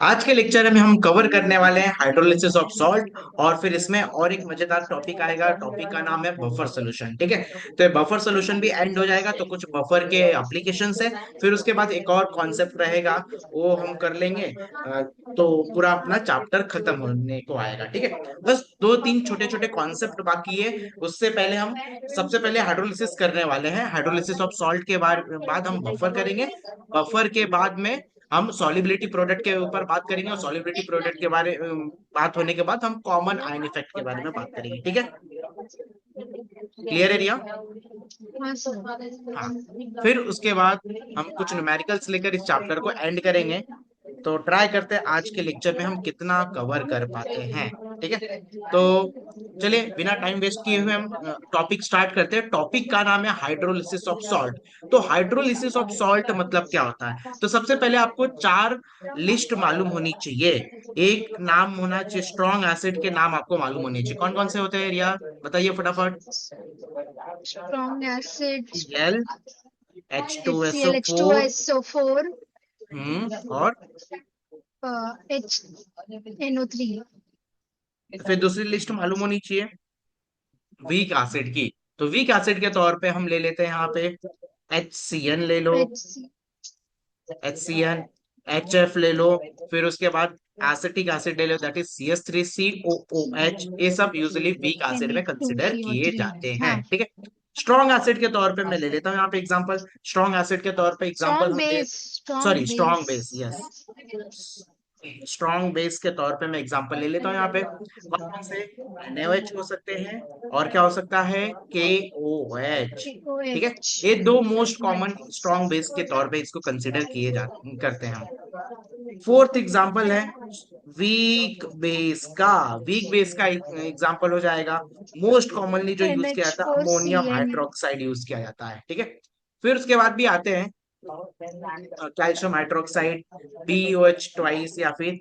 आज के लेक्चर में हम कवर करने वाले हैं हाइड्रोलिसिस ऑफ सॉल्ट। और फिर इसमें और एक मजेदार टॉपिक आएगा, टॉपिक का नाम है बफर सोल्यूशन। ठीक है, तो ये बफर सोल्यूशन भी एंड हो जाएगा, तो कुछ बफर के एप्लीकेशंस है। फिर उसके बाद एक और कॉन्सेप्ट रहेगा, वो हम कर लेंगे। तो पूरा अपना चैप्टर खत्म होने को आएगा। ठीक है, बस दो तीन छोटे छोटे कॉन्सेप्ट बाकी है। उससे पहले हम सबसे पहले हाइड्रोलिसिस करने वाले हैं। हाइड्रोलिसिस ऑफ सॉल्ट के बाद हम बफर करेंगे। बफर के बाद में हम सॉलिबिलिटी प्रोडक्ट के ऊपर बात करेंगे, और सॉलिबिलिटी प्रोडक्ट के बारे बात होने के बाद हम कॉमन आयन इफेक्ट के बारे में बात करेंगे। ठीक है, क्लियर है रिया? हाँ सर। हाँ, फिर उसके बाद हम कुछ न्यूमेरिकल्स लेकर इस चैप्टर को एंड करेंगे। तो ट्राई करते हैं आज के लेक्चर में हम कितना कवर कर पाते हैं। ठीक है, तो चलिए बिना टाइम वेस्ट किए हुए हम टॉपिक स्टार्ट करते हैं। टॉपिक का नाम है हाइड्रोलिसिस ऑफ सॉल्ट। तो हाइड्रोलिसिस ऑफ सॉल्ट मतलब क्या होता है? तो सबसे पहले आपको चार लिस्ट मालूम होनी चाहिए। एक नाम होना चाहिए, स्ट्रॉन्ग एसिड के नाम आपको मालूम होने चाहिए। कौन कौन से होते हैं रिया, बताइए फटाफट। Strong acid L, H two S O HCl four H2SO4 और HNO3। फिर दूसरी लिस्ट मालूम होनी चाहिए वीक एसिड की। तो वीक एसिड के तौर पे हम ले लेते हैं यहाँ पे HCN ले लो, HC HCN, HF ले लो। फिर उसके बाद एसिटिक एसिड ले लो, दैट इज CH3COOH। ये सब यूजुअली वीक एसिड में कंसिडर किए Na2CO3। जाते हैं। हाँ। ठीक है, स्ट्रॉन्ग एसिड के तौर पे मैं ले लेता हूँ यहाँ पे एग्जांपल। स्ट्रॉन्ग एसिड के तौर पे एग्जांपल स्ट्रॉन्ग हम ले, base strong sorry strong base base, yes, strong base के तौर पे मैं एग्जांपल ले लेता हूँ यहाँ पे। कौन कौन से? NaOH हो सकते हैं, और क्या हो सकता है, KOH। ठीक है, OH। ये दो मोस्ट कॉमन स्ट्रॉन्ग बेस के तौर पे इसको कंसिडर किए जा करते हैं हम। फोर्थ एग्जांपल है वीक बेस का। वीक बेस का एग्जांपल हो जाएगा, मोस्ट कॉमनली जो यूज किया जाता है, अमोनियम NH4CN। हाइड्रोक्साइड यूज किया जाता है। ठीक है, फिर उसके बाद भी आते हैं कैल्शियम हाइड्रोक्साइड, BOH ट्वाइस, या फिर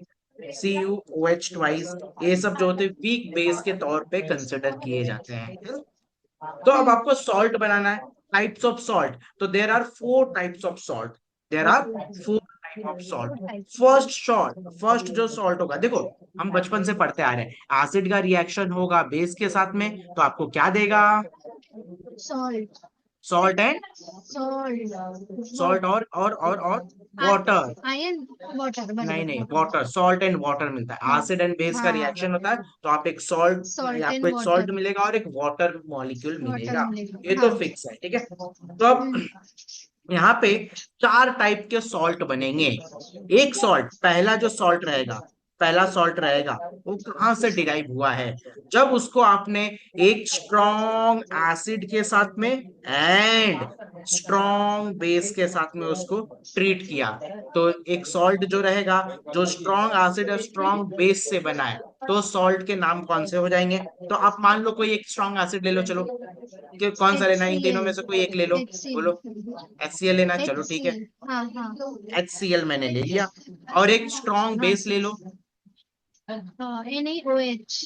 CuOH ट्वाइस। ये सब जो होते हैं वीक बेस के तौर पे कंसिडर किए जाते हैं। तो अब आपको सॉल्ट बनाना है। टाइप्स ऑफ सॉल्ट, तो there are four types of salt. There are four type of salt. First जो सॉल्ट होगा, देखो हम बचपन से पढ़ते आ रहे हैं, एसिड का रिएक्शन होगा बेस के साथ में, तो आपको क्या देगा? Salt salt and salt salt और वाटर। आयन वाटर नहीं नहीं, बराबर। वाटर, सॉल्ट एंड वाटर मिलता है। हाँ एसिड एंड बेस का हाँ। रिएक्शन होता है, तो आप एक सॉल्ट, सॉल्ट आपको एंड एक सॉल्ट वाटर। मिलेगा और एक वाटर मॉलिक्यूल वाटर मिलेगा। ये मिलेगा तो हाँ। फिक्स है। ठीक है, तो अब यहाँ पे चार टाइप के सॉल्ट बनेंगे। एक सॉल्ट, पहला जो सॉल्ट रहेगा, पहला सॉल्ट रहेगा, वो कहाँ से डिराइव हुआ है? जब उसको आपने एक स्ट्रॉन्ग एसिड के साथ में एंड स्ट्रॉन्ग बेस के साथ में उसको ट्रीट किया, तो एक सॉल्ट जो रहेगा, जो स्ट्रॉन्ग एसिड और स्ट्रॉन्ग बेस से बना है, तो सॉल्ट के नाम कौन से हो जाएंगे? तो आप मान लो कोई एक स्ट्रॉन्ग एसिड ले लो, चलो कि कौन सा एच लेना है, सी इन तीनों एल में से कोई एक ले लो, एच सी बोलो। HCl लेना है, एच चलो ठीक सी है, एल हाँ हाँ। HCl मैंने ले लिया। और एक स्ट्रॉन्ग हाँ बेस ले लो, NaOH।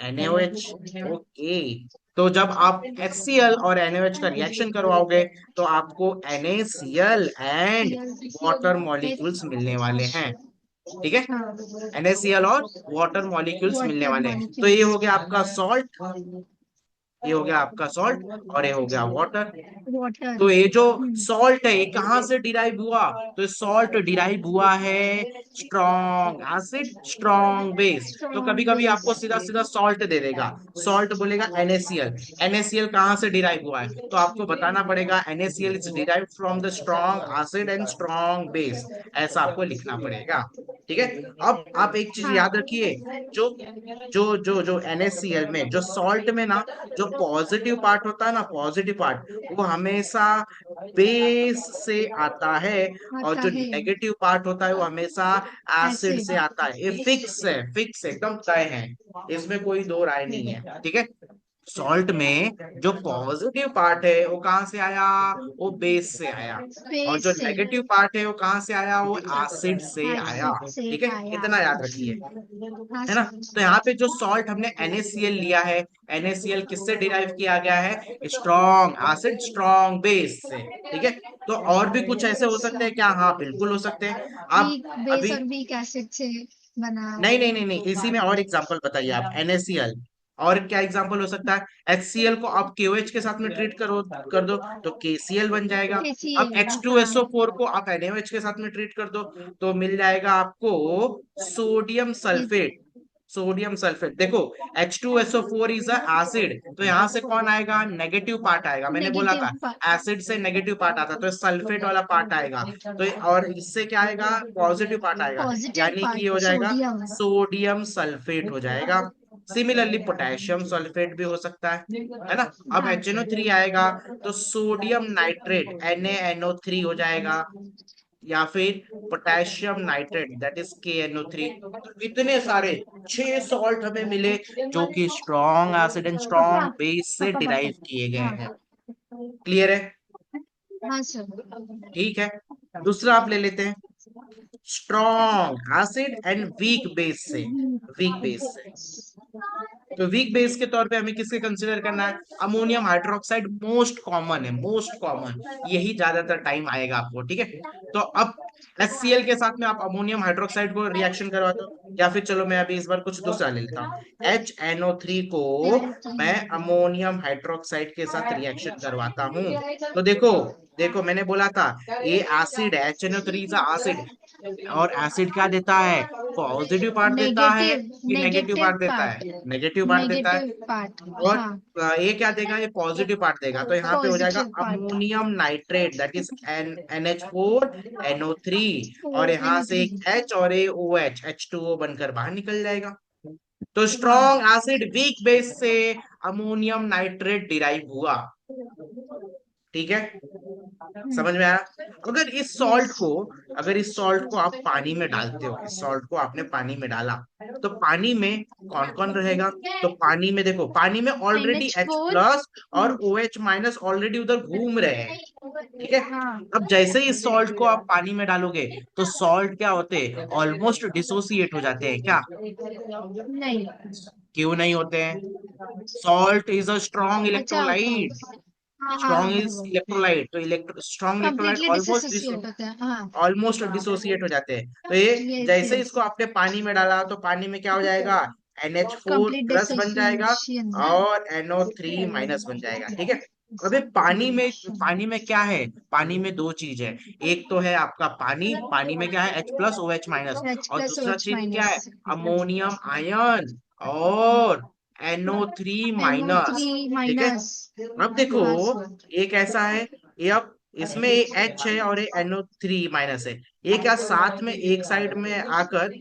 NaOH। ओके, तो जब आप HCl और NaOH का रिएक्शन करवाओगे, तो आपको NaCl एंड वाटर मॉलिक्यूल्स मिलने वाले हैं। ठीक है, हाँ NaCl और वाटर मॉलिक्यूल्स मिलने वाटर वाले हैं। तो ये मॉलिक्यूल्स। हो गया आपका सॉल्ट, ये हो गया आपका सॉल्ट, और ये हो गया वाटर। वाटर। तो ये जो सॉल्ट है, ये कहाँ से डिराइव हुआ? तो सॉल्ट डिराइव हुआ है स्ट्रॉन्ग एसिड स्ट्रॉन्ग बेस। तो कभी स्ट्रॉन्ग कभी बेस। आपको सीधा सीधा सॉल्ट दे देगा, सॉल्ट बोलेगा NaCl। NaCl कहाँ से डिराइव हुआ है, तो आपको बताना पड़ेगा NaCl is derive from the strong acid and strong base, ऐसा आपको लिखना पड़ेगा। ठीक है, अब आप एक चीज हाँ याद रखिए, जो जो NaCl में, जो सॉल्ट में ना, जो पॉजिटिव पार्ट होता है ना, पॉजिटिव पार्ट, वो हमेशा बेस से आता है। और आता जो है नेगेटिव पार्ट होता है वो हमेशा एसिड एसिड। से आता है। ये फिक्स है, फिक्स एकदम तय है, इसमें कोई दो राय नहीं है। ठीक है, सॉल्ट में जो पॉजिटिव पार्ट है वो कहाँ से आया, वो बेस से आया। और जो स्पेस से। नेगेटिव पार्ट है वो कहाँ से आया, वो एसिड से आया। एसिड से ठीक है, आया। इतना याद रखिए। हाँ है ना। सर। तो यहाँ पे जो सॉल्ट हमने NaCl लिया है, NaCl किससे डिराइव किया गया है, स्ट्रॉन्ग एसिड स्ट्रॉन्ग बेस से। ठीक है। तो और भी कुछ ऐसे हो सकते हैं क्या, हाँ बिल्कुल हो सकते हैं। आप वीक बेस अभी, और वीक एसिड से बना नहीं नहीं है। नहीं नहीं, इसी में और एग्जांपल बताइए आप, NaCl। और क्या एग्जांपल हो सकता है, HCl को आप KOH के साथ में ट्रीट करो, कर दो तो KCl बन जाएगा। अब KCl। हाँ। H2SO4 को आप NaOH के साथ में ट्रीट कर दो तो मिल जाएगा आपको सोडियम ये सल्फेट। सोडियम सल्फेट देखो, H2SO4 इज अ एसिड, तो यहाँ से कौन आएगा, नेगेटिव पार्ट आएगा, मैंने बोला नेगेटिव था पार्ट। एसिड से नेगेटिव पार्ट आता है, तो सल्फेट वाला पार्ट आएगा। तो और इससे क्या आएगा, पॉजिटिव पार्ट आएगा, पॉजिटिव यानी कि ये पार्ट हो जाएगा सोडियम। सोडियम सल्फेट हो जाएगा। सिमिलरली पोटेशियम सल्फेट भी हो सकता है ना। अब हाँ। HNO3 आएगा तो सोडियम नाइट्रेट NaNO3 हो जाएगा, या फिर potassium nitrate that is KNO3। तो इतने सारे 6 सॉल्ट हमें मिले जो कि स्ट्रॉन्ग एसिड एंड पापा। स्ट्रॉन्ग बेस से पापा पापा। डिराइव किए गए हाँ। हैं। क्लियर है। हाँ सर। ठीक है। दूसरा आप ले लेते हैं, strong acid and weak base से। वीक बेस से, तो वीक बेस के तौर पे हमें किसके कंसिडर करना है, अमोनियम हाइड्रोक्साइड मोस्ट कॉमन है, मोस्ट कॉमन, यही ज्यादातर टाइम आएगा आपको। ठीक है। तो अब HCl के साथ में आप अमोनियम हाइड्रोक्साइड को रिएक्शन करवाते हो, या फिर चलो मैं अभी इस बार कुछ दूसरा ले लेता हूँ, HNO3 को मैं अमोनियम हाइड्रोक्साइड के साथ रिएक्शन करवाता हूँ। तो देखो, देखो मैंने बोला था ये एसिड है, HNO3 इज एसिड, और एसिड क्या देता है, पॉजिटिव पार्ट देता है नेगेटिव। कि नेगेटिव नेगेटिव पार्ट देता है, पार्ट। नेगेटिव पार्ट देता है। Negative part. और हाँ। ये क्या देगा, ये पॉजिटिव पार्ट देगा, तो यहाँ पे हो जाएगा positive part. Ammonium nitrate that is NH4NO3। और ओ यहाँ एनो से थ्री एक H और ये OH H2O बनकर बाहर निकल जाएगा। तो हाँ। स्ट्रॉन्ग एसिड वीक बेस से अमोनियम नाइट्रेट डिराइव हुआ। ठीक है, समझ में आया। अगर इस यस। सॉल्ट को, अगर इस सॉल्ट को आप पानी में डालते हो, इस सॉल्ट को आपने पानी में डाला, तो पानी में कौन कौन रहेगा, तो पानी में देखो, पानी में ऑलरेडी H NH4। प्लस और OH माइनस ऑलरेडी उधर घूम रहे हैं। ठीक है। हाँ। अब जैसे ही इस सॉल्ट को आप पानी में डालोगे तो सॉल्ट क्या होते हैं, ऑलमोस्ट डिसोसिएट हो जाते हैं क्या, नहीं। क्यों नहीं होते हैं, सॉल्ट इज अ स्ट्रॉन्ग अच्छा होता है। इलेक्ट्रोलाइट। हाँ हाँ स्ट्रॉन्ग हाँ इज बरोबर। इलेक्ट्रोलाइट, तो strong electrolyte completely almost, dissociate होता है हाँ। ऑलमोस्ट डिसोसिएट हो जाते हैं। तो ये यस जैसे यस। इसको आपने पानी में डाला तो पानी में क्या हो जाएगा, NH4 कंप्लीट प्लस बन जाएगा डिसोसिएशन। और NO3 माइनस बन जाएगा। ठीक है। अभी पानी में, पानी में क्या है, पानी में दो चीज है, एक तो है आपका पानी, पानी में क्या है H plus OH minus, H और प्लस ओ दूसरा एच चीज क्या माइनस। है, अमोनियम आयन और NO3 एनो थ्री माइनस। ठीक है। माइनस। अब देखो, हाँ सर। ये कैसा है, ये अब इसमें ये H है और ये NO3 माइनस है, ये क्या साथ में एक साइड में आकर,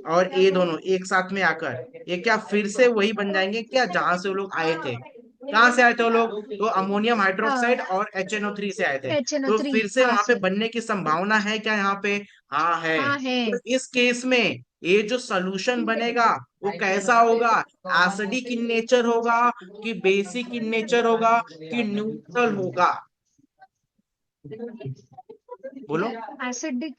और ये दोनों एक साथ में आकर ये क्या फिर से वही बन जाएंगे क्या जहां से वो लोग आए थे, कहाँ से आए थे वो लोग, तो अमोनियम हाइड्रोक्साइड और HNO3 से आए थे, एच एन ओ तो थ्री फिर से हाँ वहां पे सर। बनने की संभावना है क्या यहाँ पे, हाँ है। हाँ है। तो इस केस में ये जो सोल्यूशन बनेगा वो कैसा होगा, एसिडिक इन नेचर होगा कि बेसिक इन नेचर होगा कि न्यूट्रल होगा, बोलो। एसिडिक।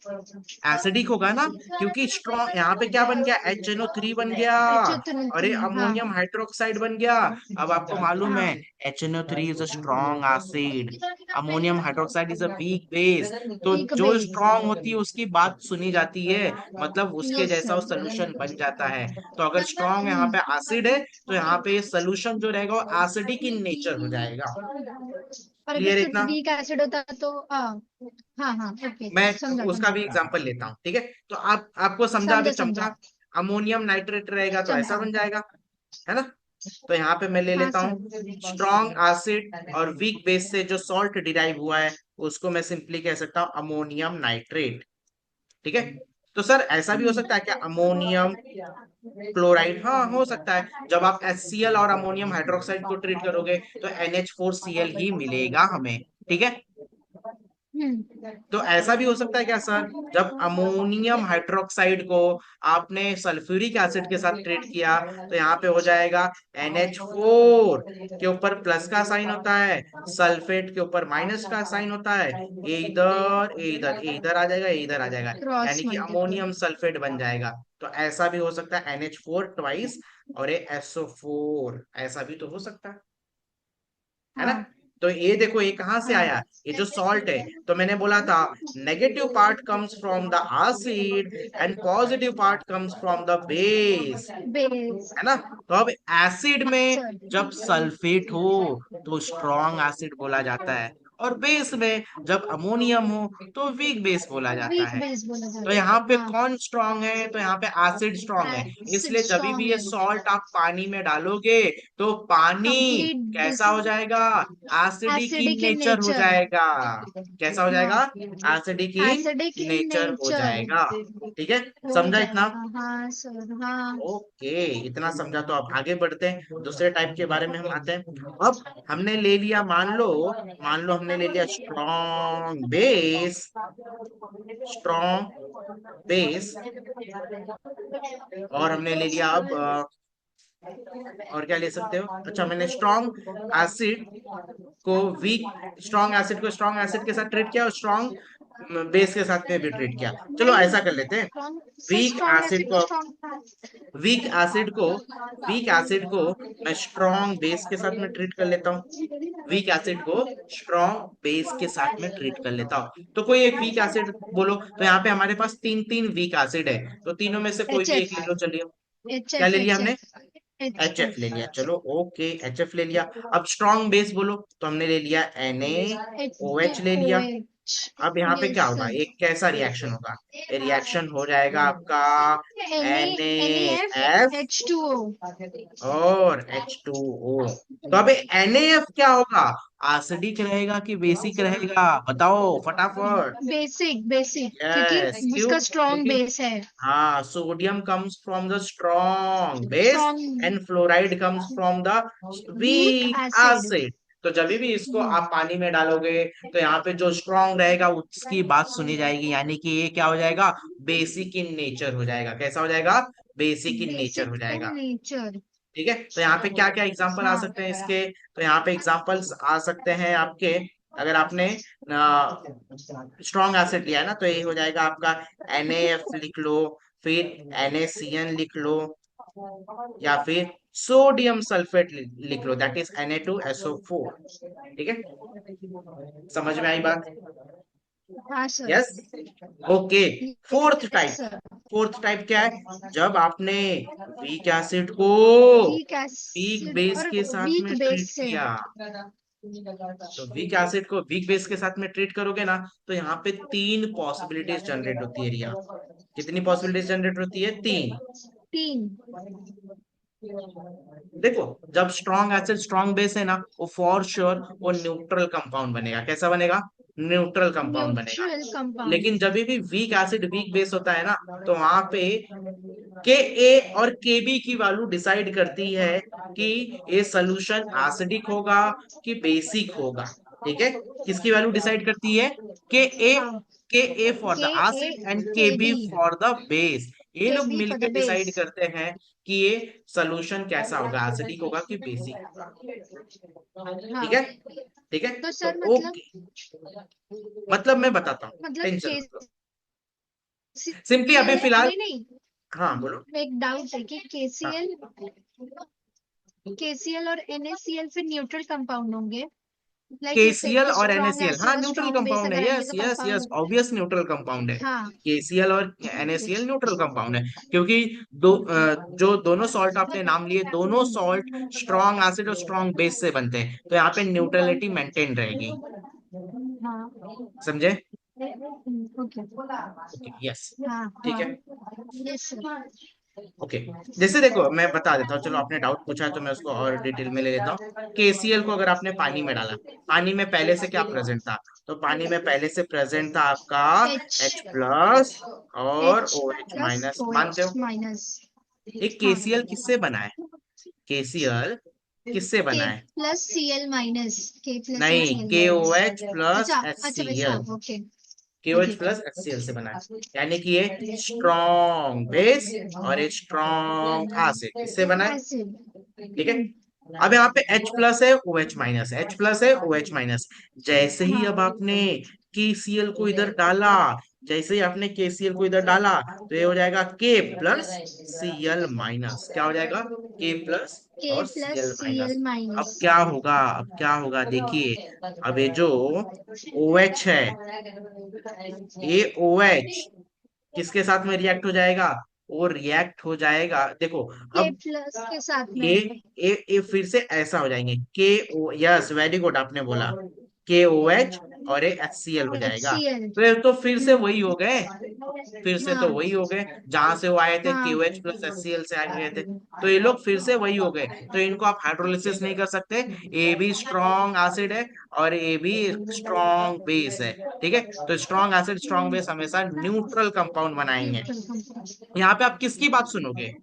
एसिडिक होगा ना, क्योंकि स्ट्रॉन्ग यहाँ पे क्या बन गया, HNO3 बन गया, एच ओ अरे थ्री हाँ। अमोनियम हाइड्रोक्साइड बन गया। अब आपको मालूम है हाँ। HNO3 is a strong acid, ammonium hydroxide is a weak base, तो एक जो बेस। स्ट्रॉन्ग होती है उसकी बात सुनी जाती है, मतलब उसके यस जैसा वो सर। सोल्यूशन बन जाता है। तो अगर स्ट्रॉन्ग यहाँ पे एसिड है तो यहाँ पे सोल्यूशन जो रहेगा वो एसिडिक इन नेचर हो जाएगा। और अगर क्लियर सिर्फ इतना। वीक एसिड होता तो हाँ हाँ ओके। मैं समझा उसका समझा। भी एग्जांपल लेता हूँ। ठीक है। तो आप, आपको समझा, अभी समझा समझा। चमका, अमोनियम नाइट्रेट रहेगा तो ऐसा चंपा। बन जाएगा, है ना। तो यहाँ पे मैं ले हाँ लेता सर। हूँ, स्ट्रॉन्ग एसिड और वीक बेस से जो सॉल्ट डिराइव हुआ है उसको मैं सिंपली कह सकता हूँ अमोनियम नाइट्रेट। ठीक है। तो सर ऐसा भी हो सकता है क्या, अमोनियम क्लोराइड, हाँ हो सकता है, जब आप HCl और अमोनियम हाइड्रोक्साइड को ट्रीट करोगे तो NH4Cl ही मिलेगा हमें। ठीक है। तो ऐसा भी हो सकता है क्या सर, जब अमोनियम हाइड्रोक्साइड को आपने सल्फ्यूरिक एसिड के साथ ट्रीट किया तो यहाँ पे हो जाएगा NH4 के ऊपर प्लस का साइन होता है, सल्फेट के ऊपर माइनस का साइन होता है, ये इधर ये इधर, ये इधर आ जाएगा, ये इधर आ जाएगा, क्रॉस यानी कि मल्टीप्लाई। अमोनियम सल्फेट बन जाएगा। तो ऐसा भी हो सकता है NH4 ट्वाइस और ये SO4, ऐसा भी तो हो सकता है ना। हाँ तो ये देखो ये कहाँ से हाँ। आया, ये जो सॉल्ट है, तो मैंने बोला था negative part comes from the acid and positive part comes from the base, base. है ना। तो अब एसिड हाँ में सर। जब सल्फेट हो तो स्ट्रॉन्ग एसिड बोला जाता है, और बेस में जब अमोनियम हो तो वीक बेस बोला जाता वीक है। बेस बोला तो जाता यहाँ है पे हाँ। कौन स्ट्रांग है, तो यहाँ पे एसिड स्ट्रांग है। एसिड इसलिए जब भी स्ट्रॉन्ग ये है। सॉल्ट आप पानी में डालोगे तो पानी कंप्लीट कैसा डिस हो जाएगा, acidic in acidic in nature हो नेचर। जाएगा। कैसा हो हाँ। जाएगा, acidic in acidic in nature हो नेचर जाएगा। ठीक है, हो समझा इतना। जाएगा हाँ सर हाँ। ओके, इतना समझा तो अब आगे बढ़ते हैं, दूसरे टाइप के बारे में हम आते हैं। अब हमने ले लिया, मान लो हमने ले लिया स्ट्रॉन्ग बेस, स्ट्रॉन्ग बेस, और हमने ले लिया अब और क्या ले सकते हो, अच्छा मैंने स्ट्रॉन्ग एसिड को वीक, स्ट्रॉन्ग एसिड को स्ट्रॉन्ग एसिड के साथ ट्रीट किया और स्ट्रॉन्ग बेस के साथ में भी ट्रीट किया। चलो नहीं ऐसा कर लेते हैं, strong sir weak strong acid acid को को स्ट्रॉन्ग। वीक एसिड को वीक एसिड को मैं स्ट्रॉन्ग बेस के साथ में ट्रीट कर लेता हूँ, वीक एसिड को स्ट्रॉन्ग बेस के साथ में ट्रीट कर लेता हूँ। तो कोई एक वीक एसिड बोलो, तो यहाँ पे हमारे पास तीन तीन वीक एसिड है, तो तीनों में से कोई एच भी एफ एक ले लो, चलिए। एच क्या एफ ले लिया एच हमने, एफ एच HF ले एफ लिया, चलो ओके HF ले लिया। अब स्ट्रॉन्ग बेस बोलो, तो हमने ले लिया एच NaOH ले ओ लिया। एच। अब यहाँ पे क्या यस होगा, सर। एक कैसा रिएक्शन होगा, ये रिएक्शन हो जाएगा आपका N N F NaF H two O. और H2O। तो अब NaF क्या होगा, एसिडिक रहेगा कि बेसिक रहेगा, बताओ फटाफट। बेसिक बेसिक क्योंकि यस, क्यों, उसका स्ट्रॉन्ग क्योंकि बेस है। हाँ, sodium comes from the strong base strong and fluoride comes from the weak weak acid. Acid. तो जब भी इसको आप पानी में डालोगे तो यहाँ पे जो स्ट्रॉन्ग रहेगा उसकी बात सुनी जाएगी, यानी कि ये क्या हो जाएगा, बेसिक इन नेचर हो जाएगा। कैसा हो जाएगा, बेसिक इन नेचर हो बेसिक इन जाएगा। नेचर। ठीक है, तो यहाँ पे क्या क्या एग्जांपल आ हाँ सकते हैं इसके, तो यहाँ पे एग्जांपल्स आ सकते हैं आपके, अगर आपने स्ट्रॉन्ग एसिड लिया है ना, तो ये हो जाएगा आपका NaF लिख लो, फिर NaCN लिख लो, या फिर सोडियम सल्फेट लिख लो, दैट इज Na2SO4। ठीक है, समझ में आई बात। हाँ sir. Yes, okay. Fourth yes type, sir. Fourth type क्या है, जब आपने वीक एसिड को वीक वीक एसिड बेस और के साथ वीक में ट्रीट बेस से। किया, तो वीक एसिड को वीक बेस के साथ में ट्रीट करोगे ना, तो यहाँ पे तीन पॉसिबिलिटीज जनरेट होती है रिया। कितनी पॉसिबिलिटीज जनरेट होती है, तीन। तीन। देखो, जब स्ट्रॉन्ग एसिड स्ट्रॉन्ग बेस है ना, वो फॉर श्योर वो न्यूट्रल कंपाउंड बनेगा। कैसा बनेगा, न्यूट्रल कंपाउंड बनेगा। न्यूट्रल लेकिन कंपाउंड। जब भी वीक एसिड वीक बेस होता है ना, तो वहां पे Ka और Kb की वैल्यू डिसाइड करती है कि ये सोल्यूशन एसिडिक होगा कि बेसिक होगा। ठीक है, किसकी वैल्यू डिसाइड करती है, के ए हाँ। K A for K the A acid and K K B B for the base. ये के लोग बी फॉर मिलके द बेस। डिसाइड करते हैं कि ये सोल्यूशन कैसा होगा, एसिडिक होगा कि बेसिक होगा। ठीक हाँ है, ठीक है, तो तो सर मतलब ओके, मतलब मैं बताता हूँ, मतलब टेंशन के मत लो। सिंपली अभी फिलहाल, नहीं नहीं हाँ बोलो। एक डाउट है कि हाँ, केसीएल और एनएसीएल फिर न्यूट्रल कंपाउंड होंगे। लाइक यू सेड KCl कि और स्ट्रॉन्ग NaCl, हाँ एसिड और न्यूट्रल स्ट्रॉन्ग बेस कंपाउंड है, अगर रहेंगे यस तो yes yes, compound. Obvious neutral compound है। हाँ। KCl और NaCl न्यूट्रल कंपाउंड है, क्योंकि जो दोनों सॉल्ट आपने नाम लिए, दोनों सॉल्ट स्ट्रॉन्ग एसिड और स्ट्रॉन्ग बेस से बनते हैं, तो यहाँ पे न्यूट्रलिटी मेंटेन रहेगी। हाँ। समझे, ओके। ओके यस, हाँ ठीक हाँ। है, यस सर। ओके। जैसे देखो मैं बता देता हूँ, चलो आपने डाउट पूछा है तो मैं उसको और डिटेल में ले लेता हूँ। KCl को अगर आपने पानी में डाला, पानी में पहले से क्या प्रेजेंट था, तो पानी में पहले से प्रेजेंट था आपका एच H+ और एच OH प्लस माइनस, ओ मानते एच हो। माइनस। एक हाँ KCl किससे बना है, KCl किससे बना के है? प्लस सी एल माइनस, के प्लस एच नहीं, सी एल के ओ माइनस। एच प्लस अच्छा एच अच्छा सी अच्छा, L okay KOH okay. Plus HCl से बना है। यानी कि ये स्ट्रॉन्ग बेस और ये स्ट्रॉन्ग एसिड इससे बना है। एसिड। ठीक है। अब यहाँ पे H प्लस है, OH माइनस, H प्लस है, OH माइनस। जैसे ही अब हाँ, आपने KCl को इधर डाला, जैसे ही आपने KCl को इधर डाला, तो ये हो जाएगा K प्लस Cl माइनस। क्या हो जाएगा? K प्लस के और प्लस Cl सी माइनस। L minus. अब क्या होगा? अब क्या होगा देखिए। अब ये जो OH है, ये OH किसके साथ में रिएक्ट हो जाएगा? वो रिएक्ट हो जाएगा, देखो। के अब प्लस के साथ ये में। ये फिर से ऐसा हो जाएंगे, यस वेरी गुड आपने बोला, KOH और ये HCl हो एच जाएगा। C L. तो ये तो फिर से वही हो गए, फिर से तो हाँ वही हो गए जहां से वो आए थे, हाँ। KOH प्लस HCl से आ गए थे। तो ये लोग फिर से वही हो गए। तो इनको आप हाइड्रोलिसिस नहीं कर सकते। ए भी स्ट्रॉन्ग एसिड है और ए भी स्ट्रॉन्ग बेस है। ठीक है। तो स्ट्रॉन्ग एसिड स्ट्रॉन्ग बेस हमेशा न्यूट्रल कंपाउंड बनाएंगे। Neutral compound. यहाँ पे आप किसकी बात सुनोगे?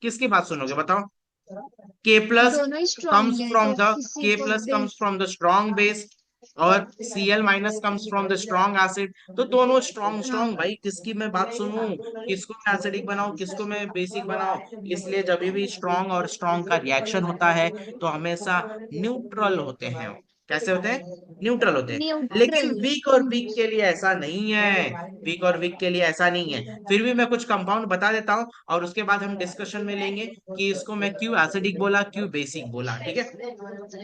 किसकी बात सुनोगे बताओ? K plus दोनों ही comes स्ट्रॉन्ग है from तो the किसी K को plus comes base. from the strong base और Cl minus comes from the strong acid। तो दोनों स्ट्रॉन्ग हाँ। स्ट्रॉन्ग भाई, किसकी मैं बात सुनूं? किसको मैं एसिडिक बनाऊं, किसको मैं बेसिक बनाऊं? इसलिए जब भी स्ट्रॉन्ग और स्ट्रॉन्ग का रिएक्शन होता है तो हमेशा न्यूट्रल होते हैं वो। कैसे होते हैं? न्यूट्रल होते हैं। लेकिन न्यूट्रल। वीक और वीक के लिए ऐसा नहीं है। वीक और वीक के लिए ऐसा नहीं है। फिर भी मैं कुछ कंपाउंड बता देता हूँ और उसके बाद हम डिस्कशन में लेंगे कि इसको मैं क्यों एसिडिक बोला, क्यों बेसिक बोला। ठीक है।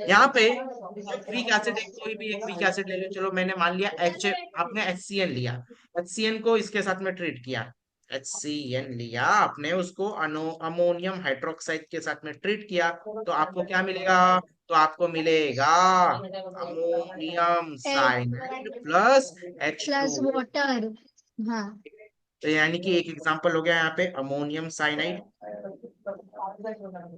यहाँ पे अब वीक एसिड, एक कोई भी एक वीक एसिड ले लो। चलो मैंने मान लिया आपने HCl लिया। HCl को इसके साथ में ट्रीट किया। HCl लिया आपने, उसको अमोनियम हाइड्रोक्साइड के साथ में ट्रीट किया। तो आपको क्या मिलेगा? तो आपको मिलेगा ammonium cyanide plus plus H2। Water. हाँ। तो यानी कि एक एग्जांपल हो गया यहाँ पे अमोनियम साइनाइड।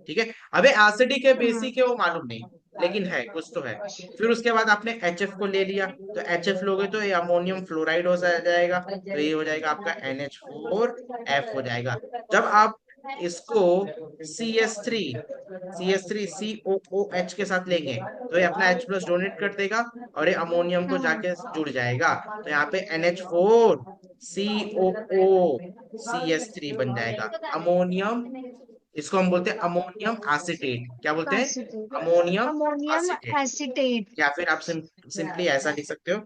ठीक है। अबे एसिडिक है बेसिक है वो मालूम नहीं, लेकिन है कुछ तो है। फिर उसके बाद आपने HF को ले लिया। तो HF लोगे तो ये अमोनियम फ्लोराइड हो जाएगा। तो ये हो जाएगा आपका NH4F हो जाएगा। जब आप इसको CH3 के साथ लेंगे तो ये अपना H प्लस डोनेट कर देगा और ये अमोनियम को हाँ। जाके जुड़ जाएगा। तो यहाँ पे NH4COO बन जाएगा अमोनियम। इसको हम बोलते हैं अमोनियम एसीटेट। क्या बोलते हैं? Acetate. Ammonium ammonium acetate. Acetate. या फिर आप सिंपली ऐसा लिख सकते हो,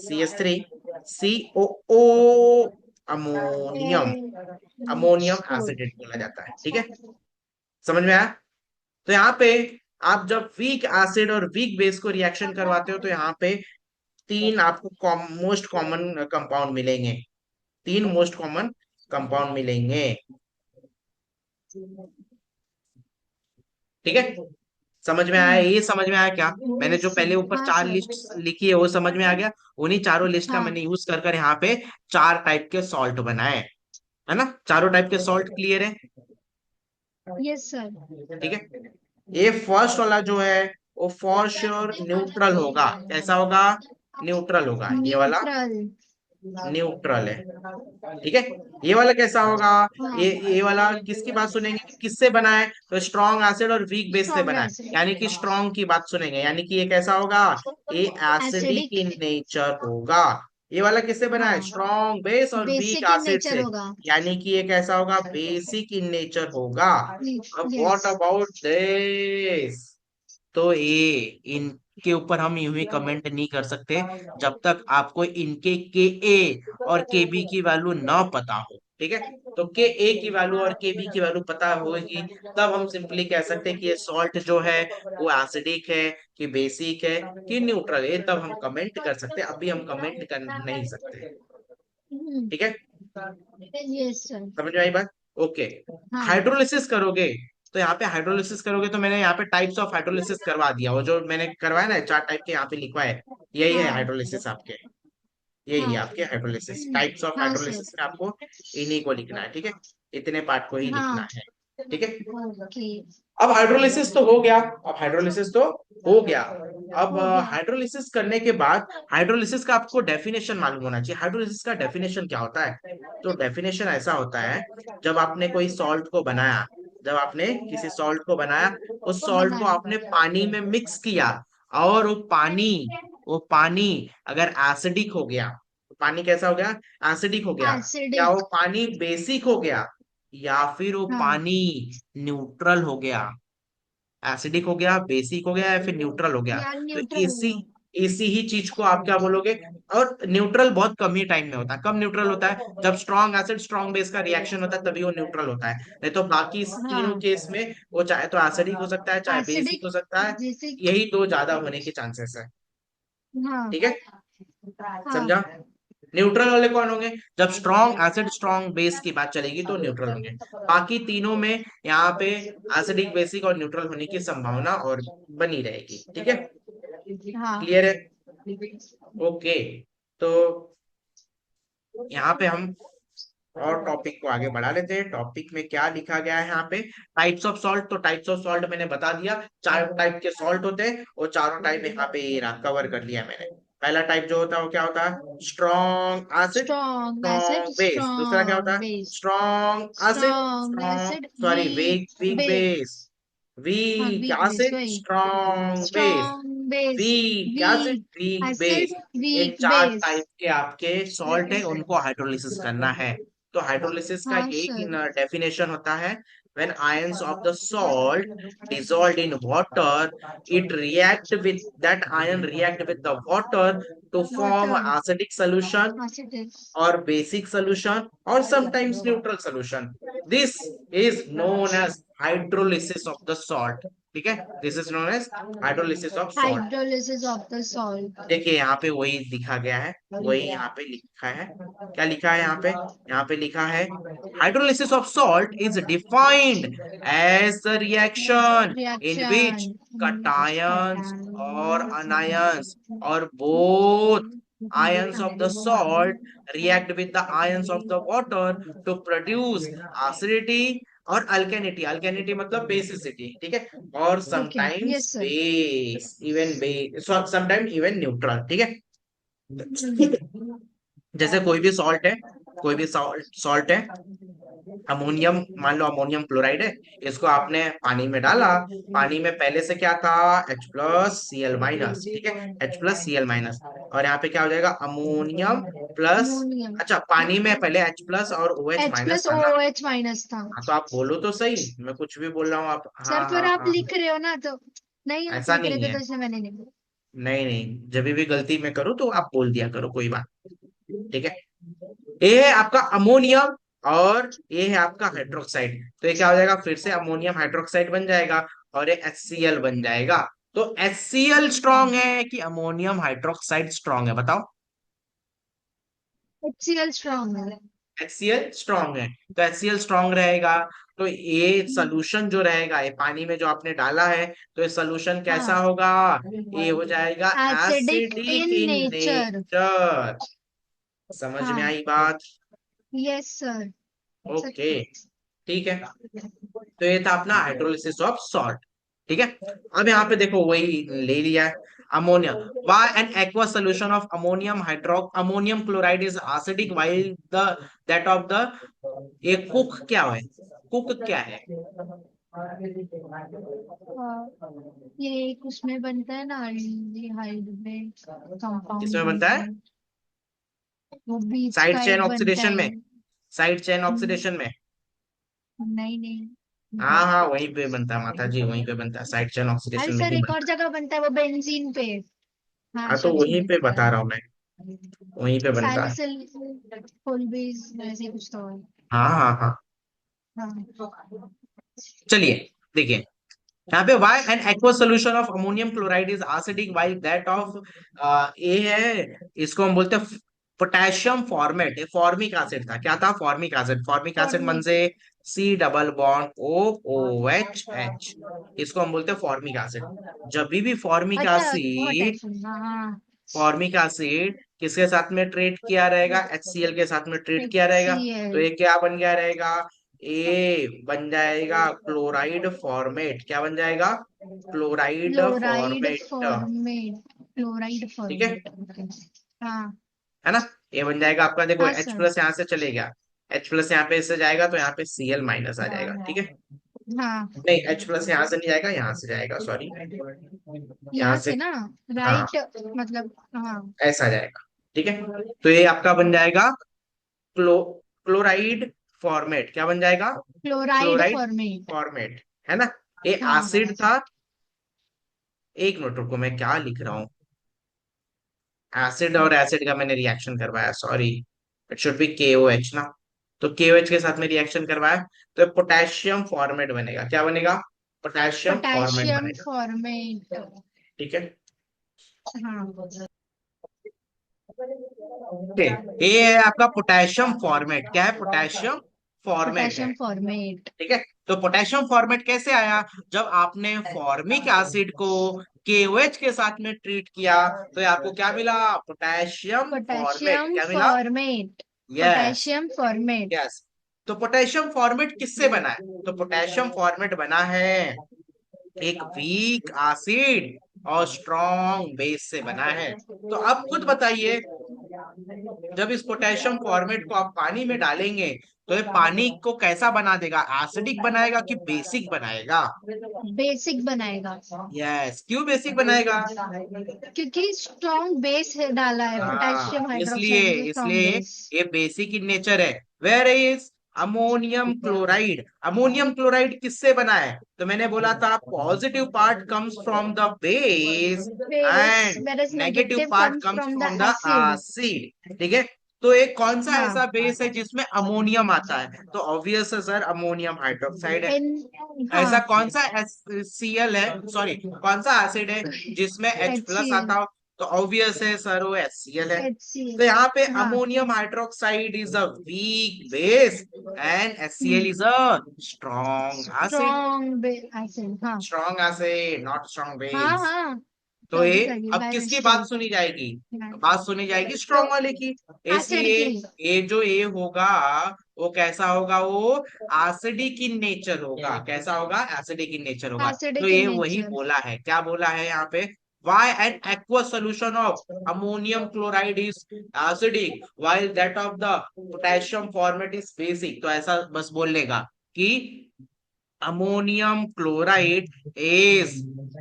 CH3CO अमोनियम। अमोनियम एसीटेट बोला जाता है। ठीक है। समझ में आया? तो यहाँ पे आप जब वीक एसिड और वीक बेस को रिएक्शन करवाते हो तो यहाँ पे तीन आपको मोस्ट कॉमन कंपाउंड मिलेंगे। तीन मोस्ट कॉमन कंपाउंड मिलेंगे। ठीक है। समझ में आया? हम्म। ये समझ में आया क्या? मैंने जो पहले ऊपर हाँ चार सर। लिस्ट लिखी है वो समझ में आ गया? उन्हीं चारों लिस्ट का हाँ। मैंने यूज कर कर यहाँ पे चार टाइप के सॉल्ट बनाए। है ना? चारों टाइप के सॉल्ट क्लियर है? Yes sir. ठीक है। ये फर्स्ट वाला जो है वो फॉर श्योर न्यूट्रल होगा। कैसा होगा? न्यूट्रल होगा ये वाला। न्यूट्रल। न्यूट्रल है। ठीक है। ये वाला कैसा होगा? हाँ। ये वाला किसकी बात सुनेंगे कि किससे बना है? तो स्ट्रॉन्ग एसिड और वीक बेस से स्ट्रॉन्ग बना है। एसिड। यानी कि स्ट्रॉन्ग की बात सुनेंगे, यानी कि ये कैसा होगा? ये एसिडिक एसिडिक। इन नेचर होगा। ये वाला किससे बना है? हाँ। स्ट्रॉन्ग बेस और weak basic in acid nature से। होगा। यानी कि ये कैसा होगा? बेसिक इन नेचर होगा। अब यस। What about this? तो ये इनके ऊपर हम यूं ही कमेंट नहीं कर सकते जब तक आपको इनके के ए और के बी की वैल्यू ना पता हो। ठीक है। तो के ए की वैल्यू और के बी की वैल्यू पता होगी, तब हम सिंपली कह सकते हैं कि ये सॉल्ट जो है वो एसिडिक है कि बेसिक है कि न्यूट्रल है। तब हम कमेंट कर सकते हैं, अभी हम कमेंट कर नहीं सकते। ठीक है। Yes sir. समझ में आई बात? ओके। हाँ। हाइड्रोलिसिस करोगे तो यहाँ पे हाइड्रोलिसिस करोगे तो मैंने यहाँ पे टाइप्स ऑफ हाइड्रोलिसिस करवा दिया। वो जो मैंने करवाया ना चार टाइप के यहाँ पे लिखवा है, यही है हाँ। हाइड्रोलिसिस आपके। यही है हाँ। आपके हाइड्रोलिसिस। टाइप्स ऑफ हाँ सर। हाइड्रोलिसिस में आपको इन्हीं को लिखना है। ठीक है। इतने पार्ट को ही लिखना हाँ। है। ठीक है। ओके। अब हाइड्रोलिसिस तो हो गया। अब हाइड्रोलिसिस तो हो गया। अब हो गया। हाइड्रोलिसिस करने के बाद हाइड्रोलिसिस का आपको डेफिनेशन मालूम होना चाहिए। हाइड्रोलिसिस का डेफिनेशन क्या होता है? तो डेफिनेशन ऐसा होता है, जब आपने कोई सॉल्ट को बनाया, जब आपने किसी सॉल्ट को बनाया, उस को सॉल्ट को बनाया। आपने पानी में मिक्स किया, और वो पानी अगर एसिडिक हो गया, तो पानी कैसा हो गया? एसिडिक हो गया। क्या वो एसिडिक। पानी बेसिक हो गया, या फिर वो हाँ। पानी न्यूट्रल हो गया? एसिडिक हो गया, बेसिक हो गया, या फिर न्यूट्रल हो गया? यार तो न्यूट्रल इसी हुआ। इसी ही चीज को आप क्या बोलोगे? और न्यूट्रल बहुत कम ही टाइम में होता है। कब न्यूट्रल होता है? जब स्ट्रॉन्ग एसिड स्ट्रॉन्ग बेस का रिएक्शन होता है, तभी वो न्यूट्रल होता है। नहीं तो बाकी इस तीनों हाँ। केस में वो चाहे तो एसिडिक हो सकता है, चाहे बेसिक एसिडिक। हो सकता है। जैसे। यही दो ज्यादा होने के चांसेस है। हाँ। ठीक है, हाँ। समझा? न्यूट्रल वाले कौन होंगे? जब स्ट्रॉन्ग एसिड स्ट्रॉन्ग बेस की बात चलेगी तो न्यूट्रल होंगे। बाकी तीनों में यहाँ पे एसिडिक बेसिक और न्यूट्रल होने की संभावना और बनी रहेगी। ठीक है, हाँ। क्लियर है? ओके, तो यहाँ पे हम और टॉपिक को आगे बढ़ा लेते हैं। टॉपिक में क्या लिखा गया है यहाँ पे? Types of salt. तो टाइप्स ऑफ सॉल्ट मैंने बता दिया, चार टाइप के सॉल्ट होते हैं, और चारों टाइप यहाँ पे कवर कर लिया मैंने। पहला टाइप जो होता है वो क्या होता है? Strong acid strong acid strong base. दूसरा क्या होता स्ट्रॉन्ग है? Base. Strong acid strong strong acid sorry weak weak weak base. Base. हाँ वीक वीक बेस एसिड वही। Strong base. Strong base. Weak acid weak weak acid base. इन weak चार base. Type के आपके सॉल्ट है, उनको hydrolysis करना है। तो हाइड्रोलिसिस का हाँ एक सर। डेफिनेशन होता है: when ions of the salt dissolved in water, it react with that ion react with the water to form water. acidic solution acidic. or basic solution or sometimes neutral solution. This is known as hydrolysis of the salt. ठीक है, this is known as hydrolysis of salt. Hydrolysis of the salt. देखिए यहाँ पे वही लिखा गया है, वही यहाँ पे लिखा है। क्या लिखा है यहाँ पे? यहाँ पे लिखा है hydrolysis of salt is defined as the reaction in which reaction. cations or anions or both ions of the salt react with the ions of the water to produce acidity और अल्केनिटी। अल्केनिटी मतलब बेसिसिटी, ठीक है, और okay sometimes yes sir. Base, even base, sometime even neutral. ठीक है, जैसे कोई भी सॉल्ट है, कोई भी सॉल्ट है, अमोनियम, मान लो अमोनियम क्लोराइड है, इसको आपने पानी में डाला। पानी में पहले से क्या था? H+Cl-, ठीक है, H+Cl-। और यहाँ पे क्या हो जाएगा? Ammonium plus. अमोनियम। अच्छा, पानी में पहले H+ और OH एच माइनस प्लस था ओ ना? एच माइनस था। हाँ, तो आप बोलो तो सही, मैं कुछ भी बोल रहा हूँ आप सर हाँ फिर हाँ आप हाँ। लिख रहे हो ना तो। नहीं आप ऐसा लिख रहे नहीं थे है, तो इसलिए मैंने नहीं बोला। नहीं नहीं, जब भी गलती मैं करूँ तो आप बोल दिया करो, कोई बात। ठीक है, ये है आपका अमोनियम, और ये है आपका हाइड्रोक्साइड। तो ये क्या हो जाएगा? फिर से अमोनियम हाइड्रोक्साइड बन जाएगा, और ये HCl बन जाएगा। तो HCl स्ट्रॉन्ग है कि अमोनियम हाइड्रोक्साइड स्ट्रॉन्ग है, बताओ? HCl स्ट्रॉन्ग है। HCl स्ट्रॉन्ग है, तो HCl स्ट्रॉन्ग रहेगा। तो ये सोल्यूशन जो रहेगा, ये पानी में जो आपने डाला है, तो ये सोल्यूशन कैसा हाँ। होगा? ये हो जाएगा acidic acidic in in nature. Nature. समझ में हाँ। आई बात? Yes sir. ओके, ठीक है, तो ये था अपना हाइड्रोलिसिस ऑफ सॉल्ट। ठीक है, अब यहाँ पे देखो वही ले लिया है। Ammonia, why an aqueous solution of ammonium chloride is acidic while the that of the ये कुक क्या है? कुक क्या है? ये एक उसमें बनता है ना एल्डिहाइड में कंपाउंड किसमें बनता बनता है? है। वो बीच साइड का चेन एक बनता ऑक्सीडेशन है। में, साइड चेन हम्म, ऑक्सीडेशन में। नहीं नहीं। हाँ हाँ, वहीं पे बनता है माता जी, वहीं पे बनता है, साइड चेन अरे ऑक्सीडेशन में सर ही एक और बनता जगह बनता है वो बेंजीन पे। है। हाँ हाँ, तो सच वहीं में। पे बता रहा हूँ मैं, वहीं पे बनता है। सैलिसिल फुल बेस ऐसे ही कुछ तो है। हाँ हाँ हाँ, हाँ। चलिए देखिए यहाँ पे why an aqueous solution of ammonium chloride is acidic while that of ए है, इसको हम बोलते हैं पोटेशियम फॉर्मेट। ये फॉर्मिक एसिड था, क्या था? Formic acid. फॉर्मिक एसिड मन फॉर्मिक। से C डबल बॉन्ड OOH, इसको हम बोलते हैं फॉर्मिक एसिड। जब भी अच्छा पोटेशियम हाँ। फॉर्मिक एसिड किसके साथ में ट्रीट किया रहेगा? HCl के साथ में ट्रीट किया रहेगा। तो HCl। ये क्या बन गया रहेगा? ए बन जाएगा क्लोराइड फॉर्मेट। क्या बन जाएगा? Chloride chloride format. Format. Chloride ठीक है फॉर्मेट। हाँ। है ना? ये बन जाएगा आपका, देखो हाँ H सर। प्लस यहाँ से चले गया, H+ यहाँ पे इससे जाएगा, तो यहाँ पे Cl- आ जाएगा। ठीक है, हाँ, नहीं, H+ यहाँ से नहीं जाएगा, यहाँ से जाएगा, सॉरी, यहाँ यहाँ से। से ना, हाँ, राइट, मतलब हाँ। ऐसा जाएगा। ठीक है, तो ये आपका बन जाएगा क्लो क्लोराइड फॉर्मेट। क्या बन जाएगा? Chloride chloride format. फॉर्मेट, है ना। ये हाँ, एसिड था। एक मिनट रुको, मैं क्या लिख रहा हूँ। एसिड और एसिड का मैंने रिएक्शन करवाया, sorry, it should be KOH ना। तो KOH के साथ में रिएक्शन करवाया, तो पोटेशियम फॉर्मेट बनेगा। क्या बनेगा? पोटेशियम फॉर्मेट पोटेशियम बनेगा। फॉर्मेट। ठीक है। हाँ, ठीक, ये है आपका पोटेशियम फॉर्मेट। क्या है? पोटेशियम फॉर्मेट है। Potassium format. ठीक है, तो पोटेशियम फॉर्मेट कैसे आया? जब आपने फॉर्मिक एसिड को KOH के साथ में ट्रीट किया, तो ये आपको क्या मिला? Potassium format. पोटेशियम क्या मिला? Format. Yes. Potassium format. Yes. तो पोटेशियम फॉर्मेट किससे बना है? तो पोटेशियम फॉर्मेट बना है एक वीक एसिड और स्ट्रॉन्ग बेस से बना है। तो अब खुद बताइए, जब इस पोटेशियम फॉर्मेट को आप पानी में डालेंगे, तो ये पानी को कैसा बना देगा? एसिडिक बनाएगा कि बेसिक बनाएगा? बेसिक बनाएगा। यस, क्यों बेसिक बनाएगा? क्योंकि स्ट्रॉन्ग बेस है, डाला है हाँ, पोटेशियम इसलिए हाइड्रोक्साइड में, स्ट्रॉन्ग इसलिए बेस। ये बेसिक इन नेचर है। Where is ammonium chloride? Ammonium chloride किससे बना है? तो मैंने बोला था positive part comes from the base base and where negative negative part comes comes from the from the acid. Acid. ठीक है, तो एक कौन सा हाँ, ऐसा बेस है जिसमें अमोनियम आता है? तो ऑब्वियस है सर, अमोनियम हाइड्रोक्साइड है। एन। ऐसा हाँ, कौन सा Cl है, सॉरी, कौन सा एसिड है जिसमें H+ HCl। आता हो? तो ऑब्वियस है सर, वो HCl है। तो HCl। यहाँ पे हाँ। Ammonium hydroxide is a week base and HCl is a strong acid. Strong acid. हाँ, स्ट्रॉन्ग एसिड, नॉट स्ट्रॉन्ग हाँ, बेस। हाँ, तो तभी ये तभी अब वेरी किसकी बात स्ट्रॉन्ग। सुनी जाएगी? बात सुनी जाएगी तो स्ट्रॉन्ग वाले की। एसिड इसलिए की। ये जो ये होगा, वो कैसा होगा? वो एसिडिक इन नेचर होगा। कैसा होगा? एसिडिक इन नेचर होगा। तो एसिडिक इन ये वही नेचर। बोला है। क्या बोला है यहाँ पे? Why an aqueous solution of ammonium chloride is acidic while that of the potassium format is basic? तो ऐसा बस बोलने का कि ammonium chloride is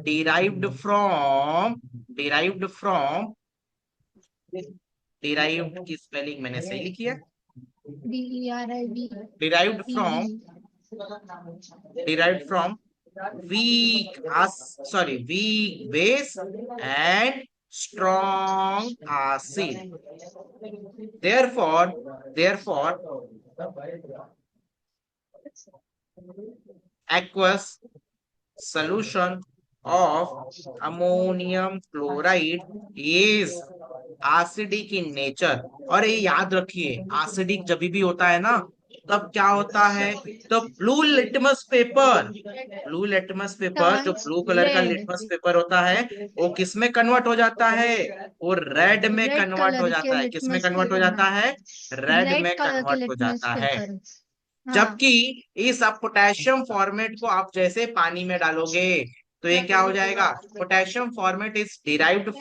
derived from derived from derived की स्पेलिंग मैंने सही लिखी है। DERIV। derived EV। from derived from weak as sorry weak base and strong acid. Therefore aqueous solution of ammonium chloride is acidic in nature। और ये याद रखिए, acidic जब भी होता है ना, तब क्या होता है? तो ब्लू लिटमस पेपर, जो ब्लू कलर का रेड। लिटमस पेपर होता है, वो किस में कन्वर्ट हो जाता है? वो रेड में रेड कन्वर्ट हो कलर के जाता है। किस में लिटमस कन्वर्ट हो पेपर। जाता है? रेड रेड में कलर के कन्वर्ट हो लिटमस जाता है। पेपर। हाँ। जबकि इस अब पोटेशियम फॉर्मेट को आप जैसे पानी में डालोगे, तो ये क्या हो जाएगा? Potassium formate is derived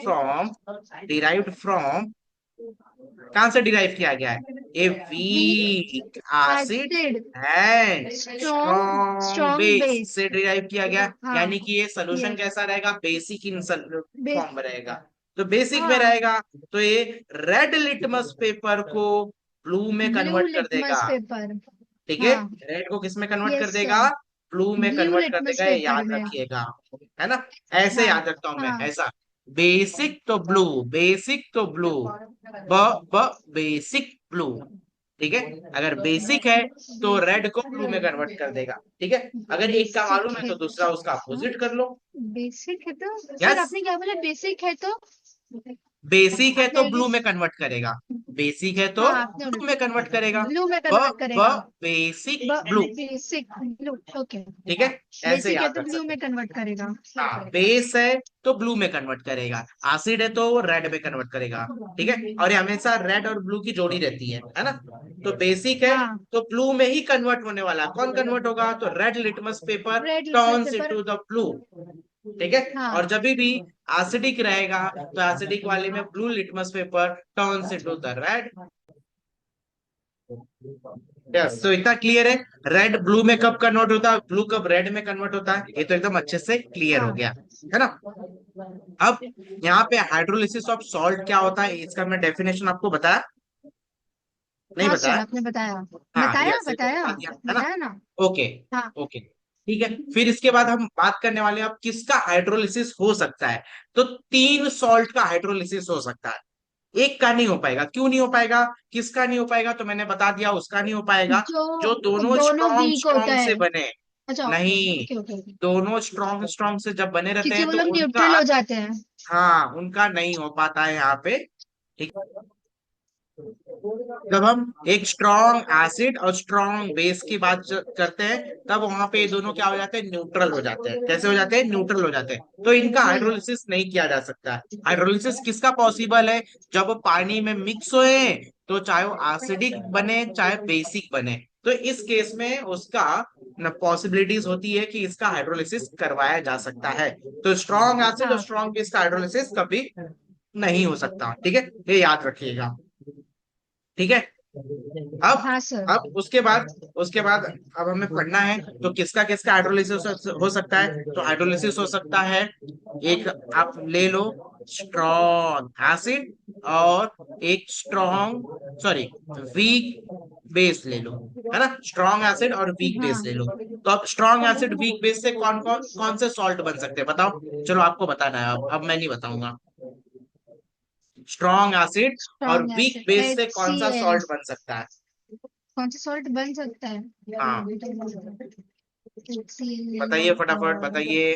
from कहां से डिराइव किया गया है? A weak weak acid acid. And strong strong strong base base. से डिराइव किया गया। हाँ। यानी कि ये सोल्यूशन यस। कैसा रहेगा? बेसिक इन बे फॉर्म में रहेगा। तो बेसिक में हाँ, रहेगा, तो ये रेड लिटमस पेपर को ब्लू में ब्लू कन्वर्ट कर लिटमस देगा। पेपर। ठीक है, हाँ। रेड को किस में कन्वर्ट कर यस देगा? सर। ब्लू में ब्लू कन्वर्ट कर लिटमस देगा। ये पेपर याद में। रखिएगा, है ना। ऐसे हाँ, याद रखता हूं मैं, हाँ। ऐसा। बेसिक तो ब्लू, बेसिक तो ब्लू, ब ब बेसिक ब्लू। ठीक है, अगर बेसिक है तो रेड को ब्लू में कन्वर्ट कर देगा। ठीक है, अगर एक का बेसिक मालूम है है। तो दूसरा उसका हाँ, अपोजिट कर लो। बेसिक है तो सर, यस, आपने क्या बोला? बेसिक है तो बेसिक है आपने तो आगे। ब्लू में कन्वर्ट करेगा। बेसिक है तो हाँ, आपने ब्लू में कन्वर्ट करेगा। ब्लू में ब कन्वर्ट ब करेगा। Basic blue. Basic blue. Okay. ठीक है, ऐसे बेसिक है याद तो रख ब्लू सकते में हैं। कन्वर्ट करेगा। हाँ, बेस है तो ब्लू में कन्वर्ट करेगा, एसिड है तो रेड में कन्वर्ट करेगा। ठीक है, और ये हमेशा रेड और ब्लू की जोड़ी रहती है ना। तो बेसिक है हाँ, तो ब्लू में ही कन्वर्ट होने वाला है। कौन कन्वर्ट होगा? तो red litmus paper red litmus turns paper. Into the blue. ठीक है, और हाँ, जब भी एसिडिक रहेगा, तो एसिडिक वाले में blue litmus paper turns into the red. Yes, तो इतना क्लियर है। रेड ब्लू में कब कन्वर्ट होता है, ब्लू कब रेड में कन्वर्ट होता है, ये तो एकदम अच्छे से क्लियर हो हाँ गया, है ना। अब यहाँ पे हाइड्रोलिसिस ऑफ सॉल्ट क्या होता है, इसका मैं डेफिनेशन आपको बताया, नहीं हाँ सर, बताया। आपने बताया। हाँ बताया यस, ये तो बताया बता दिया है ना। बताया ना। ओके। हाँ। ओके ठीक है, फिर इसके बाद हम बात करने वाले हैं अब किसका हाइड्रोलिसिस हो सकता है। तो तीन सॉल्ट का हाइड्रोलिसिस हो सकता है, एक का नहीं हो पाएगा। क्यों नहीं हो पाएगा, किसका नहीं हो पाएगा, तो मैंने बता दिया, उसका नहीं हो पाएगा जो जो दोनों दोनों स्ट्रॉन्ग वीक होता स्ट्रॉन्ग से है। बने। अच्छा। नहीं, ओके ओके ओके। दोनों स्ट्रॉन्ग स्ट्रॉन्ग से जब बने रहते क्योंकि हैं वो तो लोग उनका, न्यूट्रल हो जाते हैं। हाँ उनका नहीं हो पाता है यहाँ पे। ठीक, जब हम एक स्ट्रॉन्ग एसिड और स्ट्रॉन्ग बेस की बात करते हैं, तब वहां पे ये दोनों क्या हो जाते हैं, न्यूट्रल हो जाते हैं। कैसे हो जाते हैं, न्यूट्रल हो जाते हैं। तो इनका वही। हाइड्रोलिसिस नहीं किया जा सकता। हाइड्रोलिसिस किसका पॉसिबल है, जब वो पानी में मिक्स होए, तो चाहे वो एसिडिक बने चाहे बेसिक बने, तो इस केस में उसका पॉसिबिलिटीज होती है कि इसका हाइड्रोलिसिस करवाया जा सकता है। तो स्ट्रॉन्ग एसिड और हाँ स्ट्रॉन्ग बेस का हाइड्रोलिसिस कभी नहीं हो सकता, ठीक है, ये याद रखिएगा। ठीक है। अब हाँ सर। उसके बाद अब हमें पढ़ना है तो किसका किसका हाइड्रोलिसिस हो सकता है। तो हाइड्रोलिसिस हो सकता है, एक आप ले लो स्ट्रॉन्ग एसिड, और एक स्ट्रॉन्ग, सॉरी, वीक बेस ले लो, है ना। स्ट्रॉन्ग एसिड और वीक बेस ले हाँ। लो। तो अब स्ट्रॉन्ग एसिड वीक बेस से कौन कौन कौन से सॉल्ट बन सकते हैं, बताओ। चलो आपको बताना है, अब मैं नहीं बताऊंगा। स्ट्रॉन्ग एसिड और स्ट्रॉन्ग वीक एसिड बेस से एच कौन सी सा एल। सॉल्ट बन सकता है। कौन सा सॉल्ट बन सकता है? हाँ बताइए, HCl फटाफट और बताइए।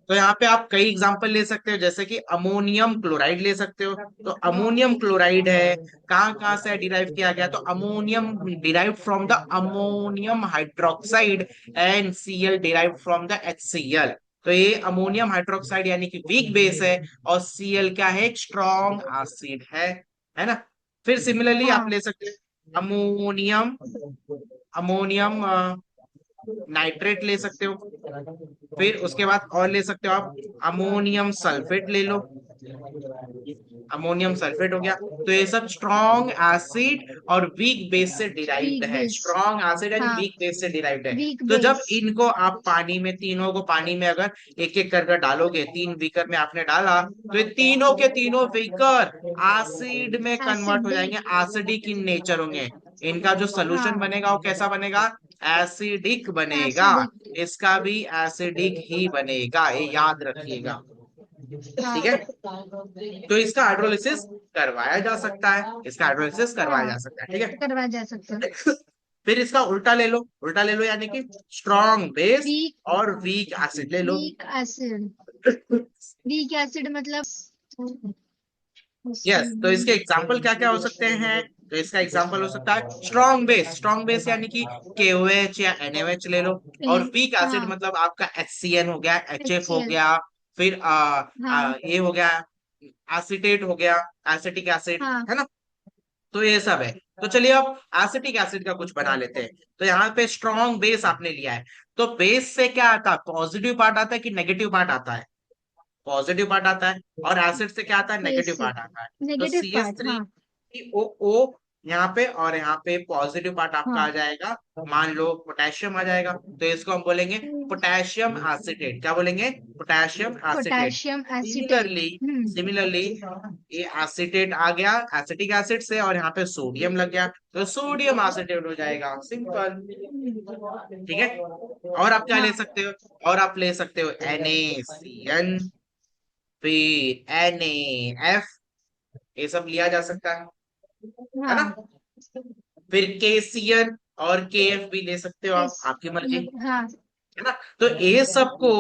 तो यहाँ पे आप कई एग्जांपल ले सकते हो, जैसे कि अमोनियम क्लोराइड ले सकते हो। तो अमोनियम क्लोराइड है, कहाँ कहाँ से डिराइव किया गया, तो ammonium derive from the ammonium hydroxide, and Cl derive from the HCl। तो ये अमोनियम हाइड्रोक्साइड यानी कि वीक बेस है, और Cl क्या है, एक स्ट्रॉन्ग एसिड है ना। फिर सिमिलरली आप हाँ। ले सकते हो अमोनियम अमोनियम नाइट्रेट ले सकते हो। फिर उसके बाद और ले सकते हो आप अमोनियम सल्फेट ले लो, अमोनियम सल्फेट हो गया। तो ये सब स्ट्रॉन्ग एसिड और वीक बेस से डिराइव्ड वीक है, बेस। स्ट्रॉन्ग एसिड एंड हाँ। वीक बेस से डिराइव्ड है। वीक तो जब बेस। इनको आप पानी में, तीनों को पानी में अगर एक एक कर डालोगे, 3 बीकर में आपने डाला, तो ये तीनों के तीनों बीकर एसिड में कन्वर्ट हो जाएंगे, एसिडिक। एसिडिक इन नेचर होंगे। इनका जो सोल्यूशन हाँ। बनेगा वो कैसा बनेगा, एसिडिक बनेगा। एसिडिक। इसका भी एसिडिक ही बनेगा, ये याद रखिएगा। हाँ। ठीक है, तो इसका हाइड्रोलिसिस करवाया जा सकता है, इसका हाइड्रोलिसिस करवाया जा हाँ। सकता है, ठीक करवा जा सकता है। है। फिर इसका उल्टा ले लो, उल्टा ले लो, यानी कि स्ट्रॉन्ग बेस वीक। और वीक एसिड ले लो। Weak acid. वीक एसिड मतलब यस, तो इसके एग्जाम्पल क्या क्या हो सकते हैं। तो इसका एग्जाम्पल हो सकता है स्ट्रॉन्ग बेस, स्ट्रॉन्ग बेस यानी कि KOH या NaOH ले लो। और वीक एसिड हाँ। मतलब आपका HCN हो गया, HF हो HCl। गया, फिर हाँ। ये हो गया, एसिटेट हो गया, एसिटिक एसिड, हाँ। है ना। तो ये सब है। तो चलिए अब एसिटिक एसिड का कुछ बना लेते हैं। तो यहाँ पे स्ट्रॉन्ग बेस आपने लिया है, तो बेस से क्या आता है, पॉजिटिव पार्ट आता है कि नेगेटिव पार्ट आता है, पॉजिटिव पार्ट आता है। और एसिड से क्या आता है, नेगेटिव बेस से पार्ट आता है। तो negative C H part. Three हाँ। ओ ओ यहाँ पे, और यहाँ पे पॉजिटिव पार्ट आपका आ हाँ। जाएगा, मान लो पोटेशियम आ जाएगा, तो इसको हम बोलेंगे पोटेशियम एसिटेट। क्या बोलेंगे, potassium acetate. Potassium acetate. Similarly similarly ये एसिटेट आ गया एसिटिक एसिड से, और यहाँ पे सोडियम लग गया, तो सोडियम एसिटेट हो जाएगा, सिंपल। ठीक है। और आप क्या ले हाँ। सकते हो, और आप ले सकते हो NaCN, फिर NaF, ये सब लिया जा सकता है ना। हाँ। फिर KCN और KF भी ले सकते हो आप, इस आपकी मर्जी, हाँ। है ना। तो ये सबको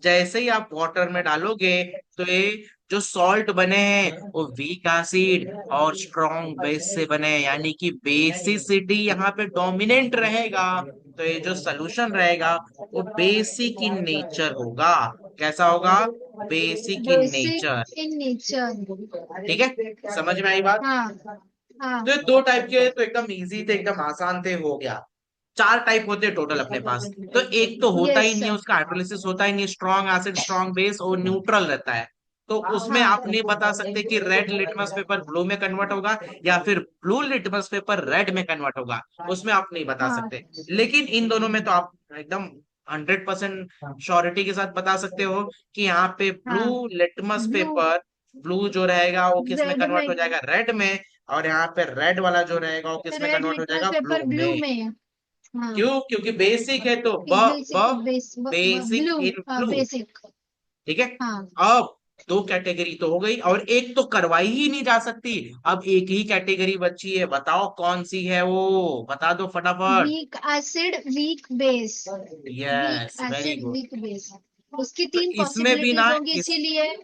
जैसे ही आप वाटर में डालोगे, तो ये जो सॉल्ट बने हैं वो वीक एसिड और स्ट्रॉन्ग बेस से बने हैं, यानी कि बेसिसिटी यहाँ पे डोमिनेंट रहेगा। तो ये जो सोल्यूशन रहेगा वो बेसिक इन नेचर होगा। कैसा होगा, basic in basic nature. In nature. ठीक है, समझ में आई बात। हाँ। हाँ। तो ये दो टाइप के तो एकदम इजी थे, एकदम आसान थे, हो गया। चार टाइप होते हैं टोटल अपने पास। तो एक तो होता यस ही नहीं है, सर। उसका हाइड्रोलिसिस होता ही नहीं, स्ट्रॉन्ग एसिड स्ट्रॉन्ग बेस और न्यूट्रल रहता है। तो उसमें हाँ आप नहीं बता सकते कि रेड लिटमस पेपर ब्लू में कन्वर्ट होगा या फिर ब्लू लिटमस पेपर रेड में कन्वर्ट होगा, उसमें आप नहीं बता हाँ। सकते। लेकिन इन दोनों में तो आप एकदम 100% श्योरिटी के साथ बता सकते हो कि यहाँ पे ब्लू हाँ लिटमस ब्लू पेपर, ब्लू जो रहेगा वो किस में रेड कन्वर्ट हो में। जाएगा, रेड में। और यहाँ पे रेड वाला जो रहेगा वो किस में रेड कन्वर्ट हो लिटमस जाएगा, पेपर ब्लू ब्लू में। में। हाँ क्यों? क्योंकि बेसिक है तो ब, बेसिक ब base basic blue in blue. Basic. ठीक है। हाँ अब दो कैटेगरी तो हो गई और एक तो करवाई ही नहीं जा सकती। अब एक ही कैटेगरी बची है, बताओ कौन सी है वो, बता दो फटाफट। Weak acid weak base. Weak yes, very acid good. Weak base. उसकी तो तीन इसमें भी पॉसिबिलिटीज ना होंगी इसीलिए।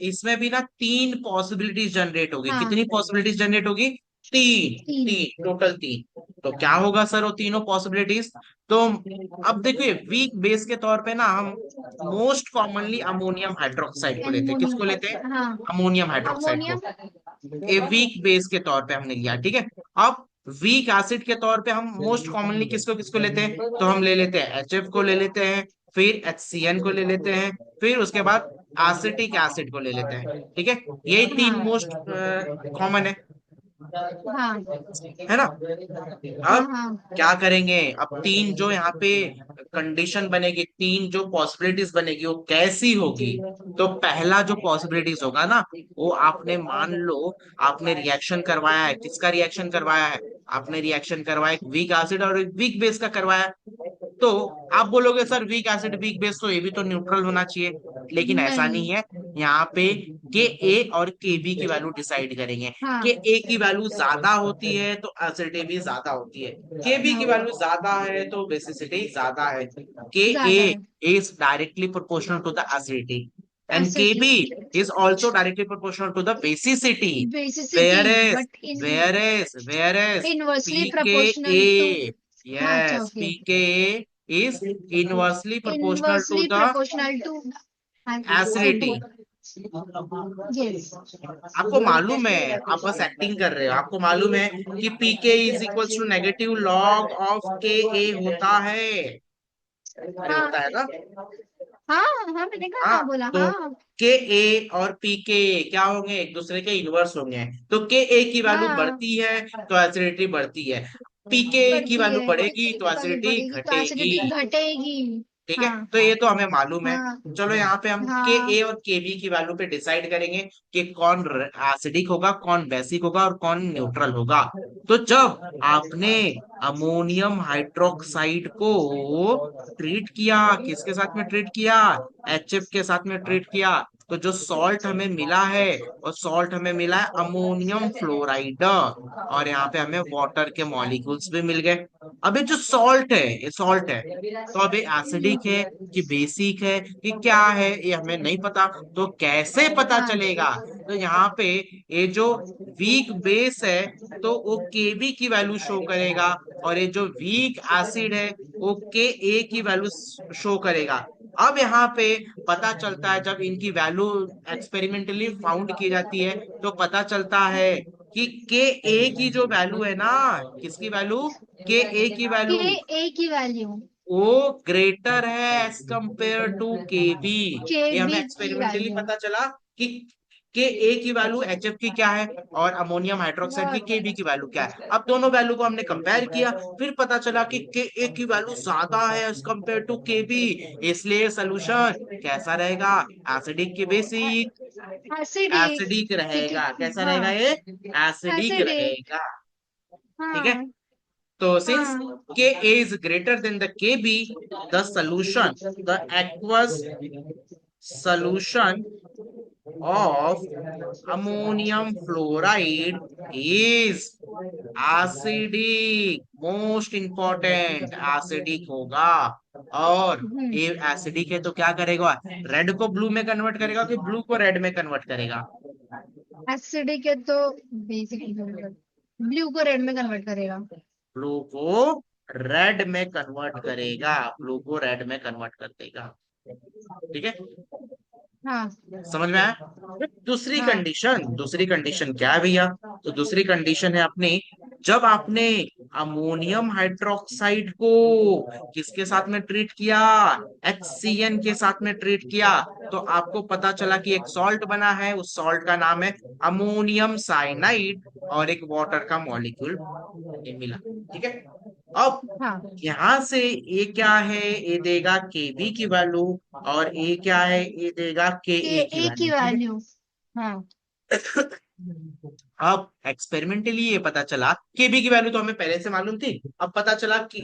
इसमें भी ना तीन पॉसिबिलिटीज जनरेट होगी। हाँ कितनी पॉसिबिलिटीज जनरेट होगी? तीन। तीन। तीन, टोटल तीन। तो क्या होगा सर वो तीनों पॉसिबिलिटीज? तो अब देखिए, वीक बेस के तौर पे ना हम मोस्ट कॉमनली अमोनियम हाइड्रोक्साइड को लेते हैं। किसको लेते हैं? एमोनियम। हाँ अमोनियम हाइड्रोक्साइड को। अमोनियम। ए वीक बेस के तौर पे हमने लिया, ठीक है। अब वीक एसिड के तौर पे हम मोस्ट कॉमनली किसको किसको लेते हैं? तो हम ले लेते हैं HF को ले लेते हैं, फिर HCN को ले लेते हैं, फिर उसके बाद एसिटिक एसिड को ले लेते हैं। ठीक है। ये तीन मोस्ट हाँ कॉमन हाँ है ना। हाँ अब हाँ। क्या करेंगे? अब तीन जो यहाँ पे कंडीशन बनेगी, तीन जो पॉसिबिलिटीज बनेगी वो कैसी होगी? तो पहला जो पॉसिबिलिटीज होगा ना, वो आपने मान लो आपने रिएक्शन करवाया है। किसका रिएक्शन करवाया है? आपने रिएक्शन करवाया एक वीक एसिड और एक वीक बेस का करवाया है। तो आप बोलोगे sir week acid weak base तो ये भी तो न्यूट्रल होना चाहिए, लेकिन ऐसा नहीं। नहीं है। यहाँ पे के ए और के बी की वैल्यू डिसाइड करेंगे। के हाँ ए की वैल्यू ज्यादा होती है तो एसिडिटी भी ज्यादा होती है, के बी की हाँ वैल्यू ज्यादा है तो बेसिसिटी ज्यादा है। के ज्यादा ए है। is directly proportional to the acidity and Kb acidity is also directly proportional to the basicity, basicity whereas but in whereas inversely proportional to. pKa, हाँ अच्छा yes, okay. pKa is inversely proportional to inversely the proportional to acidity। Acidity. Yes. आपको मालूम है, आप बस acting कर रहे हो। आपको मालूम है कि PK is equals to negative log of K A होता है। अरे हाँ होता है ना। हाँ हाँ मैंने कहा हाँ। हाँ बोला तो हाँ। के ए और पी के क्या होंगे? एक दूसरे के इनवर्स होंगे। तो के ए की वैल्यू हाँ बढ़ती है तो एसिडिटी बढ़ती है, पी के ए की बढ़ती वैल्यू है। बढ़ेगी तो वैल्यू एसिडिटी बढ़ेगी तो घटेगी। एसिडिटी घटेगी। ठीक है। हाँ तो ये तो हमें मालूम है। हाँ चलो यहाँ पे हम के हाँ ए और के बी की वैल्यू पे डिसाइड करेंगे कि कौन एसिडिक होगा, कौन बेसिक होगा और कौन न्यूट्रल होगा। तो जब आपने अमोनियम हाइड्रोक्साइड को ट्रीट किया, किसके साथ में ट्रीट किया? HF के साथ में ट्रीट किया। तो जो सॉल्ट हमें मिला है, और सॉल्ट हमें मिला है अमोनियम फ्लोराइड, और यहाँ पे हमें वाटर के मॉलिक्यूल्स भी मिल गए। अब ये जो सॉल्ट है, ये सॉल्ट है, तो अब ये एसिडिक है कि बेसिक है कि क्या है, ये हमें नहीं पता। तो कैसे पता हाँ चलेगा? तो यहाँ पे ये जो वीक बेस है तो वो Kb की वैल्यू शो करेगा, और ये जो वीक एसिड है वो Ka की वैल्यू शो करेगा। अब यहाँ पे पता चलता है, जब इनकी वैल्यू एक्सपेरिमेंटली फाउंड की जाती है तो पता चलता है कि Ka की जो वैल्यू है ना, किसकी वैल्यू? Ka की के वैल्यू ए की वैल्यू वो ग्रेटर है एज कंपेयर टू के बी। के ये हमें बी की एक्सपेरिमेंटली वैल्यू। पता चला कि के ए की वैल्यू HF की क्या है और अमोनियम हाइड्रोक्साइड की के बी की वैल्यू क्या है। अब दोनों वैल्यू को हमने कंपेयर किया, फिर पता चला कि के ए की वैल्यू ज्यादा है एज कंपेयर टू के बी। इसलिए सोल्यूशन कैसा रहेगा? एसिडिक की बेसिक एसिडिक। एसिडिक ठीक है। रहेगा। कैसा रहेगा हाँ ये? Acidic acidic. रहेगा। ठीक है। हाँ So since हाँ Ka is greater than the Kb, the solution, the aqueous solution of ammonium fluoride is acidic, most important acidic होगा। और हम्म। ये एसिडिक है तो क्या करेगा? रेड को ब्लू में कन्वर्ट करेगा कि ब्लू को रेड में कन्वर्ट करेगा? एसिडिक है तो बेसिक ब्लू को रेड में कन्वर्ट करेगा। ब्लू को रेड में कन्वर्ट करेगा, ब्लू को रेड में कन्वर्ट कर देगा। ठीक है। हाँ समझ में आया? दूसरी हाँ कंडीशन, दूसरी कंडीशन क्या है भैया? तो दूसरी कंडीशन है अपनी, जब आपने अमोनियम हाइड्रोक्साइड को किसके साथ में ट्रीट किया, HCN के साथ में ट्रीट किया, तो आपको पता चला कि एक सॉल्ट बना है, उस सॉल्ट का नाम है अमोनियम साइनाइड, और एक वाटर का मॉलिक्यूल ये मिला। ठीक है। अब हाँ। यहां से ये क्या है, ये देगा Kb की वैल्यू, और ये क्या है, ये देगा Ka के की ए की वैल्यू। ठीक वैल्यू। हाँ। है। अब एक्सपेरिमेंटली ये पता चला, Kb की वैल्यू तो हमें पहले से मालूम थी, अब पता चला कि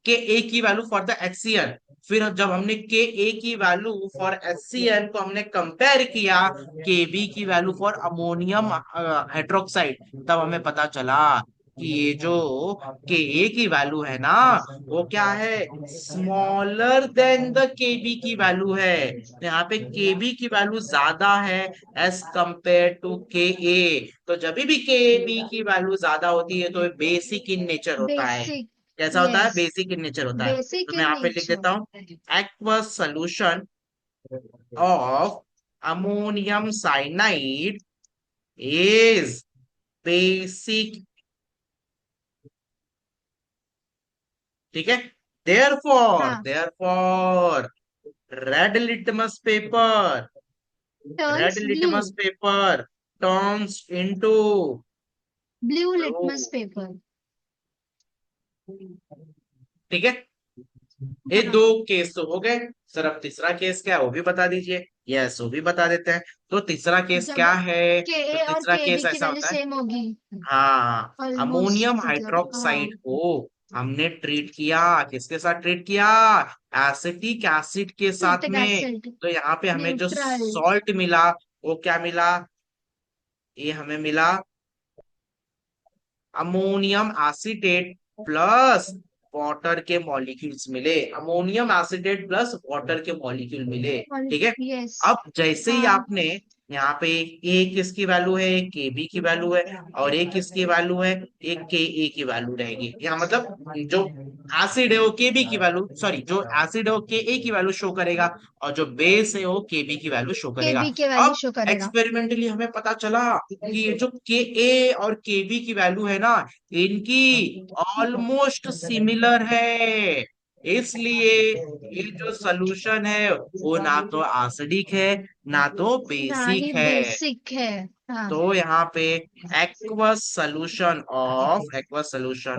Ka की वैल्यू फॉर द HCN। फिर जब हमने Ka की वैल्यू फॉर HCN को हमने कंपेयर किया Kb की वैल्यू फॉर अमोनियम हाइड्रोक्साइड, तब हमें पता चला कि ये जो Ka की वैल्यू है ना, वो क्या है, स्मॉलर देन द Kb की वैल्यू है। तो यहाँ पे Kb की वैल्यू ज्यादा है एज कंपेयर टू Ka। तो जब भी Kb की वैल्यू ज्यादा होती है तो ये बेसिक इन नेचर होता है। बेसिक। कैसा होता है, यस। बेसिक इन नेचर होता है। तो बेसिक मैं इन यहाँ पे लिख देता हूँ, nature. Aqueous solution of ammonium cyanide is basic. ठीक है। देयरफॉर हाँ। Therefore red litmus paper, red turns blue. Litmus paper turns into blue blue. Litmus paper. ठीक है। ये दो हाँ। केस तो हो गए। सर अब तीसरा केस क्या है वो भी बता दीजिए। यस, वो भी बता देते हैं। तो तीसरा केस जब क्या है, के तो ए और तीसरा के केस बी की ऐसा वैल्यू होता है, सेम होगी। हाँ, अमोनियम ऑलमोस्ट मतलब, हाँ। हाइड्रोक्साइड को हमने ट्रीट किया, किसके साथ ट्रीट किया, एसिटिक एसिड के साथ सिट्रिक में। एसिड। तो यहाँ पे हमें जो न्यूट्रल। सॉल्ट मिला वो क्या मिला, ये हमें मिला अमोनियम एसिटेट प्लस वाटर के मॉलिक्यूल्स मिले, अमोनियम एसिटेट प्लस वाटर के मॉलिक्यूल मिले। ठीक है। यस। अब जैसे ही हाँ। आपने यहाँ पे एक किसकी वैल्यू है, एक Kb की वैल्यू है, और एक किसकी वैल्यू है, एक Ka की वैल्यू रहेगी। यहाँ मतलब जो एसिड है वो Kb की वैल्यू, सॉरी, जो एसिड है वो Ka की वैल्यू शो करेगा, और जो बेस है वो Kb की वैल्यू शो के करेगा। बी के वैल्यू अब शो करेगा। एक्सपेरिमेंटली हमें पता चला कि ये जो Ka और Kb की वैल्यू है ना, इनकी ऑलमोस्ट सिमिलर है। इसलिए ये जो सॉल्यूशन है वो ना तो एसिडिक है ना तो ना बेसिक ही है। बेसिक है। हाँ। तो यहाँ पे aqueous solution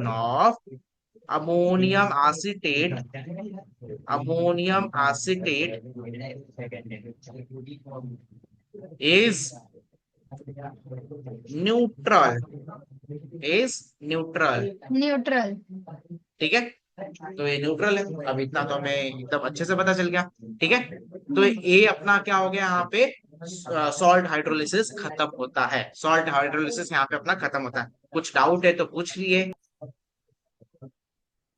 of ammonium acetate, ammonium acetate is neutral, is neutral. Neutral. ठीक है। तो ये न्यूट्रल है। अब इतना तो हमें एकदम अच्छे से पता चल गया। ठीक है। तो ये अपना क्या हो गया, यहाँ पे सॉल्ट हाइड्रोलिसिस खत्म होता है, सॉल्ट हाइड्रोलिसिस यहाँ पे अपना खत्म होता है। कुछ डाउट है तो पूछ लिए।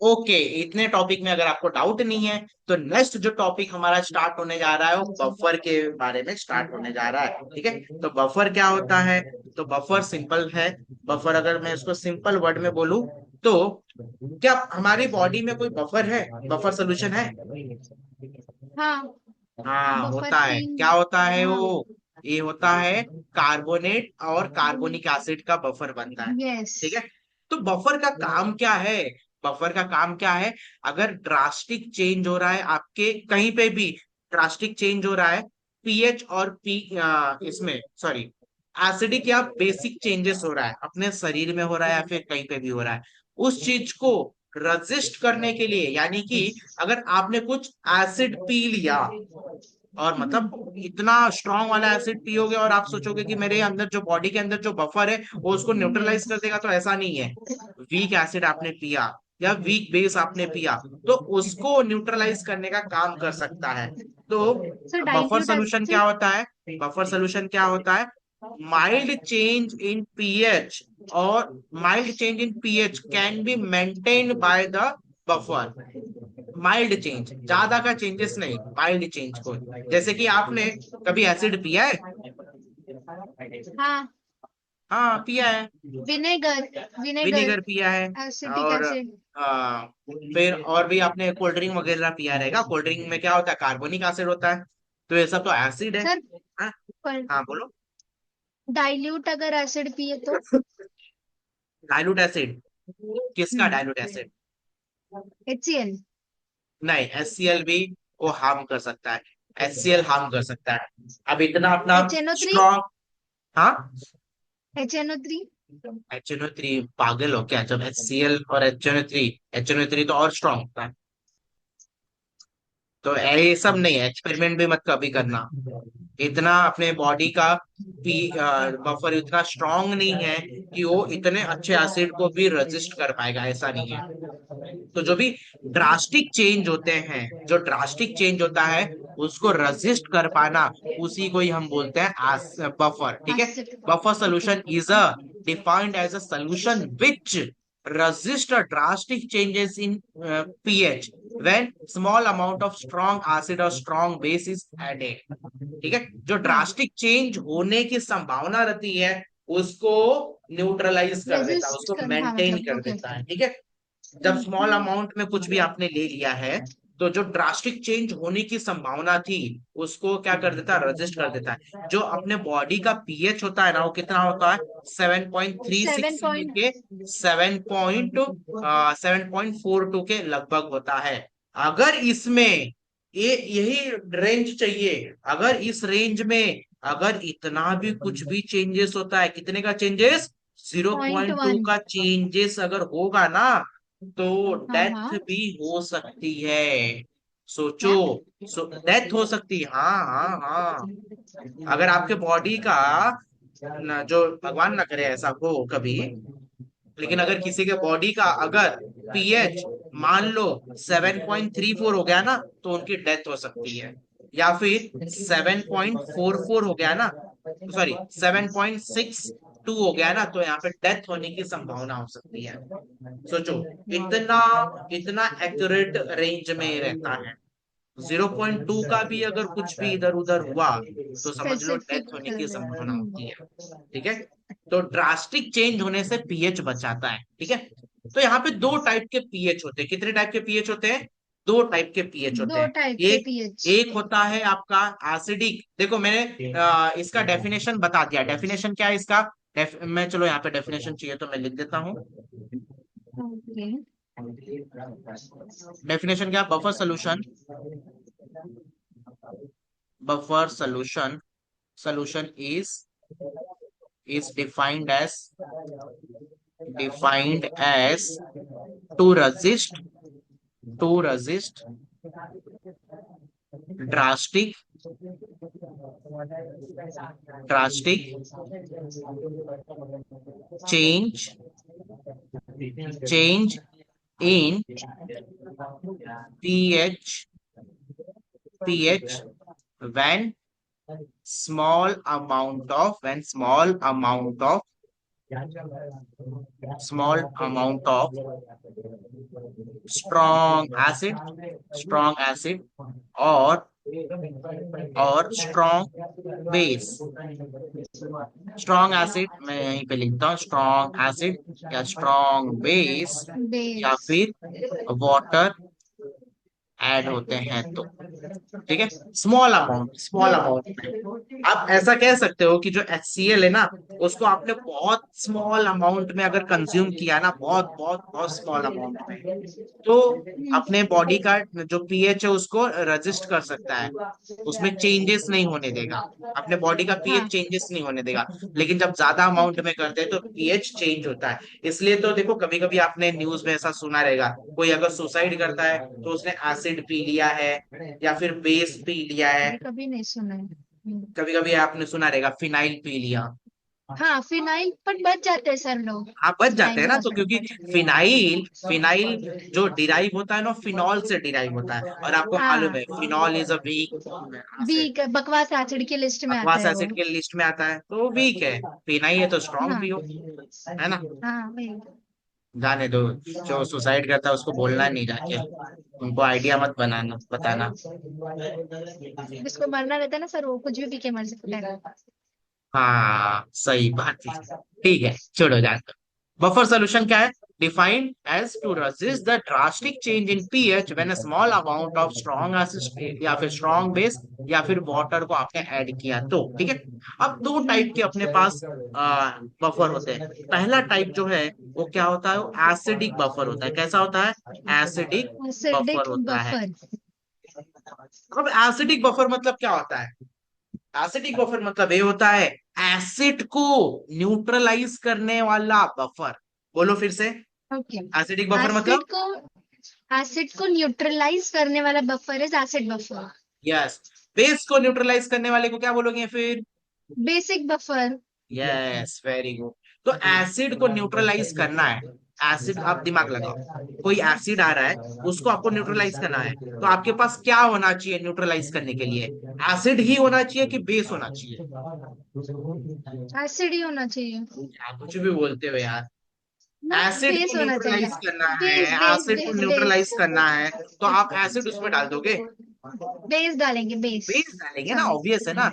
ओके, इतने टॉपिक में अगर आपको डाउट नहीं है तो नेक्स्ट जो टॉपिक हमारा स्टार्ट होने जा रहा है वो बफर के बारे में स्टार्ट होने जा रहा है। ठीक है। तो बफर क्या होता है, तो बफर सिंपल है। बफर अगर मैं इसको सिंपल वर्ड में बोलूं तो, क्या हमारी बॉडी में कोई बफर है, बफर सोल्यूशन है। हाँ। हाँ बफर होता है। तीन। क्या होता है हाँ। वो, ये होता है कार्बोनेट और कार्बोनिक एसिड का बफर बनता है। यस। ठीक है। तो बफर का काम क्या है, बफर का काम क्या है, अगर ड्रास्टिक चेंज हो रहा है आपके कहीं पे भी, ड्रास्टिक चेंज हो रहा है पीएच और इसमें सॉरी एसिडिक या बेसिक चेंजेस हो रहा है अपने शरीर में हो रहा है या फिर कहीं पे भी हो रहा है, उस चीज को रजिस्ट करने के लिए, यानी कि अगर आपने कुछ एसिड पी लिया, और मतलब इतना स्ट्रांग वाला एसिड पियोगे और आप सोचोगे कि मेरे अंदर जो बॉडी के अंदर जो बफर है वो उसको न्यूट्रलाइज यस। कर देगा, तो ऐसा नहीं है। वीक एसिड आपने पिया या वीक बेस आपने पिया तो उसको न्यूट्रलाइज करने का काम कर सकता है। तो सर बफर डाइल्यूट सोल्यूशन क्या एसिड। होता है, बफर सोल्यूशन क्या होता है, माइल्ड चेंज इन पीएच, और mild change in pH can be maintained by the buffer. Mild change, ज्यादा का चेंजेस नहीं, माइल्ड चेंज को। जैसे कि आपने कभी एसिड पिया है, हाँ। हाँ पिया है, विनेगर। विनेगर। विनेगर पिया है, एसिटिक और एसिड। फिर और भी आपने कोल्ड ड्रिंक वगैरह पिया रहेगा, कोल्ड ड्रिंक में क्या होता है, कार्बोनिक एसिड होता है। तो ये सब तो एसिड है। सर हाँ। पर हाँ बोलो। डाइल्यूट अगर एसिड पिए तो। डाइल्यूट एसिड, किसका डाइल्यूट एसिड? HCl। नहीं, HCl भी वो हार्म कर सकता है, HCl हार्म कर सकता है। अब इतना अपना HNO3। स्ट्रॉन्ग। हाँ, HNO3। HNO3 पागल हो क्या? जब HCl और HNO3 तो और स्ट्रॉन्ग होता है। तो ये सब नहीं है, एक्सपेरिमेंट भी मत कभी करना। इतना अपने बॉडी का पी बफर इतना स्ट्रांग नहीं है कि वो इतने अच्छे एसिड को भी रेजिस्ट कर पाएगा, ऐसा नहीं है। तो जो भी ड्रास्टिक चेंज होते हैं, जो ड्रास्टिक चेंज होता है उसको रेजिस्ट कर पाना, उसी को ही हम बोलते हैं बफर। ठीक है। Acid. Buffer solution is a defined as a solution which resist a drastic changes in pH when small amount of strong acid or strong base is added। ठीक है। जो हाँ। ड्रास्टिक चेंज होने की संभावना रहती है उसको न्यूट्रलाइज कर देता है, रेजिस्ट उसको कर, हाँ मेंटेन मतलब कर ओके देता ओके। है। ठीक है। जब स्मॉल अमाउंट में कुछ भी आपने ले लिया है, तो जो ड्रास्टिक चेंज होने की संभावना थी उसको क्या कर देता है? रजिस्ट कर देता है। जो अपने बॉडी का पीएच होता है ना, वो कितना होता है? 7.36 सेवन से पॉइंट लेके 7.42 के लगभग होता है। अगर इसमें ये यही रेंज चाहिए, अगर इस रेंज में अगर इतना भी कुछ भी चेंजेस होता है, कितने का changes? Zero point point two one का चेंजेस अगर होगा ना, तो हाँ डेथ हाँ। भी हो सकती है। सोचो। क्या? डेथ हो सकती है, हाँ हाँ हाँ। अगर आपके बॉडी का जो भगवान ना करे ऐसा हो कभी, लेकिन अगर किसी के बॉडी का अगर पीएच मान लो 7.34 हो गया ना, तो उनकी डेथ हो सकती है। या फिर 7.44 हो गया ना, सॉरी 7.62 हो गया ना, तो यहाँ पे डेथ होने की संभावना हो सकती है। सोचो, इतना इतना एक्यूरेट रेंज में रहता है। 0.2 का भी अगर कुछ भी इधर उधर हुआ तो समझ लो स्पेसिफिक डेथ होने कर की रहे संभावना होती है। हैं। ठीक है। तो ड्रास्टिक चेंज होने से पीएच बचाता है। ठीक है। तो यहाँ पे दो टाइप के पीएच होते हैं। कितने टाइप के पीएच होते हैं? दो टाइप के पीएच होते दो हैं। टाइप के एक पीएच। एक होता है आपका एसिडिक। देखो मैंने इसका डेफिनेशन बता दिया। डेफिनेशन क्या है इसका? मैं चलो यहाँ पे डेफिनेशन चाहिए तो मैं लिख देता हूँ। ओके। डेफिनेशन क्या? Buffer solution is defined as to resist drastic drastic change change in pH pH when small amount of strong acid और strong base। स्ट्रॉन्ग एसिड मैं यहीं पे लिखता हूँ, स्ट्रॉन्ग एसिड या स्ट्रॉन्ग बेस या बेस। फिर वाटर ऐड होते हैं तो। ठीक है। स्मॉल अमाउंट में आप ऐसा कह सकते हो कि जो HCl है ना, उसको आपने बहुत स्मॉल अमाउंट में अगर कंज्यूम किया ना, बहुत बहुत बहुत स्मॉल अमाउंट में, तो अपने बॉडी का जो पीएच है उसको रजिस्ट कर सकता है, उसमें चेंजेस नहीं होने देगा। अपने बॉडी का पीएच हाँ चेंजेस नहीं होने देगा। लेकिन जब ज्यादा अमाउंट में करते हैं तो पीएच चेंज होता है। इसलिए तो देखो, कभी कभी आपने न्यूज में ऐसा सुना रहेगा, कोई अगर सुसाइड करता है तो उसने एसिड पी लिया है या फिर बेस पी लिया है। ये कभी नहीं सुना है। कभी कभी आपने सुना रहेगा फिनाइल पी लिया। हाँ फिनाइल पर बच जाते हैं सर लोग आप बच जाते टाइम हैं ना, तो पास क्योंकि फिनाइल फिनाइल जो डिराइव होता है ना, फिनॉल से डिराइव होता है। और आपको मालूम हाँ। है phenol is a weak acid, weak बकवास एसिड की लिस्ट में आता बकवास है वो। एसिड के लिस्ट में आता है, तो वीक है। पीना ही है तो स्ट्रांग हाँ पियो, है ना। हाँ वही। जाने दो, जो सुसाइड करता है उसको बोलना नहीं जाके, उनको आइडिया मत बनाना बताना। जिसको मरना रहता है ना सर, वो कुछ भी पी के मर सकता है। हाँ, सही बात है। ठीक है, छोड़ो जान। बफर सोल्यूशन क्या है? defined as to resist the drastic change in pH when a small amount of strong acid या फिर strong base या फिर वाटर को आपने ऐड किया तो, ठीक है। अब दो टाइप के अपने पास बफर होते हैं। पहला टाइप जो है वो क्या होता है, वो एसिडिक बफर होता है। कैसा होता है? एसिडिक बफर एसिडिक होता है। बफर। अब एसिडिक बफर मतलब क्या होता है? एसिडिक बफर मतलब ये होता है एसिड को न्यूट्रलाइज करने वाला बफर। बोलो फिर से। ओके। एसिडिक बफर एसिड मतलब? को एसिड को न्यूट्रलाइज करने वाला buffer is acid buffer. Yes. Base को न्यूट्रलाइज करने वाले को क्या बोलोगे फिर? Basic buffer. Yes, very good. तो एसिड को न्यूट्रलाइज करना है। एसिड, आप दिमाग लगाओ, कोई एसिड आ रहा है, उसको आपको न्यूट्रलाइज करना है, तो आपके पास क्या होना चाहिए न्यूट्रलाइज करने के लिए? एसिड ही होना चाहिए कि बेस होना चाहिए? एसिड ही होना चाहिए। आप कुछ भी बोलते हो यार। ना, एसिड को बेस होना चाहिए। न्यूट्रलाइज करना है, बेस बेस एसिड को बेस न्यूट्रलाइज बेस करना है, तो आप एसिड उसमें डाल दोगे? बेस डालेंगे, बेस। बेस डालेंगे ना, हाँ। ऑब्वियस है ना।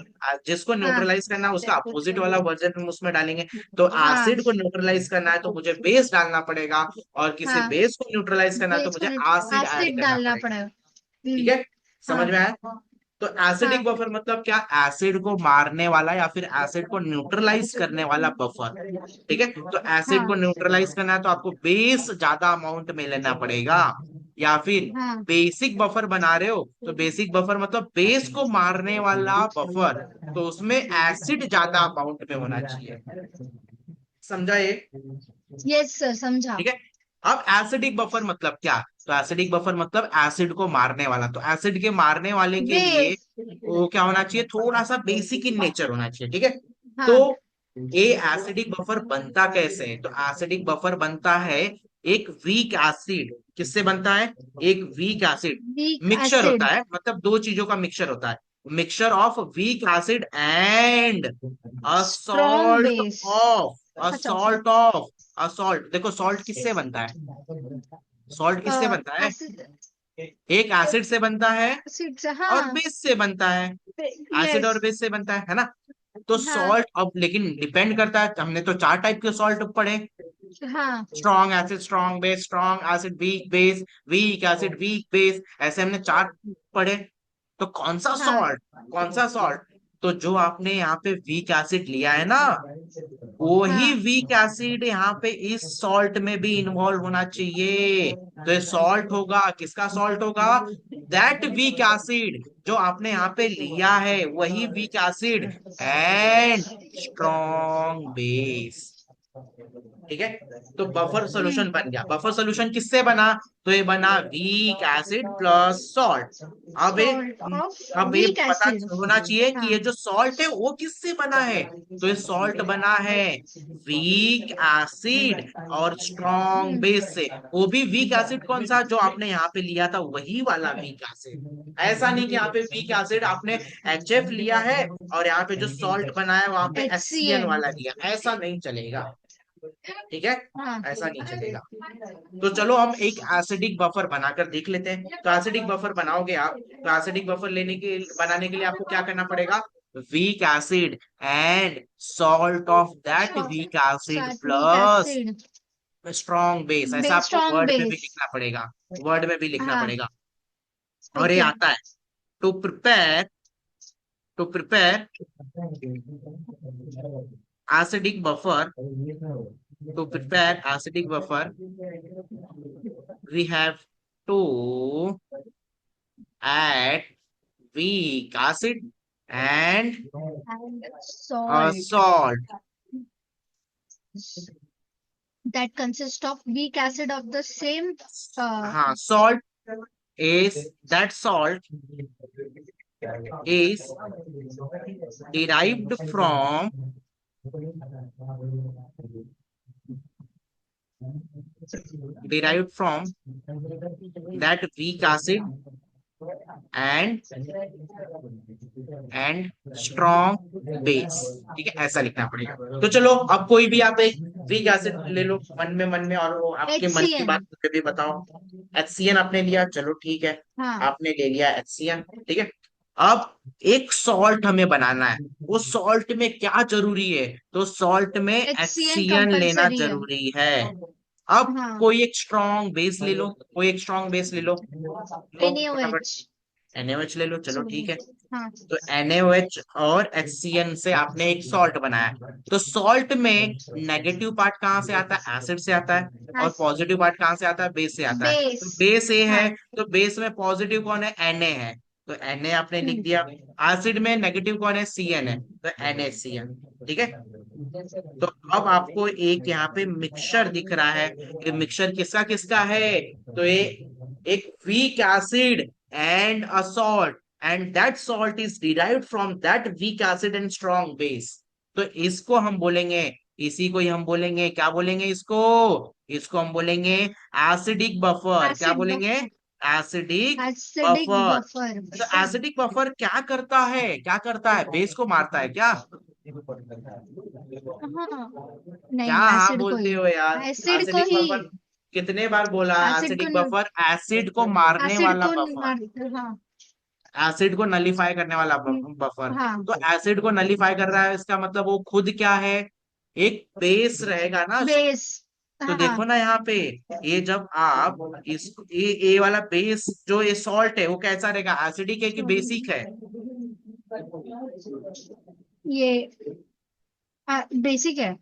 जिसको हाँ। न्यूट्रलाइज करना है उसका अपोजिट वाला वर्जन हम उसमें डालेंगे। तो हाँ। एसिड को न्यूट्रलाइज करना है तो मुझे बेस डालना पड़ेगा, और किसी हाँ। बेस को न्यूट्रलाइज करना है तो बेस मुझे को एसिड ऐड एसिड करना डालना पड़ेगा। पड़ेगा। ठीक है, समझ हाँ। में आया? तो एसिडिक हाँ। बफर मतलब क्या? एसिड को मारने वाला या फिर एसिड को न्यूट्रलाइज करने वाला बफर। ठीक है, तो एसिड को हाँ। न्यूट्रलाइज करना है तो आपको बेस ज्यादा अमाउंट में लेना पड़ेगा, या फिर हाँ। बेसिक बफर बना रहे हो तो बेसिक बफर मतलब बेस को मारने वाला बफर, तो उसमें एसिड ज्यादा अमाउंट में होना चाहिए। समझा ये? यस सर, समझा। ठीक है। अब एसिडिक बफर मतलब क्या? तो एसिडिक बफर मतलब एसिड को मारने वाला। तो एसिड के मारने वाले के लिए बेस। वो क्या होना चाहिए? थोड़ा सा बेसिक इन नेचर होना चाहिए। ठीक है। तो हाँ। ये एसिडिक बफर बनता कैसे है? तो एसिडिक बफर बनता है एक वीक एसिड। किससे बनता है? एक वीक एसिड। वीक मिक्सचर होता एसिड। है, मतलब दो चीजों का मिक्सचर होता है। Mixture of weak acid and a strong salt base. Of a अच्छा। Salt of a salt. देखो सॉल्ट किससे बनता है? सॉल्ट किससे बनता है? एसिड। एक एसिड से बनता है एसिड से, और हाँ। बेस से बनता है। Acid yes. और बेस से बनता है ना। तो हाँ। सॉल्ट, अब लेकिन डिपेंड करता है, हमने तो चार टाइप के सॉल्ट पढ़े। हाँ। Strong acid strong base, strong acid weak base, weak acid weak base, ऐसे हमने चार पढ़े। तो कौन सा हाँ। सॉल्ट? कौन सा सॉल्ट? तो जो आपने यहाँ पे वीक एसिड लिया है ना, वही हाँ। वीक एसिड यहाँ पे इस सॉल्ट में भी इन्वॉल्व होना चाहिए। तो ये सॉल्ट होगा, किसका सॉल्ट होगा? दैट वीक एसिड जो आपने यहाँ पे लिया है, वही week acid and strong base. ठीक है। तो बफर सॉल्यूशन बन गया। बफर सॉल्यूशन किससे बना? तो ये बना वीक एसिड प्लस सॉल्ट। अब ये सॉल्ट ऑफ अब ये वीक पता एसिड। होना चाहिए कि हाँ। ये जो सॉल्ट है वो किससे बना है। तो ये सॉल्ट बना है वीक एसिड और स्ट्रॉन्ग बेस से। वो भी वीक एसिड कौन सा? जो आपने यहाँ पे लिया था वही वाला वीक एसिड। ऐसा नहीं कि यहाँ पे वीक एसिड आपने HF लिया है और यहाँ पे जो सॉल्ट बना है वहां पे HCN HCN। वाला लिया, ऐसा नहीं चलेगा। ठीक है, हाँ। ऐसा नहीं चलेगा। तो चलो हम एक एसिडिक बफर बनाकर देख लेते हैं। तो एसिडिक बफर बनाओगे आप, तो एसिडिक बफर बनाने के लिए आपको क्या करना पड़ेगा? Weak acid and salt of that weak acid साथ weak plus acid. Strong base, ऐसा आपको स्ट्रॉन्ग वर्ड में भी बेस। लिखना पड़ेगा। वर्ड में भी लिखना हाँ। पड़ेगा। और ये ओके। आता है। To prepare to prepare acidic buffer to prepare acidic buffer, we have to add weak acid and And salt salt. that consists of weak acid of the same. Salt is that salt is derived from derived from that weak acid and and strong base. ठीक है, ऐसा लिखना पड़ेगा। तो चलो अब कोई भी आप एक वीक एसिड ले लो मन में और वो आपके मन की HCN। बात मुझे भी बताओ। HCN आपने लिया, चलो ठीक है। हाँ। आपने ले लिया HCN, ठीक है। अब एक सॉल्ट हमें बनाना है। वो सॉल्ट में क्या जरूरी है? तो सॉल्ट में HCN HCN लेना कंपलसरी है। जरूरी है। अब हाँ, कोई एक स्ट्रॉन्ग बेस ले लो, कोई एक स्ट्रॉन्ग बेस ले लो, लो फटाफट। NaOH। NaOH ले लो, चलो ठीक है। सॉरी। हाँ। तो NaOH और HCN से आपने एक सॉल्ट बनाया। तो सॉल्ट में नेगेटिव पार्ट कहाँ से आता है? एसिड से आता है। और पॉजिटिव पार्ट कहाँ से आता है? बेस से आता है। बेस। तो बेस ए है, हाँ। तो बेस में पॉजिटिव कौन है? Na है, तो Na आपने लिख हम्म। दिया। एसिड में नेगेटिव कौन है? Cn है, तो NaCN। ठीक है। तो अब आपको एक यहाँ पे मिक्सचर दिख रहा है। ये मिक्सचर किसका किसका है? तो ये एक weak acid and a salt, and that salt is derived from that weak acid and strong base. तो इसको हम बोलेंगे, इसी को ही हम बोलेंगे, क्या बोलेंगे इसको? इसको हम बोलेंगे एसिडिक बफर। क्या एसिड बोलेंगे? Buffer. Acidic acidic buffer. Buffer. तो एसिडिक बफर क्या करता है? क्या करता है? बेस को मारता है क्या? हाँ। क्या नहीं, हाँ एसिड को बोलते ही। हो यार? एसिड को एसिडिक ही। बफर कितने बार बोला? एसिड को। एसिडिक बफर एसिड को मारने एसिड वाला को बफर, मारते, हाँ। एसिड को नलीफाई करने वाला बफर। हाँ। तो एसिड को नलीफाई कर रहा है, इसका मतलब वो खुद क्या है? एक बेस रहेगा ना। बेस। तो हाँ। देखो ना यहाँ पे, ये जब आप इस ए वाला बेस जो ये सॉल्ट है वो कैसा रहेगा? एसिडिक है कि बेसिक है? ये बेसिक है।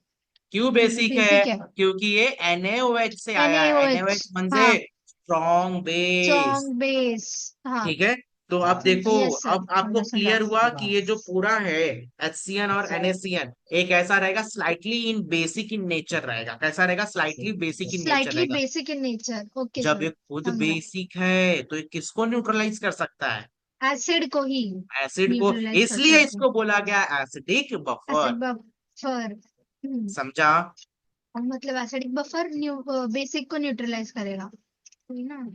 क्यों बेसिक है? बेसिक है। क्योंकि ये NaOH से आया है। NaOH। NaOH मन से हाँ। Strong base. Strong base. हाँ। ठीक है। तो अब देखो, यस सर, अब आपको समझा समझा। क्लियर हुआ कि ये जो पूरा है HCN और NaCN एक ऐसा रहेगा, slightly in basic in nature रहेगा। कैसा रहेगा? Slightly basic in nature slightly रहेगा। बेसिक इन नेचर, ओके जब सर। ये खुद समझा। बेसिक है तो ये किसको न्यूट्रलाइज कर सकता है? एसिड को ही एसिड को। न्यूट्रलाइज कर इसलिए सकते हैं। इसको बोला गया एसिडिक बफर। Acid buffer. समझा? मतलब एसिडिक बफर बेसिक को न्यूट्रलाइज करेगा, वही ना।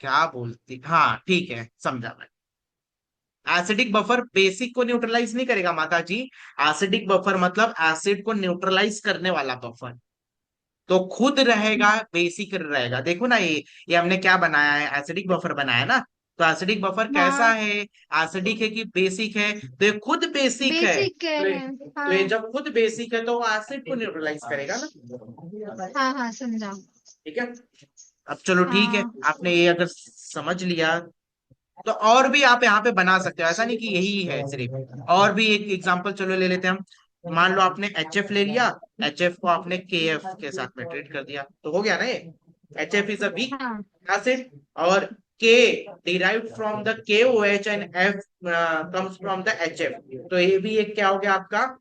क्या बोलती, हाँ ठीक है, समझा मैं। एसिडिक बफर बेसिक को न्यूट्रलाइज नहीं करेगा माता जी। एसिडिक बफर मतलब एसिड को न्यूट्रलाइज करने वाला बफर। तो खुद रहेगा, बेसिक रहेगा। देखो ना, ये हमने क्या बनाया है? एसिडिक बफर बनाया ना। तो एसिडिक बफर कैसा हाँ। है? एसिडिक है कि बेसिक है? तो ये खुद बेसिक है। बेसिक तो है। ये हाँ। जब खुद बेसिक है तो वो एसिड को न्यूट्रलाइज करेगा ना। हाँ। हाँ, समझा। ठीक है। अब चलो ठीक है, हाँ। आपने ये अगर समझ लिया तो और भी आप यहाँ पे बना सकते हो। ऐसा नहीं कि यही है सिर्फ, और भी एक एग्जांपल चलो ले लेते हैं हम। मान लो आपने HF ले लिया, HF को आपने KF के साथ में ट्रीट कर दिया, तो हो गया ना ये। HF इज अ वीक हाँ। एसिड, और K derived from the KOH and F comes from the HF। तो ये भी एक क्या हो गया आपका?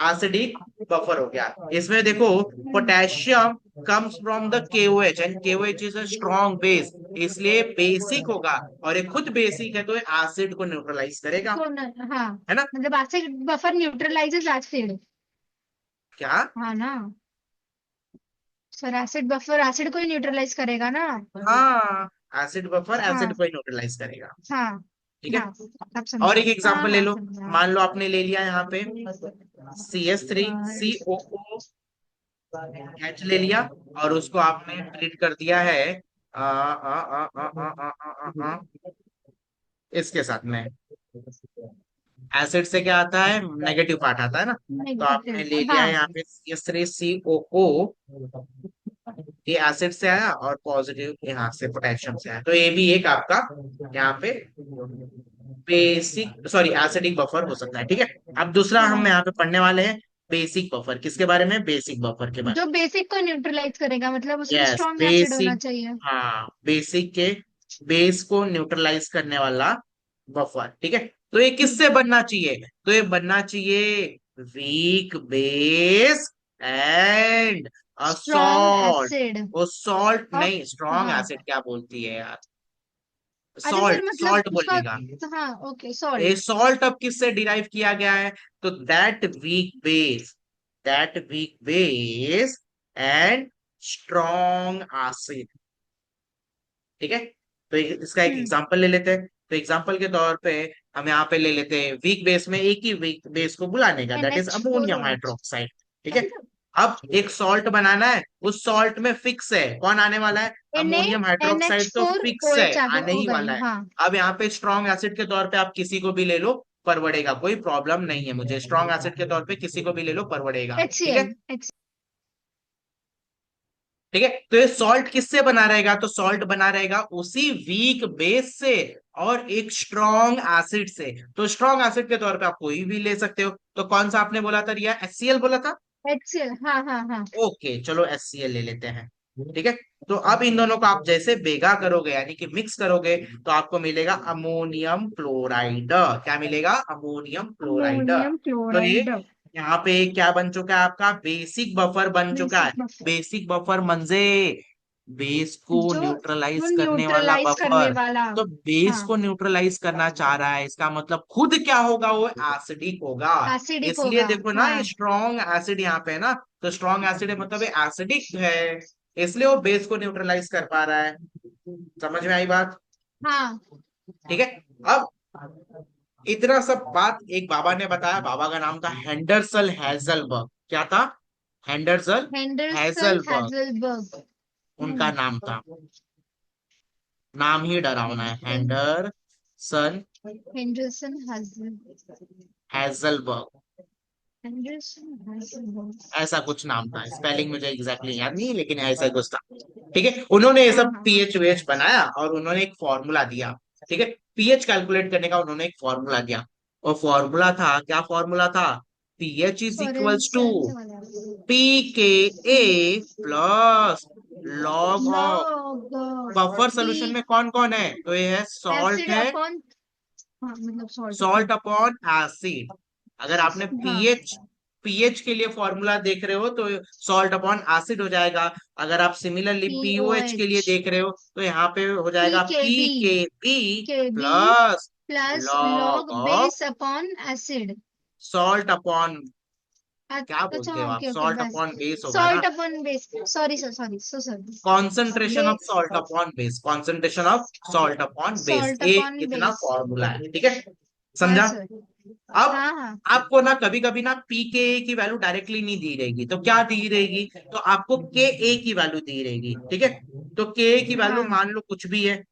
एसिडिक बफर हो गया। इसमें देखो, hmm. Potassium comes from the KOH and KOH is a strong base, इसलिए बेसिक होगा। और ये खुद बेसिक है तो ये एसिड को न्यूट्रलाइज करेगा। हाँ, है ना? मतलब एसिड बफर न्यूट्रलाइजेस एसिड। क्या? हाँ ना सर, एसिड बफर एसिड को ही न्यूट्रलाइज करेगा ना। हाँ, एसिड बफर एसिड हाँ। को न्यूट्रलाइज करेगा। हाँ। ठीक है। हाँ, अब और समझा। एक हाँ एग्जांपल ले हाँ, लो। समझा। मान लो आपने ले लिया यहाँ पे CH3 और COOH ले लिया, और उसको आपने ट्रीट कर दिया है आ, आ, आ, आ, आ, आ, आ, आ, आ, इसके साथ में। एसिड से क्या आता है? नेगेटिव पार्ट आता है ना। तो आपने नेगेटिव। ले लिया है हाँ। यहाँ पे CH3COO, ये एसिड से आया, और पॉजिटिव यहाँ से पोटेशियम से आया। तो ये भी एक आपका यहाँ पे बेसिक, सॉरी, एसिडिक बफर हो सकता है। ठीक है। अब दूसरा हम हाँ, यहाँ पे पढ़ने वाले हैं बेसिक बफर। किसके बारे में? बेसिक बफर के बारे जो बेसिक को न्यूट्रलाइज करेगा, मतलब में। उसमें यस, स्ट्रॉन्ग एसिड होना बेसिक। चाहिए। हाँ, बेसिक के बेस को न्यूट्रलाइज करने वाला बफर। ठीक है। तो ये हम्म। किससे बनना चाहिए? तो ये बनना चाहिए week base and a strong salt. Acid वो सॉल्ट ऑफ। नहीं, स्ट्रॉन्ग हाँ। एसिड क्या बोलती है यार? अच्छा सर, सॉल्ट, मतलब सॉल्ट उसका। बोलेगा। हाँ, ओके, ये सॉल्ट। सॉल्ट अब किससे डिराइव किया गया है? तो that week base and strong acid. ठीक है। तो इसका एक हम्म। एग्जांपल ले लेते हैं। तो एग्जांपल के तौर पे हम यहाँ पे ले लेते हैं वीक बेस में एक ही वीक बेस को बुलाने का, that is ammonium NH4 OH। Hydroxide. ठीक है। अब एक सॉल्ट बनाना है, उस सॉल्ट में फिक्स है कौन आने वाला है? Na ammonium N H hydroxide तो फोर ओ फिक्स है, एच आ गई, आने हो ही गई, वाला है। हाँ। अब यहाँ पे स्ट्रॉन्ग एसिड के तौर पे आप किसी को भी ले लो, परवड़ेगा, कोई प्रॉब्लम नहीं है मुझे। Strong H. एसिड के तौर पे किसी को भी ले लो, परवड़ेगा, कोई प्रॉब्लम नहीं है मुझे। स्ट्रॉन्ग एसिड के तौर पे किसी को भी ले लो, परवड़ेगा। ठीक है। अब एक सॉल्ट बनाना है, उस सॉल्ट में फिक्स है कौन आने वाला है? अमोनियम हाइड्रोक्साइड तो फिक्स है, आने ही वाला है। अब यहाँ पे स्ट्रॉन्ग एसिड के तौर पे किसी को भी ले लो, परवड़ेगा, कोई प्रॉब्लम नहीं है मुझे। स्ट्रॉन्ग एसिड के तौर पे किसी को भी ले लो, परवड़ेगा। ठीक है। अब एक सॉल्ट बनाना है, उस सॉल्ट में फिक्स है कौन आने वाला है? अमोनियम हाइड्रोक्साइड तो ठीक है। तो ये सॉल्ट किससे बना रहेगा, तो सॉल्ट बना रहेगा उसी वीक बेस से और एक स्ट्रॉन्ग एसिड से। तो स्ट्रॉन्ग एसिड के तौर पे आप कोई भी ले सकते हो। तो कौन सा आपने बोला था रिया, HCl बोला था। HCl, हाँ हाँ हाँ। ओके चलो HCl ले लेते हैं। ठीक है। तो अब इन दोनों को आप जैसे बेगा करोगे यानी कि मिक्स करोगे तो आपको मिलेगा अमोनियम क्लोराइड। क्या मिलेगा, अमोनियम क्लोराइड। अमोनियम तो ये क्लोराइड। यहाँ पे क्या बन चुका है, आपका बेसिक बफर बन चुका है। Basic buffer. बेसिक बफर म्हणजे बेस को जो जो न्यूट्रलाइज करने वाला न्यूट्रलाइज करने बफर। वाला। तो बेस हाँ, को न्यूट्रलाइज करना चाह रहा है, इसका मतलब खुद क्या होगा, वो एसिडिक होगा। एसिडिक इसलिए होगा। देखो ना, ये हाँ स्ट्रॉन्ग एसिड यहाँ पे है ना। तो स्ट्रॉन्ग एसिड है मतलब ये एसिडिक है, इसलिए वो बेस को न्यूट्रलाइज कर पा रहा है। समझ में आई बात। हाँ। ठीक है। अब इतना सब बात एक बाबा ने बताया, बाबा का नाम था हेंडरसल हैजलबर्ग। क्या था, हेंडरसल हेंडरसन हैजलबर्ग हैजलबर्ग। उनका नाम था। नाम ही डरावना है, हेंडरसन हेंडरसन हैजलबर्ग। हैजलबर्ग। हेंडरसन हैजलबर्ग। ऐसा कुछ नाम था, स्पेलिंग मुझे एग्जैक्टली याद नहीं लेकिन ऐसा ही कुछ था। ठीक है। उन्होंने ये हाँ सब हाँ हाँ। पीएच वीएच बनाया और उन्होंने एक फॉर्मूला दिया। ठीक है। पीएच कैलकुलेट करने का उन्होंने एक फॉर्मूला दिया। और फॉर्मूला था, क्या फॉर्मूला था, pH is equals to P K A plus log of. Log buffer P solution में कौन कौन है, तो ये है सॉल्ट एसिड है, अपॉन, हाँ मतलब salt salt upon. Upon acid. अगर आपने हाँ, पीएच पीएच के लिए फॉर्मूला देख रहे हो तो सॉल्ट अपॉन एसिड हो जाएगा। अगर आप सिमिलरली पी ओ पीओएच के लिए एच देख रहे हो तो यहाँ पे हो पी जाएगा K P B K B K B plus plus log log of base upon acid. Salt upon, क्या अच्छा, बोलते हो आप, ओके ओके सॉल्ट बस। अपॉन बेस होगा ना। Salt upon base, sorry sir, sorry so sorry. Concentration of base, salt upon base, concentration of salt upon base, salt ये upon इतना बेस। फॉर्मूला है। ठीक है, हाँ समझा। सर। अब हाँ हाँ। आपको ना कभी कभी ना पी के ए की वैल्यू डायरेक्टली नहीं दी रहेगी, तो क्या दी रहेगी, तो आपको के ए की वैल्यू दी रहेगी। ठीक है। तो के ए की वैल्यू हाँ, मान लो कुछ भी है,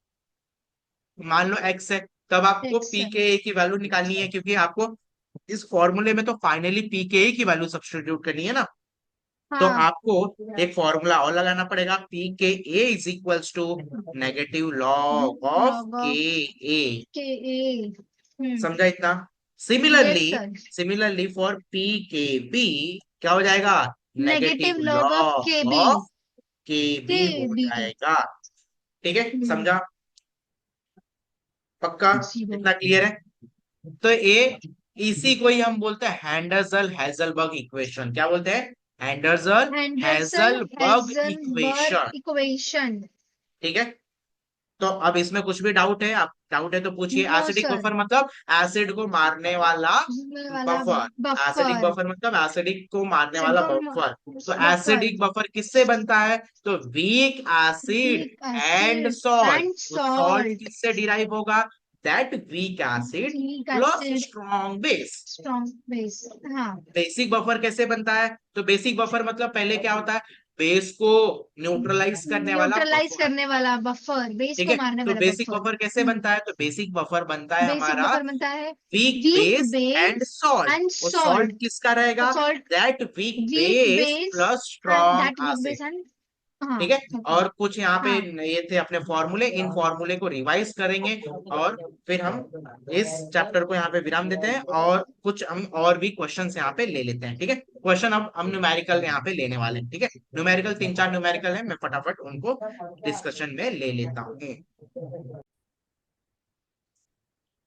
मान लो एक्स है। तब आपको फिक्स पी है। के ए की वैल्यू निकालनी है, क्योंकि आपको इस फॉर्मूले में तो फाइनली पी के ए की वैल्यू सब्स्टिट्यूट करनी है ना। तो हाँ, आपको एक फॉर्मूला और लगाना पड़ेगा, P K A is equals to negative log of log K of A. K A. समझा इतना। Yes similarly sir. Similarly for P K B क्या हो जाएगा, negative negative log of K log B. Of K K B हो B. जाएगा। ठीक है, समझा, पक्का, जीरो। इतना क्लियर है। तो ये इसी को ही हम बोलते हैं हैंडरसल हैजलबर्ग इक्वेशन। क्या बोलते हैं, हैंडरसल हेंडरसन हैजलबर्ग इक्वेशन। हेजलबर्ग इक्वेशन। ठीक है। तो अब इसमें कुछ भी डाउट है, आप डाउट है तो पूछिए। No acidic sir. बफर मतलब एसिड को मारने वाला वाला बफर। Acidic buffer. बफर मतलब एसिडिक को मारने वाला सिडको बफर। तो बफर। एसिडिक बफर किससे बनता है, तो weak acid weak and acid salt. And तो सॉल्ट सॉल्ट। किससे डिराइव होगा, that weak acid weak plus acid strong base. Strong base. हाँ, बेसिक बफर कैसे बनता है, तो बेसिक बफर मतलब पहले क्या होता है, बेस को न्यूट्रलाइज करने वाला न्यूट्रलाइज बफर। करने वाला बफर, बेस ठीक को है। मारने तो वाला बेसिक बफर। बफर कैसे बनता है, तो बेसिक बफर बनता है बेसिक हमारा बफर बनता है weak weak base and base salt. And और सॉल्ट सॉल्ट। किसका रहेगा, salt that weak weak base base plus and strong that weak acid. Base and. हाँ, ठीक है। ओके। और कुछ यहाँ पे हाँ, ये थे अपने फॉर्मूले, इन फॉर्मूले को रिवाइज करेंगे और फिर हम इस चैप्टर को यहाँ पे विराम देते हैं और कुछ हम और भी क्वेश्चंस यहाँ पे ले लेते हैं। ठीक है, क्वेश्चन अब हम न्यूमेरिकल यहाँ पे लेने वाले हैं। ठीक है, न्यूमेरिकल तीन चार न्यूमेरिकल है, मैं फटाफट उनको डिस्कशन में ले लेता हूँ।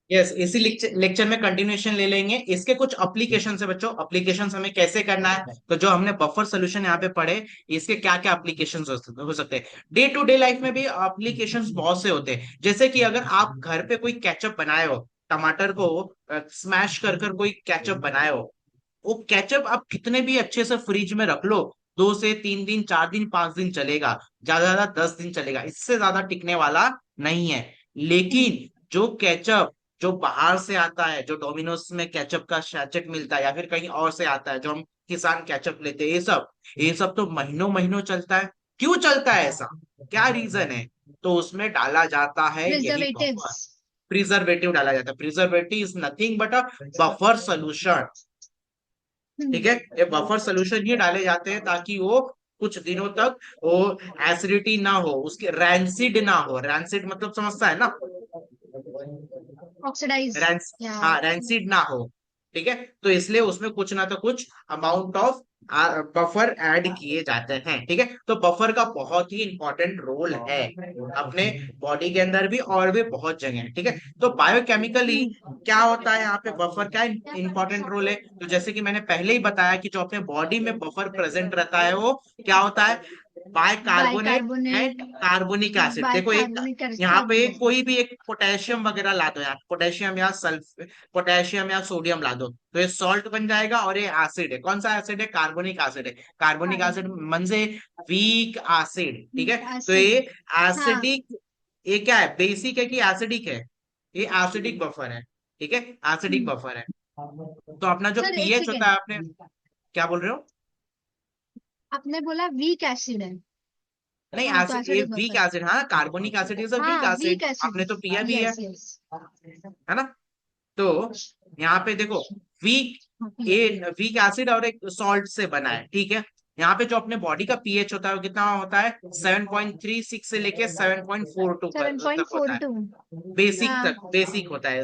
यस, इसी लेक्चर में कंटिन्यूएशन ले लेंगे। इसके कुछ एप्लीकेशन है बच्चों, एप्लीकेशन हमें कैसे करना है, तो जो हमने बफर सोल्यूशन यहाँ पे पढ़े, इसके क्या क्या एप्लीकेशन हो सकते हैं। डे टू डे लाइफ में भी एप्लीकेशन बहुत से होते हैं। जैसे कि अगर आप घर पे कोई केचप बनाए हो, टमाटर को स्मैश कर कर कोई केचप बनाए हो, वो केचप आप कितने भी अच्छे से फ्रिज में रख लो, 2 से 3 दिन 4 दिन 5 दिन चलेगा, ज्यादा ज्यादा 10 दिन चलेगा, इससे ज्यादा टिकने वाला नहीं है। लेकिन जो केचप जो बाहर से आता है, जो डोमिनोज में केचप का सैचेट मिलता है या फिर कहीं और से आता है, जो हम किसान केचप लेते हैं, ये सब तो महीनों महीनों चलता है। क्यों चलता है ऐसा, क्या रीजन है, तो उसमें डाला जाता है यही प्रिजर्वेटिव्स। बफर। प्रिजर्वेटिव डाला जाता है। Preservative is nothing but a buffer solution. ठीक है, ये बफर सोल्यूशन ही डाले जाते हैं ताकि वो कुछ दिनों तक वो एसिडिटी ना हो, उसके रैंसिड ना हो, रैंसिड मतलब समझता है ना, ऑक्सीडाइज रैंस या। हाँ रैंसिड ना हो, ठीक है। तो इसलिए उसमें कुछ ना तो कुछ अमाउंट ऑफ बफर ऐड किए जाते हैं, ठीक है। तो बफर का बहुत ही इंपॉर्टेंट रोल है अपने बॉडी के अंदर भी और भी बहुत जगह, ठीक है। तो बायोकेमिकली क्या होता है यहाँ पे, बफर का इंपॉर्टेंट रोल है। तो जैसे कि मैंने पहले ही बताया कि जो अपने बॉडी में बफर प्रेजेंट रहता है वो क्या होता है, bicarbonate and bicarbonate, carbonic acid. देखो एक बाइकार्बोनेट यहाँ पे एसिड। कोई भी एक पोटेशियम वगैरह ला दो, यहाँ पोटेशियम या सल्फ पोटेशियम या सोडियम ला दो, तो ये सॉल्ट बन जाएगा और ये एसिड है। कौन सा एसिड है, कार्बोनिक एसिड है। कार्बोनिक एसिड म्हणजे वीक एसिड, ठीक है। तो एसिड। ये हाँ। एसिडिक, ये क्या है, बेसिक है कि एसिडिक है, ये एसिडिक बफर है, ठीक है, एसिडिक हम्म। बफर है। तो अपना जो सर एक पीएच होता सेकेंड, है, आपने क्या बोल रहे हो? आपने बोला वीक एसिड है। नहीं हाँ तो एसिड, ये एसिडिक वीक बफर। एसिड, हाँ carbonic acid is a weak हाँ एसिड, वीक एसिड। आपने तो पिया भी यस यस। है ना। तो यहाँ पे देखो वीक, ये वीक एसिड और एक सॉल्ट से बना है, ठीक है। यहाँ पे जो अपने बॉडी का पीएच होता है वो कितना होता है, 7.36 से लेके 7.42 सेवन पॉइंट तक होता फोर है, टू बेसिक हाँ। तक, बेसिक होता है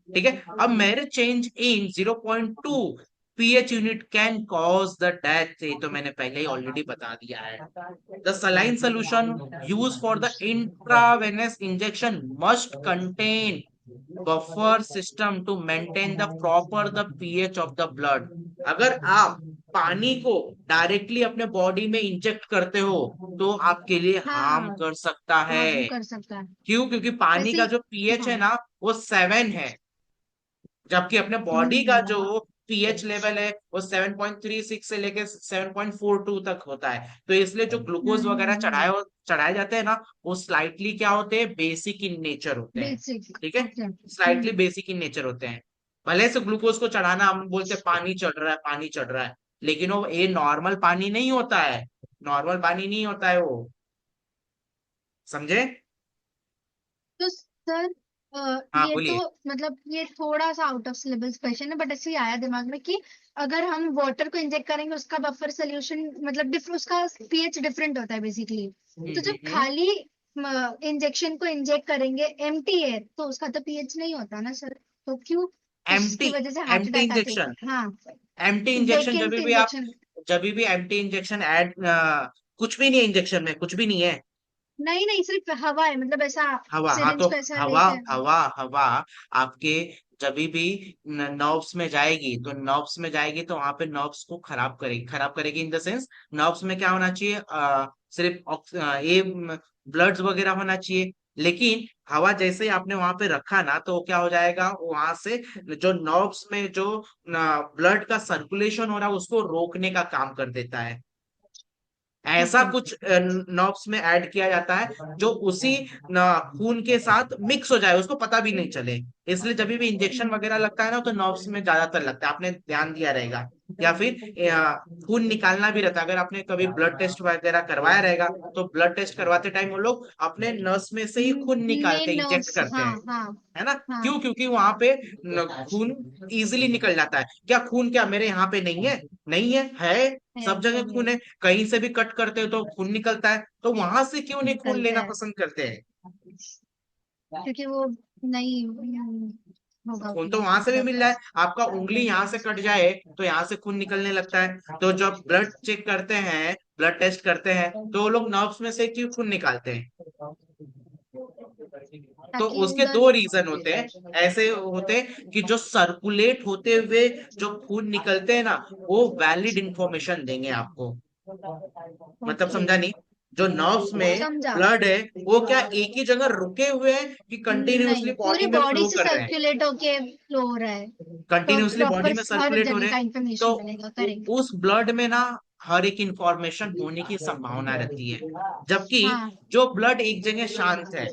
ठीक है। अब मेरे change in 0.2 pH unit can cause the death, ये तो मैंने पहले ही ऑलरेडी बता दिया है। The saline solution used for the intravenous injection must contain buffer system to maintain the proper the pH of the blood। अगर आप पानी को डायरेक्टली अपने बॉडी में इंजेक्ट करते हो तो आपके लिए हार्म हाँ कर सकता है। हाँ कर सकता है। क्यों? क्योंकि पानी वैसे का ही। जो पीएच हाँ। है ना वो 7 है, जबकि अपने बॉडी का जो हम्म। पीएच लेवल है वो 7.36 से लेके 7.42 तक होता है। तो इसलिए जो ग्लूकोज वगैरह हम्म। चढ़ाए जाते हैं ना, वो स्लाइटली क्या होते हैं, बेसिक इन नेचर होते हैं, बेसिक। ठीक है, okay. Slightly basic in nature होते हैं। भले से ग्लूकोज को चढ़ाना हम बोलते हैं पानी चढ़ रहा है, पानी चढ़ रहा है, लेकिन वो ये नॉर्मल पानी नहीं होता है, नॉर्मल पानी नहीं होता है वो, समझे? तो सर हाँ ये तो बोलिए। मतलब ये थोड़ा सा आउट ऑफ सिलेबस क्वेश्चन है, बट ऐसे ही आया दिमाग में कि अगर हम वाटर को इंजेक्ट करेंगे उसका बफर सोल्यूशन मतलब उसका पीएच डिफरेंट होता है बेसिकली। तो जब खाली इंजेक्शन को इंजेक्ट करेंगे एम्प्टी एयर तो उसका तो पीएच नहीं होता ना सर, तो क्यों एम्प्टी, उसकी वजह से हार्ट एम्प्टी अटैक आते इंजेक्शन, हैं? हाँ। एम्प्टी इंजेक्शन जब वेकेंट भी आप, इंजेक्शन। जब भी एम्प्टी इंजेक्शन ऐड, कुछ भी नहीं है इंजेक्शन में, कुछ भी नहीं है, नहीं नहीं सिर्फ हवा है, मतलब ऐसा हवा, हाँ तो सिरिंज को ऐसा हवा, लेके। हवा आपके जब भी नर्व्स में जाएगी, तो नर्व्स में जाएगी तो वहां पे नर्व्स को खराब करेगी, खराब करेगी इन द सेंस नर्व्स में क्या होना चाहिए, सिर्फ ये ब्लड्स वगैरह होना चाहिए। लेकिन हवा जैसे ही आपने वहां पे रखा ना, तो क्या हो जाएगा, वहां से जो नर्व्स में जो ब्लड का सर्कुलेशन हो रहा है उसको रोकने का काम कर देता है। ऐसा ओके। कुछ नॉब्स में ऐड किया जाता है जो उसी खून के साथ मिक्स हो जाए, उसको पता भी नहीं चले। इसलिए जब भी इंजेक्शन वगैरह लगता है ना तो नॉब्स में ज्यादातर लगता है, आपने ध्यान दिया रहेगा। या फिर खून निकालना भी रहता है, अगर आपने कभी ब्लड टेस्ट वगैरह करवाया रहेगा तो ब्लड टेस्ट करवाते टाइम वो लोग अपने नस में से ही खून निकालते मेन हैं, इंजेक्ट नर्व्स, करते हाँ हैं, हाँ। है ना। हाँ। क्यों? क्योंकि वहां पे खून इजीली निकल जाता है। क्या खून क्या मेरे यहाँ पे नहीं है? नहीं है, है, है सब जगह खून है। है। कहीं से भी कट करते हो तो खून निकलता है, तो वहां से क्यों नहीं खून निकलता लेना है पसंद करते हैं? क्योंकि वो नहीं होगा खून तो उतना वहां से भी मिल जाए, मतलब। आपका उंगली यहाँ से कट जाए तो यहाँ से खून निकलने लगता है। तो जब ब्लड चेक करते हैं, ब्लड टेस्ट करते हैं, तो वो लोग नर्व्स में से क्यों खून निकालते हैं? तो ताकि उसके उधर। दो रीजन होते हैं, ऐसे होते हैं कि जो सर्कुलेट होते हुए जो खून निकलते हैं ना, वो वैलिड इंफॉर्मेशन देंगे आपको। मतलब ओके। समझा नहीं? जो नर्व्स में समझा। ब्लड है वो क्या एक ही जगह रुके हुए हैं कि कंटिन्यूअसली नहीं पूरी बॉडी में बॉडी फ्लो से कर रहे हैं, सर्कुलेट होके फ्लो हो रहा है। तो कंटिन्यूअसली बॉडी प्रॉपर में हर सर्कुलेट हो रहे जगह हैं। का तो इंफॉर्मेशन मिलेगा, करेक्ट। उस ब्लड में ना हर एक इंफॉर्मेशन होने की संभावना रहती है। जबकि हाँ। जो ब्लड एक जगह शांत है,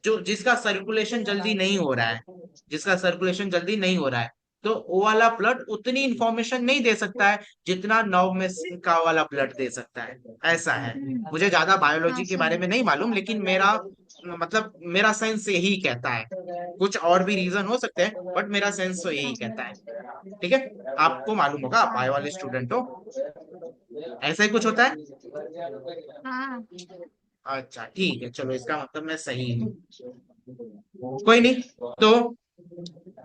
जो जिसका सर्कुलेशन जल्दी नहीं हो रहा है, जिसका सर्कुलेशन जल्दी नहीं हो रहा है, तो ओ वाला ब्लड उतनी इंफॉर्मेशन नहीं दे सकता है जितना नव में का वाला ब्लड दे सकता है। ऐसा है। मुझे ज्यादा हाँ बायोलॉजी के बारे समझ। में नहीं मालूम, लेकिन मेरा मतलब मेरा सेंस यही कहता है। कुछ और भी रीजन हो सकते हैं, बट मेरा सेंस तो यही कहता है। ठीक है। आपको मालूम होगा, आप हाँ बायो वाले स्टूडेंट हो। ऐसा ही कुछ होता है। हाँ। अच्छा ठीक है, चलो इसका मतलब मैं सही हूँ। कोई नहीं। तो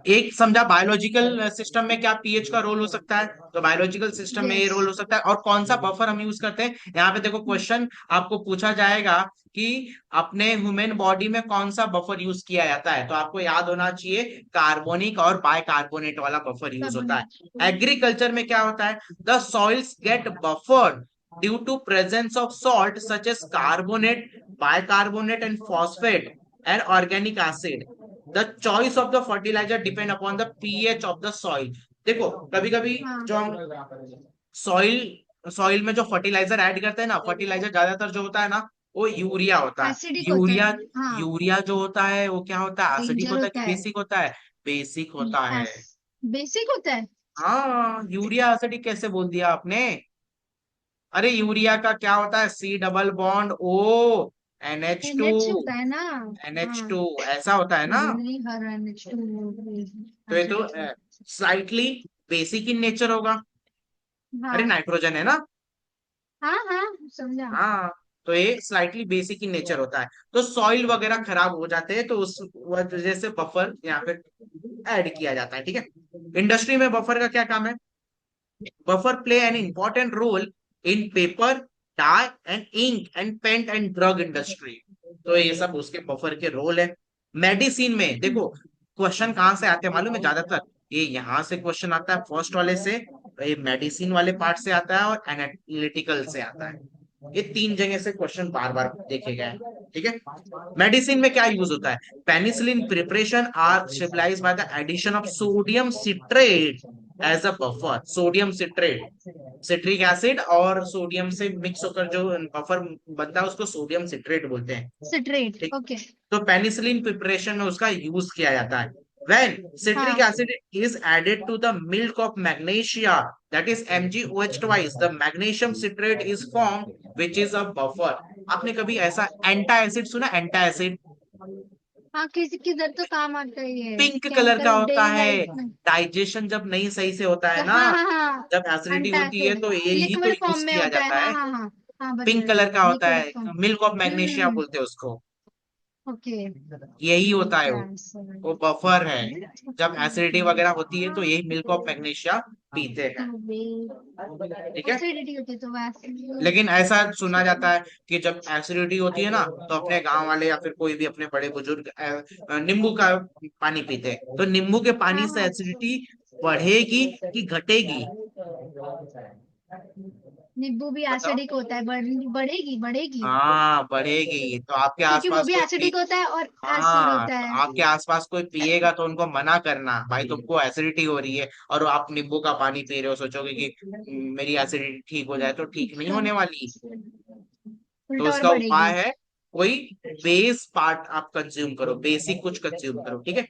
एक समझा बायोलॉजिकल सिस्टम में क्या पीएच का रोल हो सकता है, तो बायोलॉजिकल सिस्टम में ये यस। रोल हो सकता है। और कौन सा बफर हम यूज करते हैं, यहाँ पे देखो क्वेश्चन आपको पूछा जाएगा कि अपने ह्यूमन बॉडी में कौन सा बफर यूज किया जाता है, तो आपको याद होना चाहिए कार्बोनिक और बायकार्बोनेट वाला बफर यूज होता है। एग्रीकल्चर में क्या होता है, the soils get buffered due to presence of salt such as carbonate, bicarbonate and phosphate and organic acid. The choice of the fertilizer depend upon the pH of the soil. देखो कभी कभी हाँ। जो हम सॉइल सॉइल में जो fertiliser add करते हैं ना, फर्टिलाइजर ज्यादातर जो होता है ना, वो यूरिया होता है। एसिडिक होता यूरिया, है हाँ। यूरिया जो होता है वो क्या होता है, एसिडिक डेंजर होता है होता कि है। बेसिक होता है? बेसिक होता है। एस बेसिक होता है। हाँ, यूरिया एसिडिक कैसे बोल दिया आपने? अरे यूरिया का क्या होता है, C double bond O, NH2। NH होता है ना। एनएच हाँ। टू ऐसा होता है ना। ओनली हर NH2 तो ये तो acidic. Slightly basic in nature होगा। अरे हाँ नाइट्रोजन है ना। हाँ हाँ समझा। हाँ, तो ये स्लाइटली बेसिक इन नेचर होता है। तो सॉइल वगैरह खराब हो जाते हैं, तो उस वजह से बफर यहाँ पे ऐड किया जाता है। ठीक है। इंडस्ट्री में बफर का क्या काम है? Buffer play an important role in paper, dye and ink and paint and drug industry. तो ये सब उसके बफर के रोल है। मेडिसिन में देखो क्वेश्चन कहाँ से आते हैं मालूम है ज्यादातर, ये यहाँ से क्वेश्चन आता है फर्स्ट वाले से, ये मेडिसिन वाले पार्ट से आता है और एनालिटिकल से आता है। ये तीन जगह से क्वेश्चन बार बार देखे गए हैं। ठीक है। मेडिसिन में क्या यूज होता है, penicillin preparation are stabilized by the addition of sodium citrate as a buffer. Sodium citrate, citric acid और सोडियम से मिक्स होकर जो बफर बनता है उसको सोडियम सिट्रेट बोलते हैं। सिट्रेट ठीक। ओके। तो पेनिसिलिन प्रिपरेशन में उसका यूज किया जाता है। When citric हाँ acid is added to the milk of magnesia, that is MgOH twice, the magnesium citrate is formed, which is a buffer. आपने कभी ऐसा एंटा एसिड सुना, एंटा एसिड? हाँ। किसी किधर तो काम आता है ये पिंक कलर का केमिकल होता डेली है। लाइफ में। डाइजेशन जब नहीं सही से होता है ना, हाँ हाँ हाँ। जब एसिडिटी होती है एंटासिड तो यही तो लिक्विड फॉर्म यूज में किया होता है जाता हाँ है। हाँ हाँ। हाँ पिंक बराबर कलर का होता लिक्विड है, फॉर्म। मिल्क ऑफ मैग्नीशिया बोलते हैं उसको। ओके। यही होता है वो एंटासिड। बफर है। जब एसिडिटी वगैरह होती है तो यही मिल्क ऑफ मैग्नीशिया पीते हैं। ठीक है। एसिडिटी होती है तो वैसे। लेकिन ऐसा सुना जाता है कि जब एसिडिटी होती है ना, तो अपने गांव वाले या फिर कोई भी अपने बड़े बुजुर्ग नींबू का पानी पीते हैं। तो नींबू के हाँ पानी से हाँ। एसिडिटी बढ़ेगी कि घटेगी? नींबू भी बताओ। एसिडिक होता है बढ़ेगी बढ़ेगी। हाँ बढ़ेगी, तो आपके क्योंकि वो आसपास भी कोई पी, एसिडिक होता है और एसिड हाँ होता तो है। आपके आसपास कोई पिएगा तो उनको मना करना, भाई तुमको एसिडिटी हो रही है और आप नींबू का पानी पी रहे हो, सोचोगे कि मेरी एसिडिटी ठीक हो जाए, तो ठीक नहीं होने वाली। तो उल्टा और उसका बढ़ेगी। उपाय है, कोई बेस पार्ट आप कंज्यूम करो, बेसिक कुछ कंज्यूम करो। ठीक है।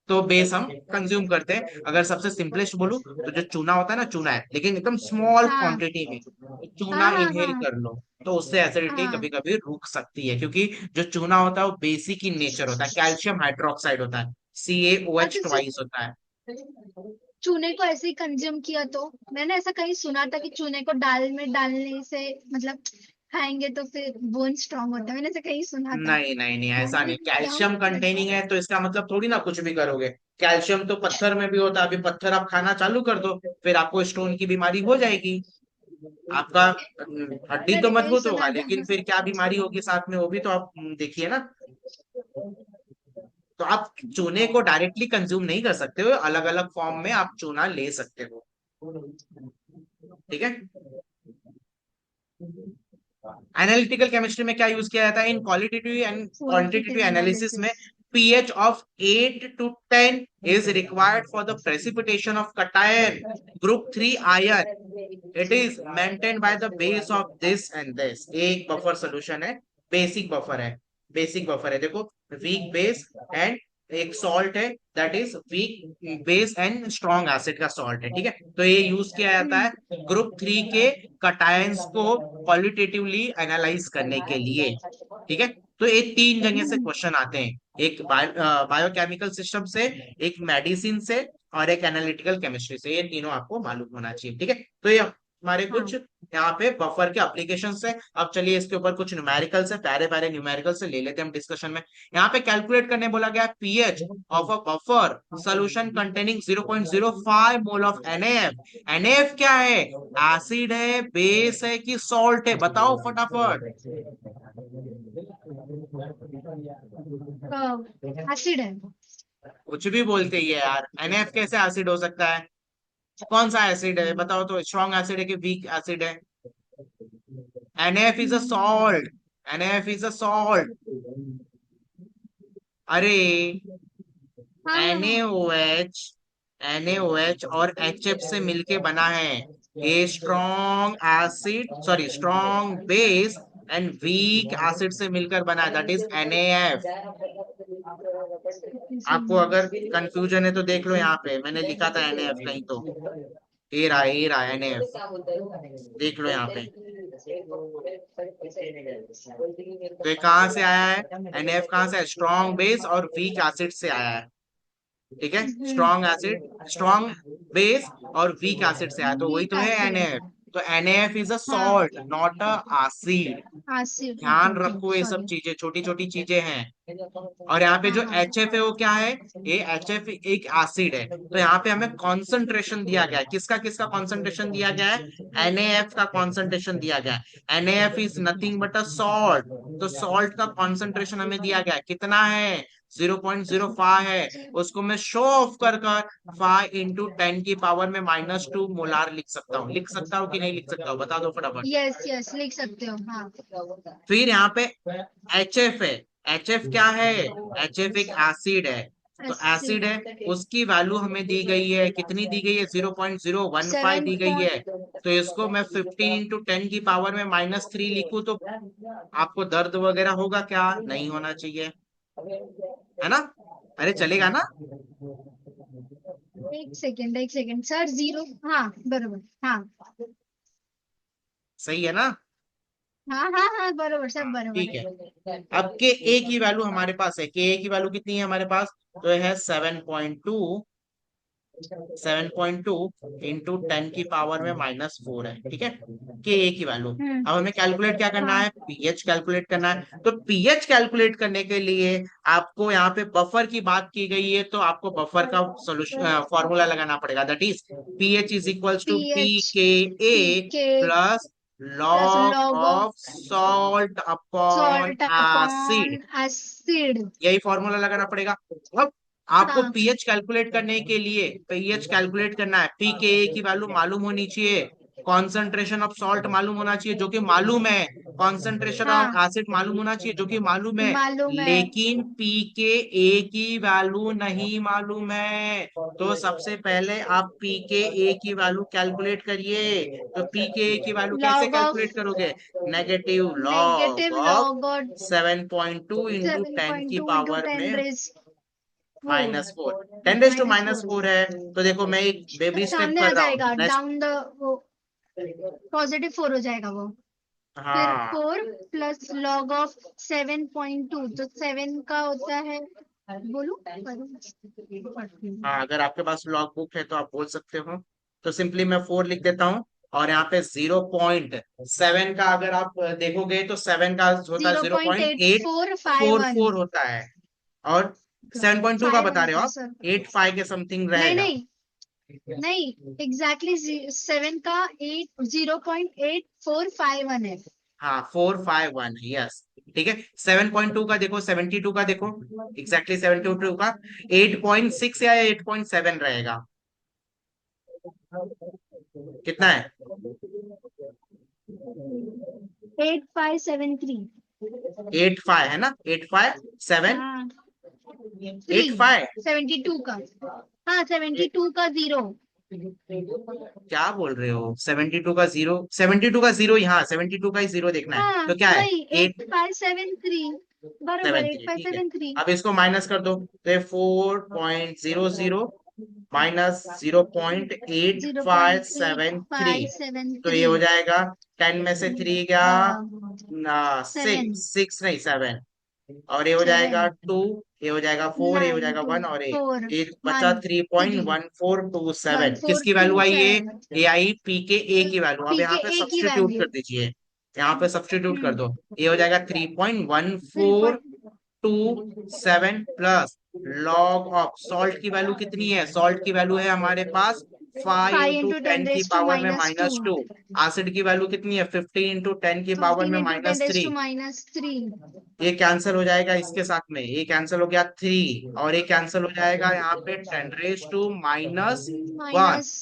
तो बेस हम कंज्यूम करते हैं, अगर सबसे सिंपलेस्ट बोलूं तो जो चूना होता है ना, चूना है लेकिन एकदम स्मॉल हाँ क्वांटिटी में, तो चूना हाँ हाँ इनहेल हाँ कर लो, तो उससे एसिडिटी हाँ। कभी कभी रुक सकती है। क्योंकि जो चूना होता है वो बेसिक इन नेचर होता है, कैल्शियम हाइड्रोक्साइड होता है, CaOH अच्छा ट्वाइस होता है। चूने को ऐसे ही कंज्यूम किया तो मैंने ऐसा कहीं सुना था कि चूने को दाल में डालने से मतलब खाएंगे तो फिर बोन स्ट्रांग होता है मैंने ऐसा कहीं सुना था। नहीं नहीं नहीं, ऐसा नहीं, क्या कैल्शियम कंटेनिंग है तो इसका मतलब थोड़ी ना कुछ भी करोगे। कैल्शियम तो पत्थर में भी होता है, अभी पत्थर आप खाना चालू कर दो, फिर आपको स्टोन की बीमारी हो जाएगी। आपका हड्डी तो मैंने कहीं मजबूत होगा, सुना था। लेकिन फिर क्या बीमारी होगी साथ में, वो भी तो आप देखिए ना। तो आप चूने को डायरेक्टली कंज्यूम नहीं कर सकते हो, अलग अलग फॉर्म में आप चूना ले सकते हो। ठीक है। एनालिटिकल केमिस्ट्री में क्या यूज किया जाता है, इन qualitative and quantitative qualitative analysis में analysis. pH of 8 to 10 is required for the precipitation of cation group 3 ion. It is maintained by the base of this and this। एक buffer solution है, basic buffer है। Basic buffer है देखो, week base and एक salt है that is weak base and strong acid का salt है, ठीक है। तो ये यूज किया जाता है हम्म ग्रुप 3 के कटायंस को क्वालिटेटिवली एनालाइज करने के लिए, ठीक है। तो ये तीन जगह से हम्म क्वेश्चन आते हैं, एक बायोकेमिकल सिस्टम से, एक मेडिसिन से, और एक एनालिटिकल केमिस्ट्री से। ये तीनों आपको मालूम होना चाहिए, ठीक है। तो ये हमारे कुछ हाँ। यहाँ पे बफर के एप्लीकेशन है। अब चलिए इसके ऊपर कुछ न्यूमेरिकल्स है, प्यारे प्यारे न्यूमेरिकल्स से ले लेते हैं हम डिस्कशन में। यहाँ पे कैलकुलेट करने बोला गया pH of a buffer solution containing 0.05 mole of NaF। NaF क्या है? एसिड है, बेस है कि सॉल्ट है? बताओ फटाफट। एसिड है। कुछ भी बोलते ही है यार, NaF कैसे एसिड हो सकता है? कौन सा एसिड है बताओ तो, स्ट्रॉन्ग एसिड है कि वीक एसिड है? NaF is a hmm, salt, NaF is a salt. अरे हाँ हाँ हाँ। NaOH, NaOH और HF से मिलके बना है। ये strong acid, sorry strong base and weak acid से मिलकर बना है, दैट इज NaF। आपको अगर कंफ्यूजन है तो देख लो, यहाँ पे मैंने लिखा था NaF कहीं तो, ये रहा NaF, देख लो यहाँ पे। तो ये कहाँ से आया है? NaF कहाँ से है? स्ट्रॉन्ग बेस और वीक एसिड से आया है, ठीक है। स्ट्रॉन्ग एसिड, स्ट्रॉन्ग बेस और वीक एसिड से आया, तो वही वीक तो है एसिड। NaF। तो NaF इज अ हाँ, salt not a acid. Acid. Okay ध्यान ओके रखो, ये सब सॉरी। चीजें छोटी छोटी चीजें हैं। और यहाँ पे हाँ जो हाँ। HF है वो क्या है? ये HF एक एसिड है। तो यहाँ पे हमें कॉन्सेंट्रेशन दिया गया है, किसका किसका कॉन्सेंट्रेशन दिया गया है? NaF का कॉन्सेंट्रेशन दिया गया है। NaF is nothing but a salt. तो सॉल्ट का कॉन्सेंट्रेशन हमें दिया गया है, कितना है? 0.05 है। उसको मैं शो ऑफ कर कर 5 × 10⁻⁻² मोलार लिख सकता हूँ। लिख सकता हूँ कि नहीं लिख सकता हूँ? बता दो फटाफट। यस यस लिख सकते हो हाँ। फिर यहाँ पे HF है। HF क्या है? HF एक एसिड है। तो एसिड एसिड। है, उसकी वैल्यू हमें दी गई है, कितनी दी गई है? 0.015 सेवन दी गई है। पॉइंट तो इसको मैं 15 × 10⁻³ लिखूं तो आपको दर्द वगैरह होगा क्या? नहीं होना चाहिए, है ना? अरे चलेगा ना? एक सेकंड सर जीरो। हाँ बरोबर हाँ। सही है ना? हाँ हाँ हाँ बरोबर सब हाँ बरोबर ठीक है। है। अब के ए की वैल्यू हमारे पास है, के ए की वैल्यू कितनी है हमारे पास? तो है 7.2, 7.2 × 10⁻⁻⁴ है, ठीक है। के ए की वैल्यू। हम्म। अब हमें कैलकुलेट क्या करना हाँ। है? पीएच कैलकुलेट करना है। तो पीएच कैलकुलेट करने के लिए आपको यहाँ पे बफर की बात की गई है, तो आपको बफर का सोल्यूशन फॉर्मूला लगाना पड़ेगा, that is pH is equals to P pH K P A K plus plus log log of of salt upon salt acid. Upon acid. यही फॉर्मूला लगाना पड़ेगा। अब आपको हाँ पीएच कैलकुलेट करने के लिए पीएच कैलकुलेट करना है, पी के ए की वैल्यू मालूम होनी चाहिए, कॉन्सेंट्रेशन ऑफ सॉल्ट मालूम होना चाहिए जो कि मालूम है, कॉन्सेंट्रेशन ऑफ हाँ एसिड मालूम होना चाहिए जो कि मालूम है। मालूम है। लेकिन पी के ए की वैल्यू नहीं मालूम है। तो सबसे पहले आप पी के ए की वैल्यू कैलकुलेट करिए। तो पी के ए की वैल्यू कैसे लॉग ऑफ कैलकुलेट करोगे? Negative log negative of log और 7.2 इंटू सेवन टेन पॉइंट की टू इंटू पावर टेन में raise four -4, 10 minus minus four. Four है। तो देखो मैं एक बेबी स्टेप सामने आ कर रहा हूँ जाएगा नेक्स्ट। डाउन द वो पॉजिटिव फोर हो जाएगा वो। फिर हाँ फोर प्लस लॉग ऑफ 7.2 तो सेवन का होता है। बोलू हाँ, अगर आपके पास लॉग बुक है तो आप बोल सकते हो। तो सिंपली मैं 4 लिख देता हूँ। और यहाँ पे 0.7 का अगर आप देखोगे तो 7 का होता है zero zero point point eight eight four five four one four होता है। और 7.2 का 5 1 बता रहे हो होता है आप? सर। 8.5 के समथिंग नहीं रहेगा। नहीं नहीं एग्जैक्टली सेवन का 0.8451 है। हाँ 451, यस, ठीक है। 7.2 का देखो, 72 का देखो, एग्जैक्टली 72 का 8.6 या 8.7 रहेगा। कितना है? 8573। 8.5 है ना? 8.5 7, हाँ थ्री 8.5। 72 का। हाँ 72 का जीरो। क्या बोल रहे हो? 72 का जीरो? 72 का जीरो, यहाँ 72 का ही जीरो देखना है हाँ तो क्या है? वही 8573। बरोबर, 73, ठीक है। 8573। अब इसको माइनस कर दो, तो ये 4.00 माइनस 0.8573, तो ये 0.8573। हो जाएगा 10 में से 3 गया ना, सेवन। 6, 6 नहीं 7, और ये हो सेवन। जाएगा 2, ये हो जाएगा 4, ये हो नाइन जाएगा टू 1, और फोर ये बचा वन थ्री 3.1427, वन फोर किसकी टू वैल्यू आई सेवन ये आई पी के ए की वैल्यू। अब पी यहाँ के पे ए की सब्स्टिट्यूट वैल्यू। कर दीजिए, यहाँ पे सब्स्टिट्यूट कर दो, ये हो जाएगा three point one three four point two seven plus log of salt की वैल्यू कितनी है, सॉल्ट की वैल्यू है हमारे पास 5 five into into ten ten की रेस टू पावर में -2। -2। एसिड की वैल्यू कितनी है 50 इंटू टेन की पावर में 15 इंटू टेन रेस -3। टू -3। ये कैंसिल हो जाएगा इसके साथ में, ये कैंसिल हो गया 3, और ये कैंसिल हो जाएगा यहाँ पे 10 raise to -1। Minus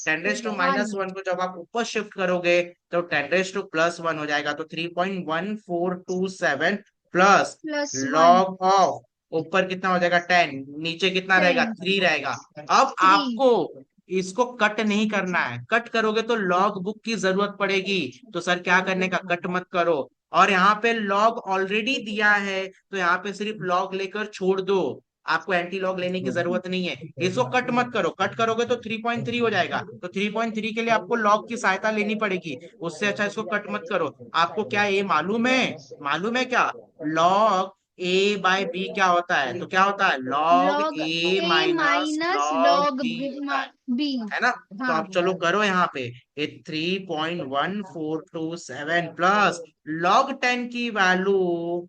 10 raise to one. -1 को जब आप ऊपर शिफ्ट करोगे तो 10 रेस टू +1 हो जाएगा, तो 3.1427 प्लस +1। लॉग ऑफ ऊपर कितना हो जाएगा 10, नीचे कितना रहेगा 10। 3 रहेगा। अब 3। आपको इसको कट नहीं करना है, कट करोगे तो लॉग बुक की जरूरत पड़ेगी, तो सर क्या करने का, कट मत करो। और यहाँ पे लॉग ऑलरेडी दिया है, तो यहाँ पे सिर्फ लॉग लेकर छोड़ दो, आपको एंटी लॉग लेने की जरूरत नहीं है। इसको कट मत करो, कट करोगे तो 3.3 हो जाएगा, तो 3.3 के लिए आपको लॉग की सहायता लेनी पड़ेगी, उससे अच्छा इसको कट मत करो। आपको क्या ये मालूम है, मालूम है क्या, लॉग ए बाय बी क्या होता है, तो क्या होता है log log A A minus minus log log B होता बी। है ना। तो हाँ। आप चलो करो यहाँ पे, ये 3.1427 प्लस log 10 की वैल्यू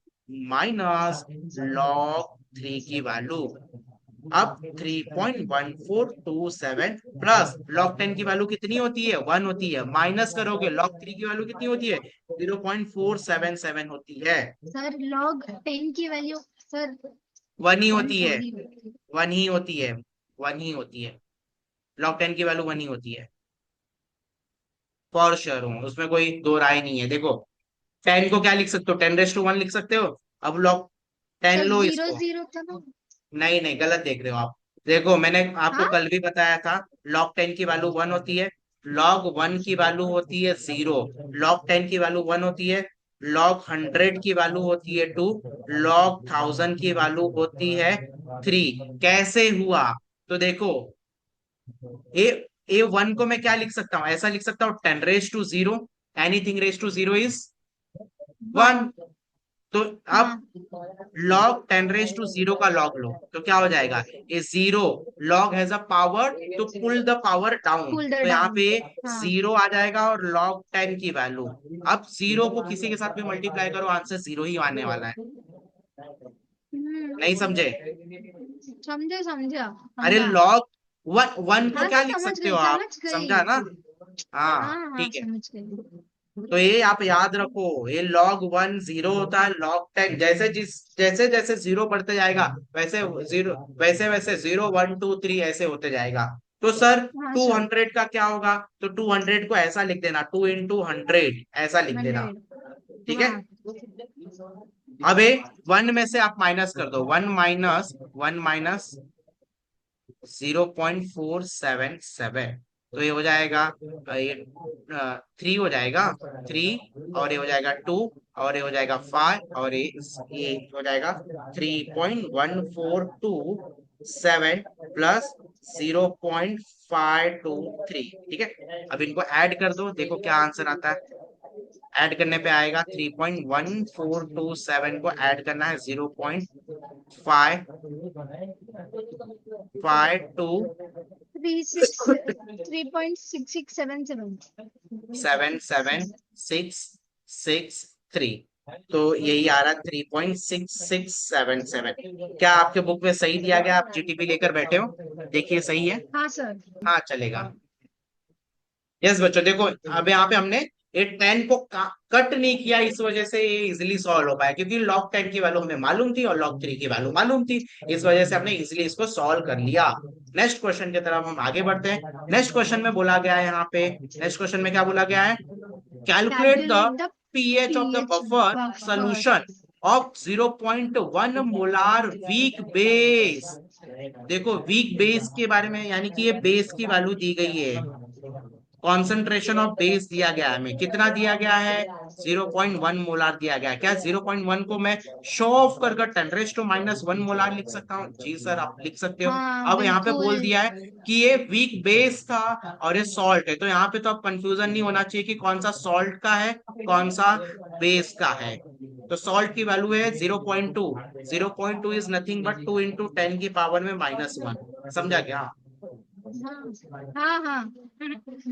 माइनस log 3 की वैल्यू। अब 3.1427 प्लस log 10 की वैल्यू कितनी होती है 1 होती है, माइनस करोगे log 3 की वैल्यू कितनी होती है 0.477 होती है, सर लॉग 10 की वैल्यू सर 1 ही वन होती है, थोड़ी होती है। 1 ही होती है, 1 ही होती है, log 10 की वैल्यू 1 ही होती है, फॉर श्योर हूँ, उसमें कोई दो राय नहीं है। देखो 10 को क्या लिख सकते हो, 10 रेस टू 1 लिख सकते हो। अब लॉग 10 सर लो जीरो इसको, जीरो था ना। नहीं नहीं गलत देख रहे हो आप। देखो मैंने आपको हाँ। कल भी बताया था, log 10 की वैल्यू 1 होती है, log 1 की वैल्यू होती है 0, log 10 की वैल्यू 1 होती है, log 100 की वैल्यू होती है 2, log 1000 की वैल्यू होती है 3। कैसे हुआ, तो देखो ए ए 1 को मैं क्या लिख सकता हूँ, ऐसा लिख सकता हूँ 10 raise to 0, anything raise to 0 is one. 1। तो अब हाँ। लॉग 10 रेस टू 0 का लॉग लो तो क्या हो जाएगा, ये 0, log has a power to pull the power down, cool the तो यहाँ डाउन। पे हाँ। 0 आ जाएगा, और log 10 की वैल्यू, अब 0 को किसी के साथ भी मल्टीप्लाई करो आंसर 0 ही आने वाला है। नहीं समझे, समझे समझा अरे समझा। लॉग 1 को हाँ क्या सर लिख समझ सकते हो गई आप, समझ गई। समझा ना। हाँ हाँ हाँ ठीक है, समझ गई। तो ये आप याद रखो, ये log 1 0 होता है, log 10 जैसे जैसे 0 बढ़ते जाएगा वैसे 0, वैसे वैसे 0 1 2 3 ऐसे होते जाएगा। तो सर हाँ टू सर। हंड्रेड का क्या होगा, तो 200 को ऐसा लिख देना, 2 इंटू 100 ऐसा लिख देना, 100। ठीक है। हाँ। अब ये 1 में से आप माइनस कर दो, 1 माइनस 0.477, तो ये हो जाएगा ये 3 हो जाएगा 3, और ये हो जाएगा 2, और ये हो जाएगा 5, और ये हो जाएगा 3.1427 प्लस 0.523, ठीक है। अब इनको ऐड कर दो, देखो क्या आंसर आता है। ऐड करने पे आएगा 3.1427 को ऐड करना है 0.552 3.6677। 77663, तो यही आ रहा 3.6677। क्या आपके बुक में सही दिया गया, आप जीटीपी लेकर बैठे हो, देखिए सही है। हाँ सर। हाँ चलेगा। यस बच्चों देखो, अब यहाँ पे हमने ये 10 को कट नहीं किया, इस वजह से ये इजिली सॉल्व हो पाया, क्योंकि log 10 की वैल्यू हमें मालूम थी और log 3 की वैल्यू मालूम थी, इस वजह से हमने इजिली इसको सॉल्व कर लिया। नेक्स्ट क्वेश्चन की तरफ हम आगे बढ़ते हैं। नेक्स्ट क्वेश्चन में बोला गया है यहाँ पे, नेक्स्ट क्वेश्चन में क्या बोला गया है, calculate the calculate the pH of the pH buffer buffer. Solution of 0.1 molar weak base. देखो वीक बेस के बारे में, यानी कि ये बेस की वैल्यू दी गई है, कॉन्सेंट्रेशन ऑफ बेस दिया गया है हमें, कितना दिया गया है, 0.1 मोलार दिया गया है। क्या 0.1 को मैं शो ऑफ कर कर 10⁻⁻1 मोलार लिख सकता हूँ? जी सर, आप लिख सकते हो। हाँ अब यहाँ पे बोल बिल्कुल। दिया है कि ये वीक बेस था और ये सॉल्ट है, तो यहाँ पे तो अब कंफ्यूजन नहीं होना चाहिए कि कौन सा सॉल्ट का है, कौन सा बेस का है। तो सॉल्ट की वैल्यू है 0.2। 0.2 इज नथिंग बट 2 × 10⁻⁻1। समझा क्या? हाँ हाँ हाँ।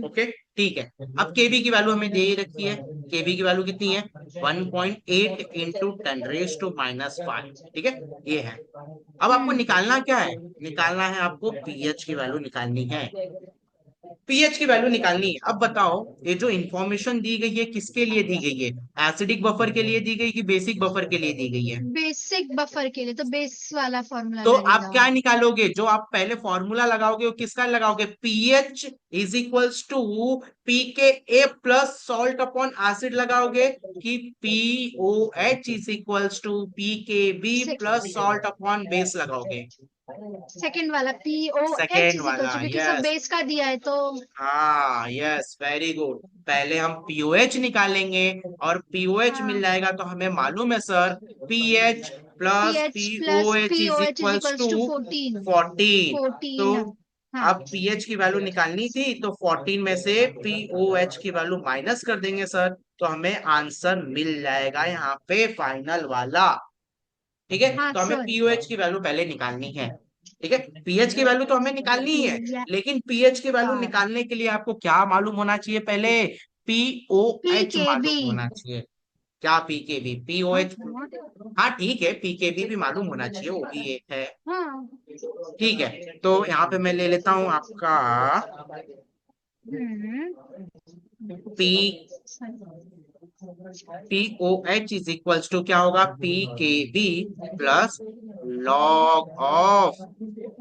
ओके, ठीक है। अब केबी की वैल्यू हमें दे ही रखी है। केबी की वैल्यू कितनी है, 1.8 × 10⁻⁵ ठीक है, ये है। अब आपको निकालना क्या है, निकालना है आपको पीएच की वैल्यू निकालनी है। पीएच की वैल्यू निकालनी है। अब बताओ, ये जो इंफॉर्मेशन दी गई है किसके लिए दी गई है, एसिडिक बफर के लिए दी गई कि बेसिक बफर के लिए दी गई है? बेसिक बफर के लिए तो बेस वाला फॉर्मूला तो आप लगेगा। क्या निकालोगे, जो आप पहले फॉर्मूला लगाओगे वो किसका लगाओगे, pH is equals to P K A plus salt upon acid लगाओगे, कि pOH is equals to P K B plus salt upon base लगाओगे? सेकेंड वाला POH सेकेंड इज इक्वल वाला, टू, क्योंकि सब यस। बेस का दिया है तो। हाँ यस, वेरी गुड। पहले हम पीओएच निकालेंगे और पीओएच मिल हाँ, जाएगा तो हमें मालूम है sir, pH plus PH plus pOH is POH is equals to equals to 14। 14। तो 14। हाँ अब पीएच की वैल्यू निकालनी थी, तो 14 में से पीओएच की वैल्यू माइनस कर देंगे सर, तो हमें आंसर मिल जाएगा यहाँ पे फाइनल वाला। ठीक है, हाँ तो हमें सर। पीओएच की वैल्यू पहले निकालनी है। ठीक है, पीएच की वैल्यू तो हमें निकालनी ही है, लेकिन पीएच की वैल्यू यार, निकालने के लिए आपको क्या मालूम होना चाहिए पहले, पीओएच PKB। मालूम होना चाहिए। क्या पीकेबी, पीओएच? हाँ ठीक है, पीकेबी भी मालूम होना चाहिए, वो भी एक है। हाँ। ठीक है, तो यहाँ पे मैं ले लेता हूँ आपका हम्म। P pOH is equals to क्या होगा, pKb plus log of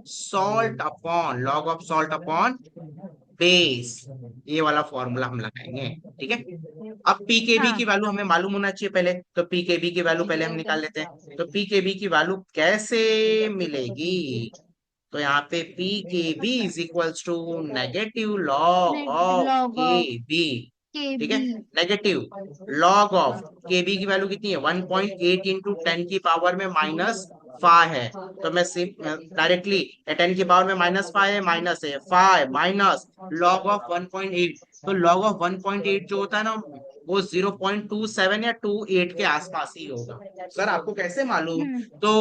salt upon base, ये वाला फॉर्मूला हम लगाएंगे। ठीक है, अब पीकेबी हाँ। की वैल्यू हमें मालूम होना चाहिए पहले, तो पीकेबी की वैल्यू पहले हम निकाल लेते हैं। तो पीकेबी की वैल्यू कैसे मिलेगी, तो यहाँ पे pKb is equals to negative log of log of K B. K ठीक है, B negative log of Kb की वैल्यू कितनी है, 1.8 × 10⁻⁻⁵ है। तो मैं डायरेक्टली 10⁻⁻⁵ है, माइनस है 5 माइनस लॉग ऑफ 1.8। तो लॉग ऑफ 1.8 जो होता है ना, वो 0.27 या 28 के आसपास ही होगा। सर आपको कैसे मालूम, हम्म। तो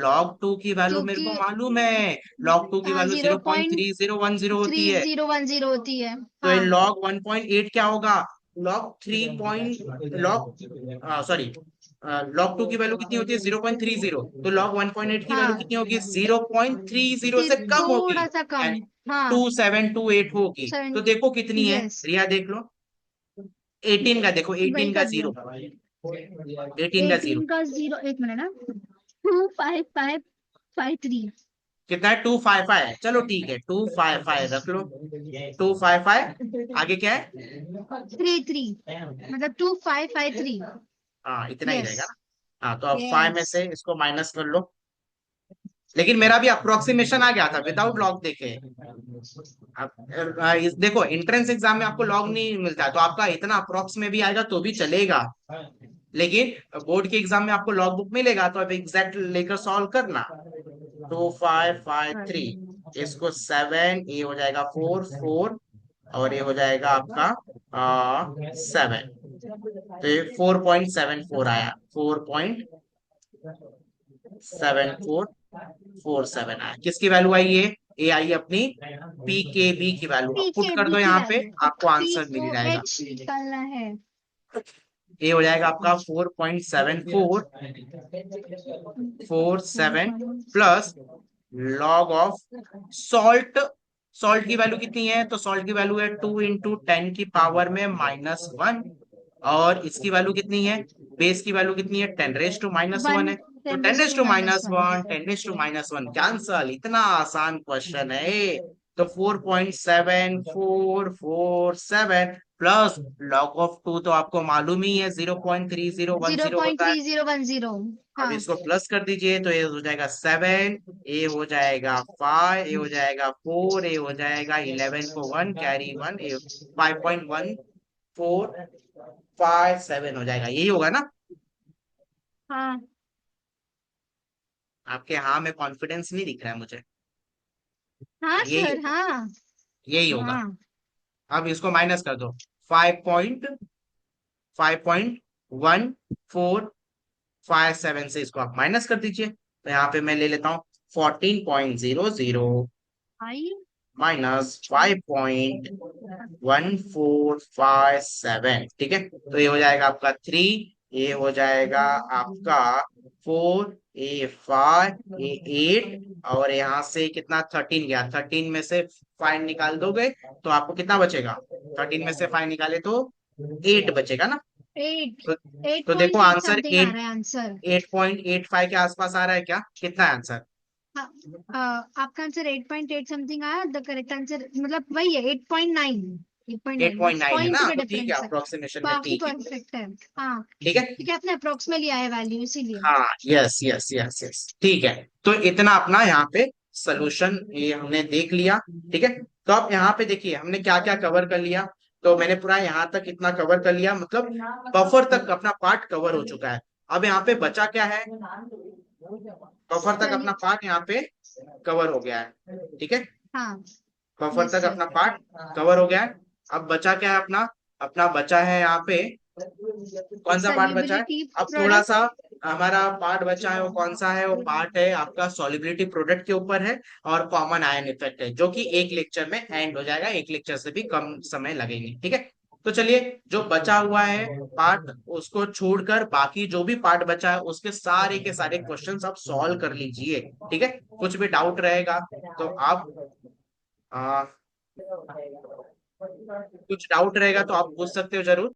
log 2 की वैल्यू मेरे क्योंकि को मालूम है, log 2 की हाँ वैल्यू जीरो पॉइंट 0.3010 थ्री होती है। जीरो वन जीरो होती है। तो ये हाँ। log 1.8 क्या होगा, log three point log sorry log 2 की वैल्यू कितनी होती है, 0.30। तो log 1.8 की वैल्यू हाँ, कितनी होगी, 0.30 से कम होगी, थोड़ा सा कम। यानी हाँ। 2728 होगी। तो सेवन। देखो कितनी है, यस। रिया देख लो, 18 का देखो, वही 18 का कर रही जीरो, हूँ। 18 का जीरो 18 का जीरो, एक मिनट ना। 25553। कितना है, 255 है, चलो ठीक है 255 रख लो, 255 आगे क्या है, 33, मतलब 2553। हाँ इतना ही यस। रहेगा ना। हाँ, तो अब 5 में यस। से इसको माइनस कर लो। लेकिन मेरा भी अप्रोक्सीमेशन आ गया था विदाउट लॉग देखे। अब देखो एंट्रेंस एग्जाम में आपको लॉग नहीं मिलता है, तो आपका इतना अप्रोक्स में भी आएगा तो भी चलेगा, लेकिन बोर्ड के एग्जाम में आपको लॉग बुक मिलेगा, तो अब एग्जैक्ट लेकर सॉल्व करना। 2553, इसको 7, ये हो जाएगा 4 4, और ये हो जाएगा आपका 7। तो ये 4.74 आया, 4.7447 आया। किसकी वैल्यू आई ये आई अपनी पीकेबी की वैल्यू। अब पुट कर PKB दो की यहाँ पे, वैल्यू, अब आपको आंसर मिल जाएगा। POH निकालना है। ये हो जाएगा आपका 4.7447 plus log of salt. Salt की वैल्यू कितनी है, तो सॉल्ट की वैल्यू है 2 × 10⁻⁻1, और इसकी वैल्यू कितनी है, बेस की वैल्यू कितनी है, 10⁻⁻1 वन है। तो ten ten raise raise to to minus minus one one 10⁻⁻1 cancel, इतना आसान क्वेश्चन है ये। तो 4.7447 प्लस लॉग ऑफ टू तो आपको मालूम ही है 0.3010 पॉइंट होता है। थ्री जीरो वन जीरो अब हाँ। इसको प्लस कर दीजिए तो ये हो जाएगा 7, ए हो जाएगा 5, ए हो जाएगा 4, ए हो जाएगा 11 को 1 कैरी 1, ए 5.1457 हो जाएगा, यही होगा ना? हाँ आपके हाँ में कॉन्फिडेंस नहीं दिख रहा है मुझे। हाँ हाँ यही सर होगा, हाँ। यही होगा। हाँ अब इसको माइनस कर दो, 5.1457 से इसको आप माइनस कर दीजिए, तो यहाँ पे मैं ले लेता हूँ 14.00 आई। माइनस 5.1457, ठीक है। तो ये हो जाएगा आपका 3, ये हो जाएगा आपका 4, ए 5, ए 8, और यहाँ से कितना 13 गया, 13 में से 5 निकाल दोगे तो आपको कितना बचेगा? 13 में से 5 निकाले तो 8 बचेगा ना? एट तो, एट तो देखो पॉइंट एट आंसर समथिंग आ रहा है आंसर। 8.85 के आसपास आ रहा है क्या? कितना है आंसर? हाँ, आपका आंसर 8.8 समथिंग आया, द करेक्ट आंसर मतलब वही है 8.9। 8.9 बस 8.9 है पॉइंट ना, का तो ठीक है, डिफरेंस है। अप्रोक्सीमेशन में बाकी ठीक है। परफेक्ट है। हाँ ठीक है। क्योंकि आपने अप्रोक्स में लिया है वैल्यू इसीलिए। हाँ यस यस यस यस, ठीक है। तो इतना अपना यहाँ पे सोल्यूशन ये हमने देख लिया। ठीक है, तो अब यहाँ पे देखिए हमने क्या क्या कवर कर लिया। तो मैंने पूरा यहाँ तक इतना कवर कर लिया, मतलब बफर तक अपना पार्ट कवर हो चुका है। अब यहाँ पे बचा क्या है? बफर तक अपना चलिए। पार्ट यहाँ पे कवर हो गया है। ठीक है, हाँ बफर यस तक सर। अपना पार्ट कवर हो गया है। अब बचा क्या है अपना? अपना बचा है यहाँ पे, कौन सा पार्ट बचा है? सल्युबिलिटी अब थोड़ा सा प्रोडक्ट। हमारा पार्ट बचा है, वो कौन सा है? वो पार्ट है आपका सॉल्युबिलिटी प्रोडक्ट के ऊपर है, और कॉमन आयन इफेक्ट है, जो कि एक लेक्चर में एंड हो जाएगा, एक लेक्चर से भी कम समय लगेंगे। ठीक है, तो चलिए जो बचा हुआ है पार्ट उसको छोड़कर बाकी जो भी पार्ट बचा है उसके सारे के सारे क्वेश्चंस आप सॉल्व कर लीजिए। ठीक है, कुछ भी डाउट रहेगा तो आप आ, कुछ डाउट रहेगा तो आप पूछ सकते हो जरूर।